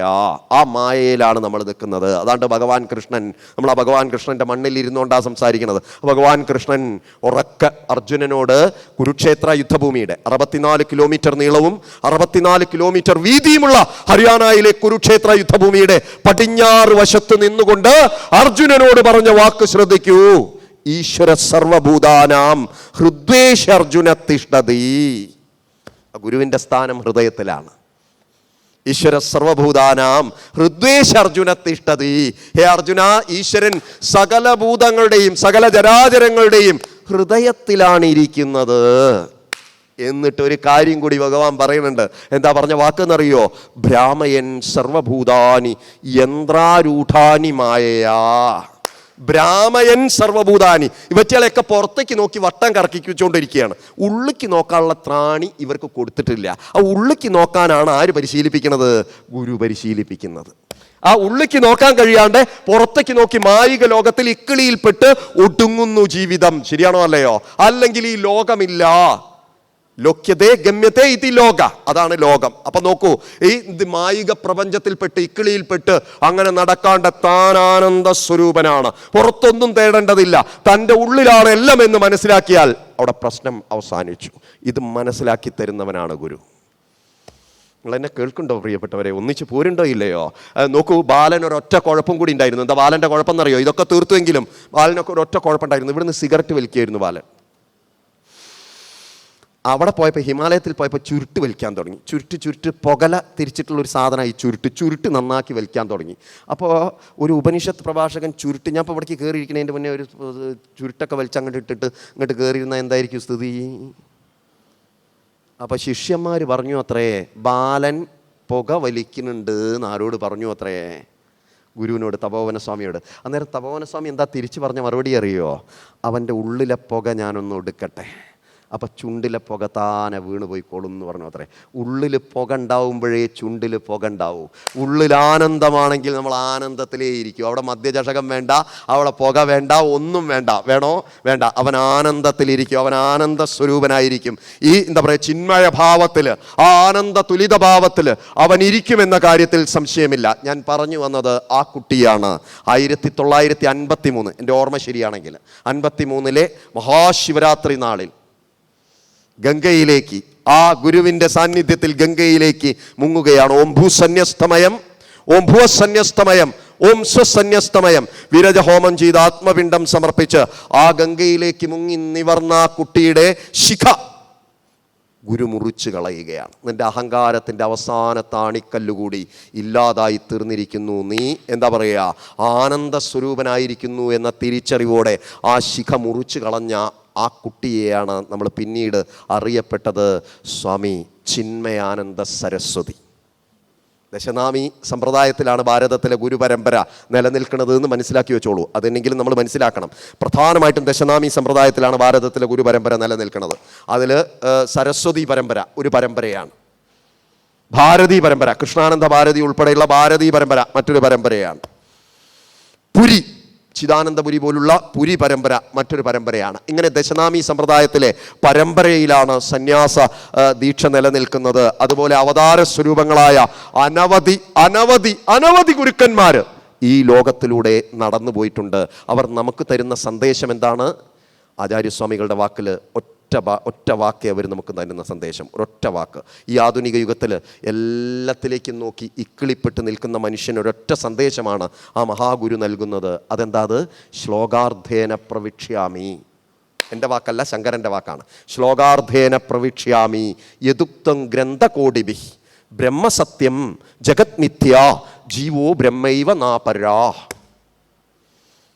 ആ മായയിലാണ് നമ്മൾ നിൽക്കുന്നത്. അതാണ്ട് ഭഗവാൻ കൃഷ്ണൻ, നമ്മൾ ആ ഭഗവാൻ കൃഷ്ണൻ്റെ മണ്ണിൽ ഇരുന്നുകൊണ്ടാണ് സംസാരിക്കുന്നത്. ഭഗവാൻ കൃഷ്ണൻ ഉറക്ക അർജുനനോട് കുരുക്ഷേത്ര യുദ്ധഭൂമിയുടെ 64 കിലോമീറ്റർ നീളവും 64 കിലോമീറ്റർ വീതിയുമുള്ള ഹരിയാനയിലെ കുരുക്ഷേത്ര യുദ്ധഭൂമിയുടെ പടിഞ്ഞാറ് വശത്ത് നിന്നുകൊണ്ട് അർജുനനോട് പറഞ്ഞ വാക്ക് ശ്രദ്ധിക്കൂ. ഈശ്വര സർവഭൂതാനാം ഹൃദ്വേഷ അർജുന തിഷ്ഠതി. ഗുരുവിൻ്റെ സ്ഥാനം ഹൃദയത്തിലാണ്. ഈശ്വര സർവഭൂതാനാം ഹൃദ്വേഷ അർജുന തിഷ്ഠതി. ഹേ അർജുന, ഈശ്വരൻ സകല ഭൂതങ്ങളുടെയും സകല ജരാചരങ്ങളുടെയും ഹൃദയത്തിലാണ് ഇരിക്കുന്നത്. എന്നിട്ട് ഒരു കാര്യം കൂടി ഭഗവാൻ പറയുന്നുണ്ട്. എന്താ പറഞ്ഞ വാക്കെന്നറിയോ? ഭ്രാമയൻ സർവഭൂതാനി യന്ത്രാരൂഢാനി മായയാ. ഭ്രാമയൻ സർവഭൂതാനി. ഇവറ്റകളെയൊക്കെ പുറത്തേക്ക് നോക്കി വട്ടം കറക്കിച്ചുകൊണ്ടിരിക്കുകയാണ്. ഉള്ളിക്ക് നോക്കാനുള്ള ത്രാണി ഇവർക്ക് കൊടുത്തിട്ടില്ല. ആ ഉള്ളിക്ക് നോക്കാനാണ് ആര് പരിശീലിപ്പിക്കുന്നത്? ഗുരു പരിശീലിപ്പിക്കുന്നത്. ആ ഉള്ളിക്ക് നോക്കാൻ കഴിയാണ്ട് പുറത്തേക്ക് നോക്കി മായിക ലോകത്തിൽ ഇക്കിളിയിൽപ്പെട്ട് ഒടുങ്ങുന്നു ജീവിതം. ശരിയാണോ അല്ലയോ? അല്ലെങ്കിൽ ഈ ലോകമില്ല. ലോക്യതേ ഗമ്യതേ ഇതി ലോക, അതാണ് ലോകം. അപ്പൊ നോക്കൂ, ഈ മായിക പ്രപഞ്ചത്തിൽപ്പെട്ട് ഇക്കിളിയിൽപ്പെട്ട് അങ്ങനെ നടക്കാണ്ട താൻ ആനന്ദ സ്വരൂപനാണ്, പുറത്തൊന്നും തേടേണ്ടതില്ല, തൻ്റെ ഉള്ളിലാണ് എല്ലാം എന്ന് മനസ്സിലാക്കിയാൽ അവിടെ പ്രശ്നം അവസാനിച്ചു. ഇത് മനസ്സിലാക്കി തരുന്നവനാണ് ഗുരു. നിങ്ങൾ എന്നെ കേൾക്കുന്നുണ്ടോ പ്രിയപ്പെട്ടവരെ? ഒന്നിച്ച് പോരുണ്ടോ ഇല്ലയോ? നോക്കൂ, ബാലൻ ഒരൊറ്റ കുഴപ്പം കൂടി ഉണ്ടായിരുന്നു. എന്താ ബാലൻ്റെ കുഴപ്പം എന്നറിയോ? ഇതൊക്കെ തീർത്തുവെങ്കിലും ബാലനൊക്കെ ഒരൊറ്റ കുഴപ്പമുണ്ടായിരുന്നു. ഇവിടുന്ന് സിഗരറ്റ് വലിക്കുകയായിരുന്നു ബാലൻ. അവിടെ പോയപ്പോൾ, ഹിമാലയത്തിൽ പോയപ്പോൾ ചുരുട്ട് വലിക്കാൻ തുടങ്ങി. ചുരുട്ട് പുകല തിരിച്ചിട്ടുള്ളൊരു സാധനമായി ചുരുട്ട് നന്നാക്കി വലിക്കാൻ തുടങ്ങി. അപ്പോൾ ഒരു ഉപനിഷത്ത് പ്രഭാഷകൻ ചുരുട്ട്, ഞാൻ ഇപ്പോൾ ഇവിടേക്ക് കയറിയിരിക്കുന്നതിൻ്റെ മുന്നേ ഒരു ചുരുട്ടൊക്കെ വലിച്ചങ്ങോട്ട് ഇട്ടിട്ട് ഇങ്ങോട്ട് കയറിയിരുന്നാൽ എന്തായിരിക്കും സ്ഥിതി? അപ്പോൾ ശിഷ്യന്മാർ പറഞ്ഞു അത്രേ, ബാലൻ പുക വലിക്കുന്നുണ്ട് എന്ന് ആരോട് പറഞ്ഞു അത്രേ? ഗുരുവിനോട്, തപോവനസ്വാമിയോട്. അന്നേരം തപോവനസ്വാമി എന്താ തിരിച്ചു പറഞ്ഞ മറുപടി അറിയോ? അവൻ്റെ ഉള്ളിലെ പുക ഞാനൊന്ന് എടുക്കട്ടെ, അപ്പം ചുണ്ടിലെ പുക താനെ വീണ് പോയിക്കോളും എന്ന് പറഞ്ഞു അത്രേ. ഉള്ളിൽ പുക ഉണ്ടാവുമ്പോഴേ ചുണ്ടിൽ പുക ഉണ്ടാവൂ. ഉള്ളിൽ ആനന്ദമാണെങ്കിൽ നമ്മൾ ആനന്ദത്തിലേ ഇരിക്കും. അവിടെ മദ്യചഷകം വേണ്ട, അവിടെ പുക വേണ്ട, ഒന്നും വേണ്ട. വേണോ? വേണ്ട. അവൻ ആനന്ദത്തിലിരിക്കും, അവൻ ആനന്ദ സ്വരൂപനായിരിക്കും. ഈ എന്താ പറയുക, ചിന്മയ ഭാവത്തിൽ, ആ ആനന്ദ തുലിത ഭാവത്തിൽ അവൻ ഇരിക്കുമെന്ന കാര്യത്തിൽ സംശയമില്ല. ഞാൻ പറഞ്ഞു വന്നത് ആ കുട്ടിയാണ്. 1953, എൻ്റെ ഓർമ്മ ശരിയാണെങ്കിൽ 53 മഹാശിവരാത്രി നാളിൽ ഗംഗയിലേക്ക്, ആ ഗുരുവിൻ്റെ സാന്നിധ്യത്തിൽ ഗംഗയിലേക്ക് മുങ്ങുകയാണ്. ഓം ഭൂസന്യസ്തമയം, ഓം ഭുവസന്യസ്തമയം, ഓം സ്വസന്യസ്തമയം. വിരജഹോമം ചെയ്ത് ആത്മപിണ്ഡം സമർപ്പിച്ച് ആ ഗംഗയിലേക്ക് മുങ്ങി നിവർന്ന കുട്ടിയുടെ ശിഖ ഗുരു മുറിച്ച് കളയുകയാണ്. നിന്റെ അഹങ്കാരത്തിൻ്റെ അവസാനത്തെ ആണിക്കല്ലുകൂടി ഇല്ലാതായി തീർന്നിരിക്കുന്നു. നീ എന്താ പറയുക, ആനന്ദ സ്വരൂപനായിരിക്കുന്നു എന്ന തിരിച്ചറിവോടെ ആ ശിഖ മുറിച്ച് കളഞ്ഞ ആ കുട്ടിയെയാണ് നമ്മൾ പിന്നീട് അറിയപ്പെട്ടത് സ്വാമി ചിന്മയാനന്ദ സരസ്വതി. ദശനാമി സമ്പ്രദായത്തിലാണ് ഭാരതത്തിലെ ഗുരുപരമ്പര നിലനിൽക്കുന്നത് എന്ന് മനസ്സിലാക്കി വെച്ചോളൂ. അതെന്നെങ്കിലും നമ്മൾ മനസ്സിലാക്കണം. പ്രധാനമായിട്ടും ദശനാമി സമ്പ്രദായത്തിലാണ് ഭാരതത്തിലെ ഗുരുപരമ്പര നിലനിൽക്കുന്നത്. അതിൽ സരസ്വതി പരമ്പര ഒരു പരമ്പരയാണ്. ഭാരതീ പരമ്പര, കൃഷ്ണാനന്ദ ഭാരതി ഉൾപ്പെടെയുള്ള ഭാരതീ പരമ്പര മറ്റൊരു പരമ്പരയാണ്. പുരി, ചിദാനന്ദപുരി പോലുള്ള പുരി പരമ്പര മറ്റൊരു പരമ്പരയാണ്. ഇങ്ങനെ ദശനാമി സമ്പ്രദായത്തിലെ പരമ്പരയിലാണ് സന്യാസ ദീക്ഷ നിലനിൽക്കുന്നത്. അതുപോലെ അവതാര സ്വരൂപങ്ങളായ അനവധി അനവധി അനവധി ഗുരുക്കന്മാർ ഈ ലോകത്തിലൂടെ നടന്നു പോയിട്ടുണ്ട്. അവർ നമുക്ക് തരുന്ന സന്ദേശം എന്താണ്? ആചാര്യസ്വാമികളുടെ വാക്കിൽ ഒറ്റ വാക്കേ അവർ നമുക്ക് തരുന്ന സന്ദേശം, ഒരൊറ്റ വാക്ക്. ഈ ആധുനിക യുഗത്തിൽ എല്ലാത്തിലേക്കും നോക്കി ഇക്കിളിപ്പെട്ട് നിൽക്കുന്ന മനുഷ്യന് ഒരൊറ്റ സന്ദേശമാണ് ആ മഹാഗുരു നൽകുന്നത്. അതെന്താ? അത് ശ്ലോകാർദ്ധേന പ്രവിക്ഷ്യാമി. എൻ്റെ വാക്കല്ല, ശങ്കരൻ്റെ വാക്കാണ്. ശ്ലോകാർദ്ധേന പ്രവിക്ഷ്യാമി യദുക്തം ഗ്രന്ഥകോടിഭി ബ്രഹ്മസത്യം ജഗത് മിഥ്യ ജീവോ ബ്രഹ്മൈവ നാപരാ.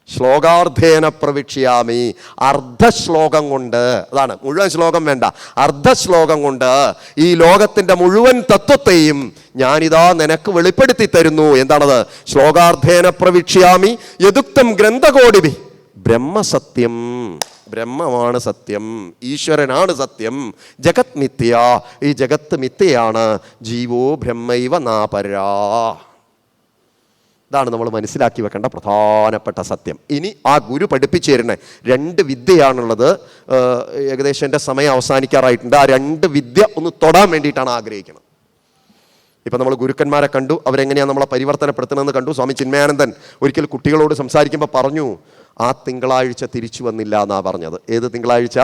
ശ്ലോകാർദ്ധേന പ്രവിക്ഷ്യാമി, അർദ്ധശ്ലോകം കൊണ്ട്, അതാണ്, മുഴുവൻ ശ്ലോകം വേണ്ട, അർദ്ധശ്ലോകം കൊണ്ട് ഈ ലോകത്തിൻ്റെ മുഴുവൻ തത്വത്തെയും ഞാനിതാ നിനക്ക് വെളിപ്പെടുത്തി തരുന്നു. എന്താണത്? ശ്ലോകാർദ്ധേന പ്രവിക്ഷ്യാമി യദുക്തം ഗ്രന്ഥകോടിഭി ബ്രഹ്മസത്യം, ബ്രഹ്മമാണ് സത്യം, ഈശ്വരനാണ് സത്യം, ജഗത് മിഥ്യ, ഈ ജഗത്ത് മിഥ്യയാണ്, ജീവോ ബ്രഹ്മൈവ നാപരാ. ഇതാണ് നമ്മൾ മനസ്സിലാക്കി വെക്കേണ്ട പ്രധാനപ്പെട്ട സത്യം. ഇനി ആ ഗുരു പഠിപ്പിച്ചു തരുന്ന 2 വിദ്യയാണുള്ളത്. ഏകദേശം എൻ്റെ സമയം അവസാനിക്കാറായിട്ടുണ്ട്. ആ 2 വിദ്യ ഒന്ന് തൊടാൻ വേണ്ടിയിട്ടാണ് ആഗ്രഹിക്കുന്നത്. ഇപ്പം നമ്മൾ ഗുരുക്കന്മാരെ കണ്ടു, അവരെങ്ങനെയാണ് നമ്മളെ പരിവർത്തനപ്പെടുത്തുന്നതെന്ന് കണ്ടു. സ്വാമി ചിന്മയാനന്ദൻ ഒരിക്കൽ കുട്ടികളോട് സംസാരിക്കുമ്പോൾ പറഞ്ഞു, ആ തിങ്കളാഴ്ച തിരിച്ചു വന്നില്ല എന്നാണ് പറഞ്ഞത്. ഏത് തിങ്കളാഴ്ച?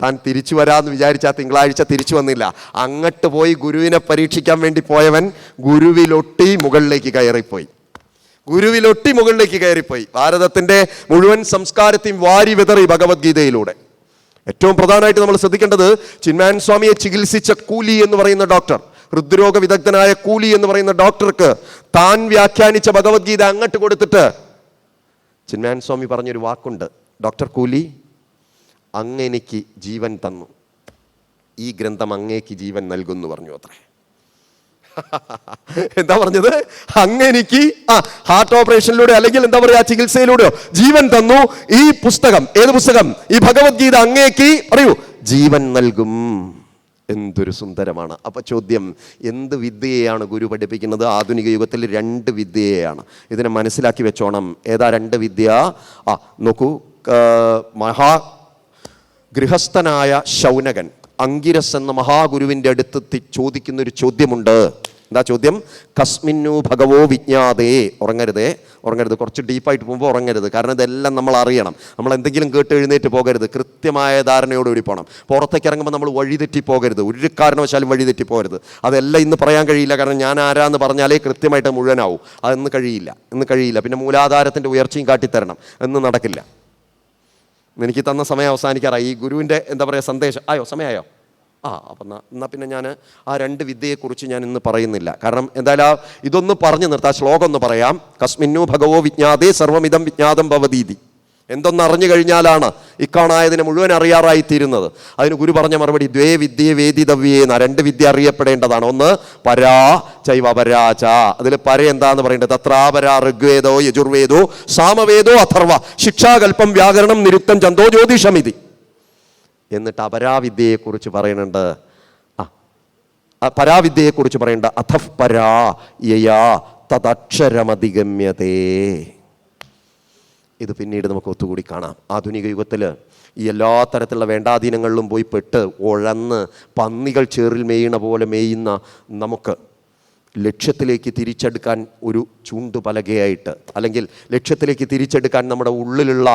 താൻ തിരിച്ചു വരാമെന്ന് വിചാരിച്ച ആ തിങ്കളാഴ്ച തിരിച്ചു വന്നില്ല. അങ്ങോട്ട് പോയി ഗുരുവിനെ പരീക്ഷിക്കാൻ വേണ്ടി പോയവൻ ഗുരുവിലൊട്ടി മുകളിലേക്ക് കയറിപ്പോയി. ഗുരുവിലൊട്ടി മുകളിലേക്ക് കയറിപ്പോയി. ഭാരതത്തിൻ്റെ മുഴുവൻ സംസ്കാരത്തെയും വാരി വിതറി ഭഗവത്ഗീതയിലൂടെ. ഏറ്റവും പ്രധാനമായിട്ട് നമ്മൾ ശ്രദ്ധിക്കേണ്ടത്, ചിന്മയാൻ സ്വാമിയെ ചികിത്സിച്ച കൂലി എന്ന് പറയുന്ന ഡോക്ടർ, ഹൃദ്രോഗ വിദഗ്ധനായ കൂലി എന്ന് പറയുന്ന ഡോക്ടർക്ക് താൻ വ്യാഖ്യാനിച്ച ഭഗവത്ഗീത അങ്ങോട്ട് കൊടുത്തിട്ട് ചിന്മയാൻ സ്വാമി പറഞ്ഞൊരു വാക്കുണ്ട്, ഡോക്ടർ കൂലി, അങ്ങെനിക്ക് ജീവൻ തന്നു, ഈ ഗ്രന്ഥം അങ്ങേക്ക് ജീവൻ നൽകുമെന്ന് പറഞ്ഞു അത്രേ. എന്താ പറഞ്ഞത്? അങ്ങെനിക്ക് ഹാർട്ട് ഓപ്പറേഷനിലൂടെ അല്ലെങ്കിൽ എന്താ പറയുക ചികിത്സയിലൂടെയോ ജീവൻ തന്നു, ഈ പുസ്തകം, ഏത് പുസ്തകം? ഈ ഭഗവത്ഗീത അങ്ങേക്ക് പറയൂ ജീവൻ നൽകും. എന്തൊരു സുന്ദരമാണ്. അപ്പൊ ചോദ്യം, എന്ത് വിദ്യയാണ് ഗുരു പഠിപ്പിക്കുന്നത്? ആധുനിക യുഗത്തിൽ 2 വിദ്യയാണ്. ഇതിനെ മനസ്സിലാക്കി വെച്ചോണം. ഏതാ 2 വിദ്യ? നോക്കൂ, ഗൃഹസ്ഥനായ ശൗനകൻ അങ്കിരസ് എന്ന മഹാഗുരുവിൻ്റെ അടുത്ത് ചോദിക്കുന്നൊരു ചോദ്യമുണ്ട്. എന്താ ചോദ്യം? കസ്മിന്നു ഭഗവോ വിജ്ഞാതേ. ഉറങ്ങരുത്, കുറച്ച് ഡീപ്പായിട്ട് പോകുമ്പോൾ ഉറങ്ങരുത്. കാരണം ഇതെല്ലാം നമ്മൾ അറിയണം. നമ്മൾ എന്തെങ്കിലും കേട്ട് എഴുന്നേറ്റ് പോകരുത്. കൃത്യമായ ധാരണയോടുകൂടി പോകണം. പുറത്തേക്ക് ഇറങ്ങുമ്പോൾ നമ്മൾ വഴിതെറ്റി പോകരുത്. ഒരു കാരണവശാലും വഴിതെറ്റി പോകരുത്. അതെല്ലാം ഇന്ന് പറയാൻ കഴിയില്ല. കാരണം ഞാൻ ആരാന്ന് പറഞ്ഞാലേ കൃത്യമായിട്ട് മുഴുവനാവും. അതൊന്നും കഴിയില്ല. പിന്നെ മൂലാധാരത്തിൻ്റെ ഉയർച്ചയും കാട്ടിത്തരണം. എന്നും നടക്കില്ല. എനിക്ക് തന്ന സമയം അവസാനിക്കാറായി. ഈ ഗുരുവിൻ്റെ എന്താ പറയുക സന്ദേശം സമയമായോ? അപ്പം എന്നാൽ പിന്നെ ഞാൻ ആ 2 വിദ്യയെക്കുറിച്ച് ഞാൻ ഇന്ന് പറയുന്നില്ല. കാരണം എന്തായാലും ഇതൊന്ന് പറഞ്ഞു നിർത്താം. ശ്ലോകം ഒന്ന് പറയാം. കസ്മിന്നു ഭഗവോ വിജ്ഞാതേ സർവമിതം വിജ്ഞാതം ഭവതീതി. എന്തൊന്നറിഞ്ഞു കഴിഞ്ഞാലാണ് ഇക്കാണായതിനെ മുഴുവൻ അറിയാറായിത്തീരുന്നത്. അതിന് ഗുരു പറഞ്ഞ മറുപടി ദ്വേ വിദ്യയെ വേദിതവ്യേന. 2 വിദ്യ അറിയപ്പെടേണ്ടതാണ്. ഒന്ന് പരാ ചൈവ പരാച. അതിൽ പര എന്താന്ന് പറയേണ്ടത്? തത്രാപരാ ഋഗ്വേദോ യജുർവേദോ സാമവേദോ അഥർവ ശിക്ഷാകൽപ്പം വ്യാകരണം നിരുക്തം ചന്തോ ജ്യോതിഷമിതി. എന്നിട്ട് അപരാവിദ്യയെക്കുറിച്ച് പറയുന്നുണ്ട്. പരാവിദ്യയെക്കുറിച്ച് പറയേണ്ട അഥഫ് പരാ യയാ തദക്ഷരമധിഗമ്യതേ. ഇത് പിന്നീട് നമുക്ക് ഒത്തുകൂടി കാണാം. ആധുനിക യുഗത്തിൽ ഈ എല്ലാ തരത്തിലുള്ള വേണ്ടാധീനങ്ങളിലും പോയി പെട്ട് ഉഴന്ന് പന്നികൾ ചേറിൽ മേയണ പോലെ മേയുന്ന നമുക്ക് ലക്ഷ്യത്തിലേക്ക് തിരിച്ചെടുക്കാൻ ഒരു ചൂണ്ടുപലകയായിട്ട്, അല്ലെങ്കിൽ ലക്ഷ്യത്തിലേക്ക് തിരിച്ചെടുക്കാൻ നമ്മുടെ ഉള്ളിലുള്ള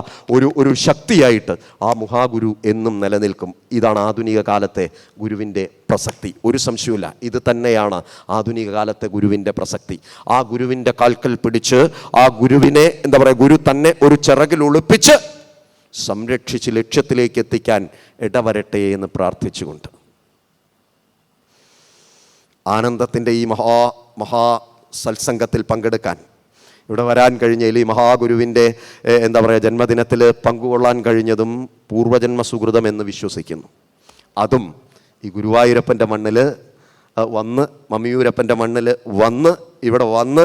ഒരു ശക്തിയായിട്ട് ആ മഹാഗുരു എന്നും നിലനിൽക്കും. ഇതാണ് ആധുനിക കാലത്തെ ഗുരുവിൻ്റെ പ്രസക്തി. ഒരു സംശയമില്ല, ഇത് തന്നെയാണ് ആധുനിക കാലത്തെ ഗുരുവിൻ്റെ പ്രസക്തി. ആ ഗുരുവിൻ്റെ കാൽക്കൽ പിടിച്ച് ആ ഗുരുവിനെ എന്താ പറയുക, ഗുരു തന്നെ ഒരു ചിറകിൽ ഒളിപ്പിച്ച് സംരക്ഷിച്ച് ലക്ഷ്യത്തിലേക്ക് എത്തിക്കാൻ ഇടവരട്ടെ എന്ന് പ്രാർത്ഥിച്ചുകൊണ്ട് ആനന്ദത്തിൻ്റെ ഈ മഹാ സത്സംഗത്തിൽ പങ്കെടുക്കാൻ ഇവിടെ വരാൻ കഴിഞ്ഞതിൽ ഈ മഹാഗുരുവിൻ്റെ എന്താ പറയുക ജന്മദിനത്തിൽ പങ്കുകൊള്ളാൻ കഴിഞ്ഞതും പൂർവജന്മ സുഹൃതം എന്ന് വിശ്വസിക്കുന്നു. അതും ഈ ഗുരുവായൂരപ്പൻ്റെ മണ്ണിൽ വന്ന്, മമ്മിയൂരപ്പൻ്റെ മണ്ണിൽ വന്ന്, ഇവിടെ വന്ന്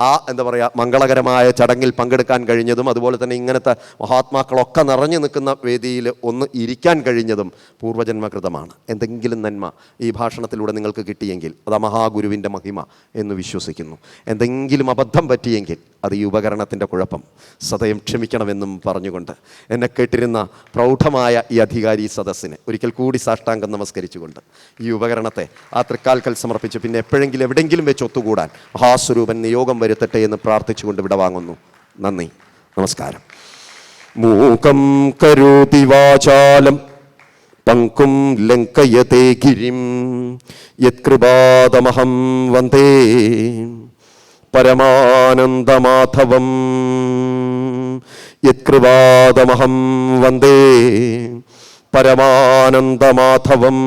ആ എന്താ പറയുക മംഗളകരമായ ചടങ്ങിൽ പങ്കെടുക്കാൻ കഴിഞ്ഞതും, അതുപോലെ തന്നെ ഇങ്ങനത്തെ മഹാത്മാക്കളൊക്കെ നിറഞ്ഞു നിൽക്കുന്ന വേദിയിൽ ഒന്ന് ഇരിക്കാൻ കഴിഞ്ഞതും പൂർവജന്മകൃതമാണ്. എന്തെങ്കിലും നന്മ ഈ ഭാഷണത്തിലൂടെ നിങ്ങൾക്ക് കിട്ടിയെങ്കിൽ അത് മഹാഗുരുവിൻ്റെ മഹിമ എന്ന് വിശ്വസിക്കുന്നു. എന്തെങ്കിലും അബദ്ധം പറ്റിയെങ്കിൽ അത് ഈ ഉപകരണത്തിൻ്റെ കുഴപ്പം, സദയം ക്ഷമിക്കണമെന്നും പറഞ്ഞുകൊണ്ട് എന്നെ കേട്ടിരുന്ന പ്രൗഢമായ ഈ അധികാരി സദസ്സിനെ ഒരിക്കൽ കൂടി സാഷ്ടാംഗം നമസ്കരിച്ചുകൊണ്ട് ഈ ഉപകരണത്തെ ആ തൃക്കാൽക്കൽ സമർപ്പിച്ച് പിന്നെ എപ്പോഴെങ്കിലും എവിടെയെങ്കിലും വെച്ച് ഒത്തുകൂടാൻ മഹാസ്വരൂപൻ നിയോഗം വരുത്തട്ടെ എന്ന് പ്രാർത്ഥിച്ചുകൊണ്ട് ഇവിടെ വാങ്ങുന്നു. നന്ദി, നമസ്കാരം. മൂകം കരോതി വാചാലം പങ്കും ലങ്കയതേ ഗിരിം യത്കൃപാദമഹം വന്ദേ പരമാനന്ദമാധവം. യത്കൃപാദമഹം വന്ദേ പരമാനന്ദമാധവം.